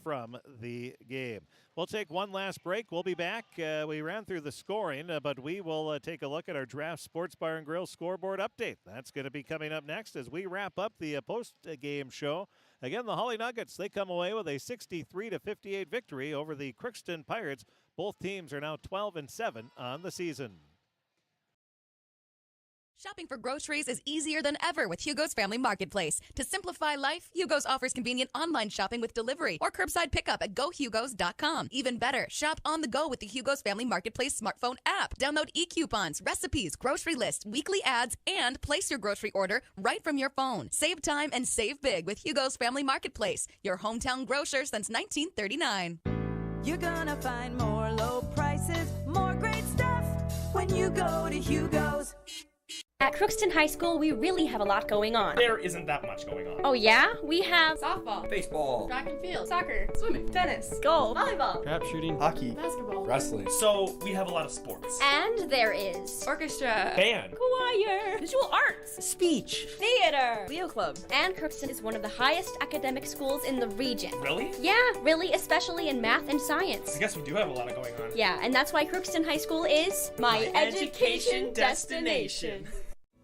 from the game. We'll take one last break. We'll be back. We ran through the scoring, but we will take a look at our Draft Sports Bar and Grill scoreboard update. That's going to be coming up next as we wrap up the post-game show. Again, the Hawley Nuggets, they come away with a 63-58 victory over the Crookston Pirates. Both teams are now 12-7 on the season. Shopping for groceries is easier than ever with Hugo's Family Marketplace. To simplify life, Hugo's offers convenient online shopping with delivery or curbside pickup at gohugos.com. Even better, shop on the go with the Hugo's Family Marketplace smartphone app. Download e-coupons, recipes, grocery lists, weekly ads, and place your grocery order right from your phone. Save time and save big with Hugo's Family Marketplace, your hometown grocer since 1939. You're gonna find more low prices, more great stuff when you go to Hugo's. At Crookston High School, we really have a lot going on. There isn't that much going on. Oh yeah? We have softball, baseball, track and field, soccer, swimming, tennis, golf, volleyball, trap shooting, hockey, basketball, wrestling. So we have a lot of sports. And there is orchestra, band, choir, visual arts, speech, theater, Leo Club. And Crookston is one of the highest academic schools in the region. Really? Yeah, really, especially in math and science. I guess we do have a lot going on. Yeah, and that's why Crookston High School is my education destination.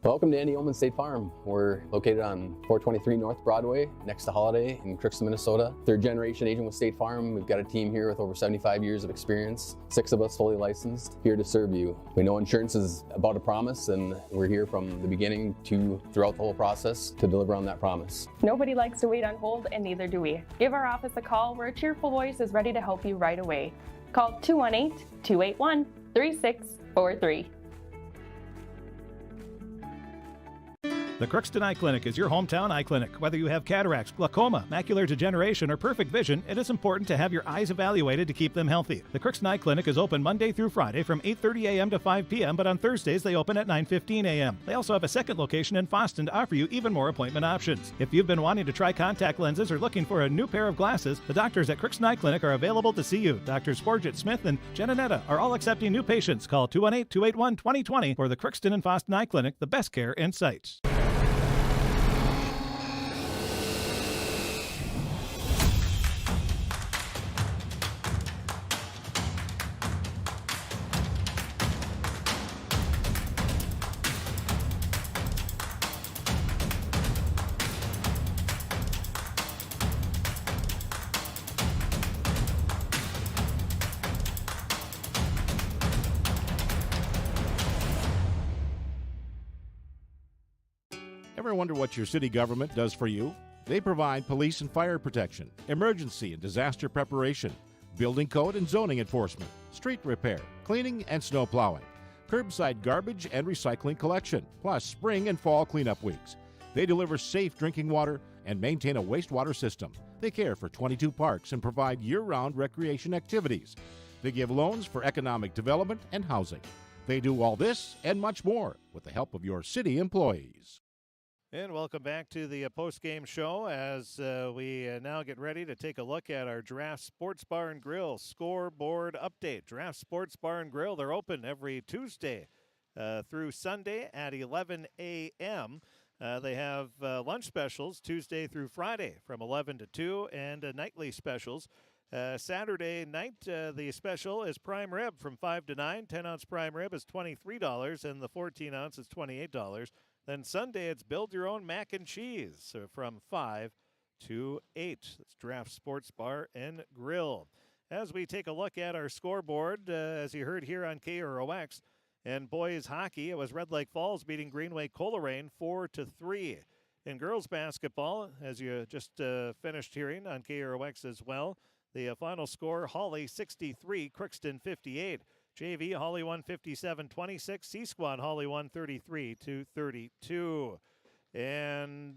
Welcome to Andy Oman State Farm. We're located on 423 North Broadway, next to Holiday in Crookston, Minnesota. Third generation agent with State Farm. We've got a team here with over 75 years of experience, 6 of us fully licensed, here to serve you. We know insurance is about a promise, and we're here from the beginning to throughout the whole process to deliver on that promise. Nobody likes to wait on hold, and neither do we. Give our office a call where a cheerful voice is ready to help you right away. Call 218-281-3643. The Crookston Eye Clinic is your hometown eye clinic. Whether you have cataracts, glaucoma, macular degeneration, or perfect vision, it is important to have your eyes evaluated to keep them healthy. The Crookston Eye Clinic is open Monday through Friday from 8:30 a.m. to 5 p.m., but on Thursdays they open at 9:15 a.m. They also have a second location in Foston to offer you even more appointment options. If you've been wanting to try contact lenses or looking for a new pair of glasses, the doctors at Crookston Eye Clinic are available to see you. Doctors Forget Smith and Jananetta are all accepting new patients. Call 218-281-2020 for the Crookston and Foston Eye Clinic, the best care in sight. Ever wonder what your city government does for you? They provide police and fire protection, emergency and disaster preparation, building code and zoning enforcement, street repair, cleaning and snow plowing, curbside garbage and recycling collection, plus spring and fall cleanup weeks. They deliver safe drinking water and maintain a wastewater system. They care for 22 parks and provide year-round recreation activities. They give loans for economic development and housing. They do all this and much more with the help of your city employees. And welcome back to the post-game show as we now get ready to take a look at our Draft Sports Bar and Grill scoreboard update. Draft Sports Bar and Grill, they're open every Tuesday through Sunday at 11 a.m. They have lunch specials Tuesday through Friday from 11 to 2 and nightly specials. Saturday night, the special is prime rib from 5 to 9. 10-ounce prime rib is $23 and the 14-ounce is $28. Then Sunday, it's build your own mac and cheese from 5 to 8. That's Draft Sports Bar and Grill. As we take a look at our scoreboard, as you heard here on KROX, and boys hockey, it was Red Lake Falls beating Greenway Coleraine 4-3. In girls basketball, as you just finished hearing on KROX as well, the final score, Hawley 63, Crookston 58. JV, Hawley won 57-26. C-Squad, Hawley won 33-32. And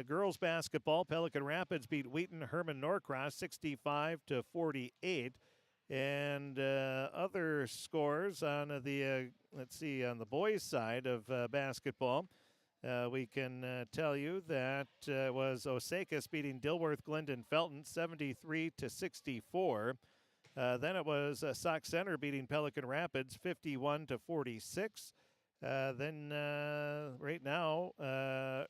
girls basketball, Pelican Rapids beat Wheaton Herman Norcross 65-48. And other scores on the, on the boys' side of basketball, we can tell you that it was Osakis beating Dilworth Glendon Felton 73-64. Then it was Sauk Center beating Pelican Rapids 51-46. Then right now,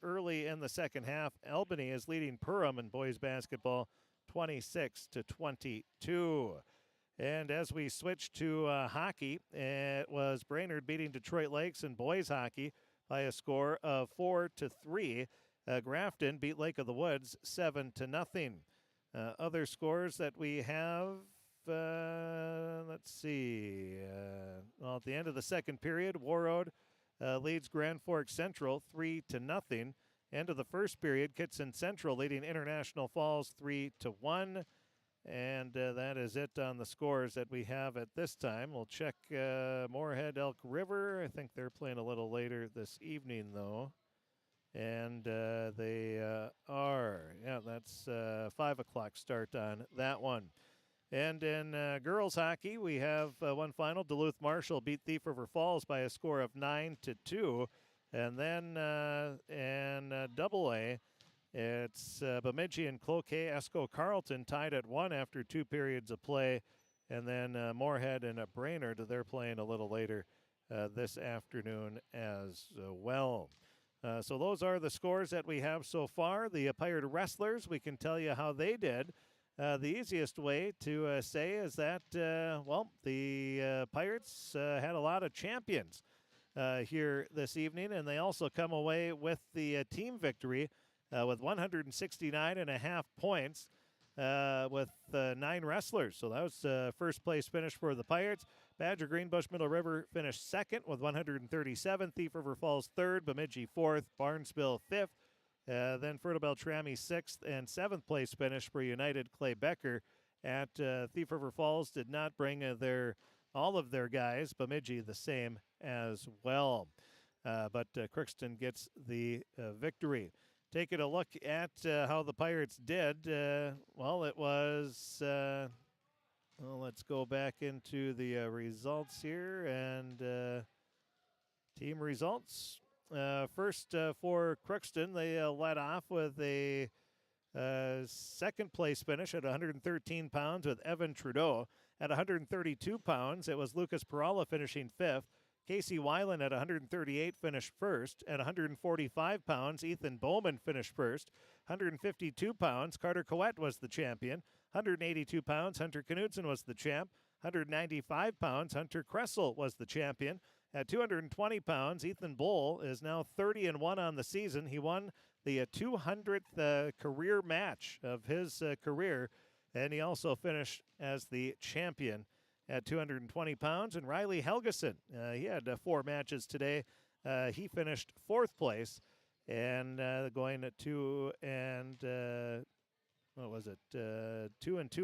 early in the second half, Albany is leading Perham in boys basketball 26-22. And as we switch to hockey, it was Brainerd beating Detroit Lakes in boys hockey by a score of 4-3. Grafton beat Lake of the Woods 7-0. Other scores that we have, let's see. Well, at the end of the second period, Warroad leads Grand Forks Central 3-0. End of the first period, Kitson Central leading International Falls 3-1. And that is it on the scores that we have at this time. We'll check Moorhead Elk River. I think they're playing a little later this evening, though. And they are. Yeah, that's 5 o'clock start on that one. And in girls hockey, we have one final. Duluth Marshall beat Thief River Falls by a score of 9-2. And then in AA, it's Bemidji and Cloquet Esco Carleton tied at 1 after 2 periods of play. And then Moorhead and Brainerd, they're playing a little later this afternoon as well. So those are the scores that we have so far. The Pirate Wrestlers, we can tell you how they did. The easiest way to say is that, the Pirates had a lot of champions here this evening, and they also come away with the team victory with 169.5 points with 9 wrestlers. So that was first place finish for the Pirates. Badger Greenbush Middle River finished second with 137. Thief River Falls third. Bemidji fourth. Barnesville fifth. Then Fertile Beltrami sixth and seventh place finish for United Clay Becker at Thief River Falls. Did not bring all of their guys. Bemidji the same as well. But Crookston gets the victory. Taking a look at how the Pirates did. It was, let's go back into the results here and team results. First for Crookston, they led off with a second place finish at 113 pounds with Evan Trudeau. At 132 pounds, it was Lucas Perala finishing fifth. Casey Weiland at 138 finished first. At 145 pounds, Ethan Bowman finished first. 152 pounds, Carter Coette was the champion. 182 pounds, Hunter Knudsen was the champ. 195 pounds, Hunter Kressel was the champion. At 220 pounds, Ethan Bull is now 30-1 on the season. He won the 200th career match of his career, and he also finished as the champion at 220 pounds. And Riley Helgeson, he had 4 matches today. He finished 4th place and going at 2 and 2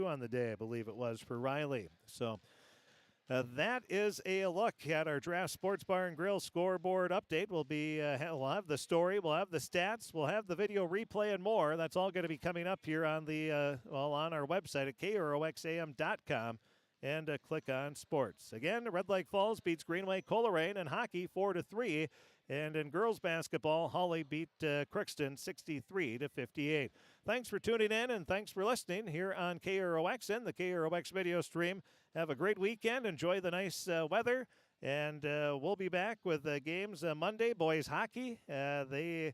on the day, I believe it was, for Riley. So that is a look at our Draft Sports Bar and Grill scoreboard update. We'll have the story, we'll have the stats, we'll have the video replay and more. That's all going to be coming up here on on our website at KROXAM.com. And click on sports. Again, Red Lake Falls beats Greenway Coleraine in hockey 4-3. And in girls basketball, Hawley beat Crookston 63-58. Thanks for tuning in and thanks for listening here on KROX and the KROX video stream. Have a great weekend. Enjoy the nice weather. And we'll be back with games Monday. Boys hockey. They'll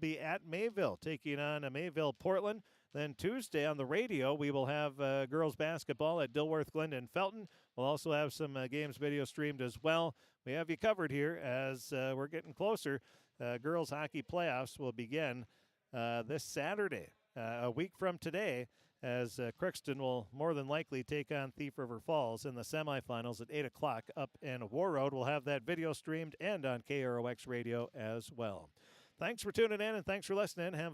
be at Mayville, taking on Mayville Portland. Then Tuesday on the radio, we will have girls basketball at Dilworth, Glendon, Felton. We'll also have some games video streamed as well. We have you covered here as we're getting closer. Girls hockey playoffs will begin this Saturday, a week from today, as Crookston will more than likely take on Thief River Falls in the semifinals at 8 o'clock up in Warroad. We'll have that video streamed and on KROX radio as well. Thanks for tuning in and thanks for listening. Have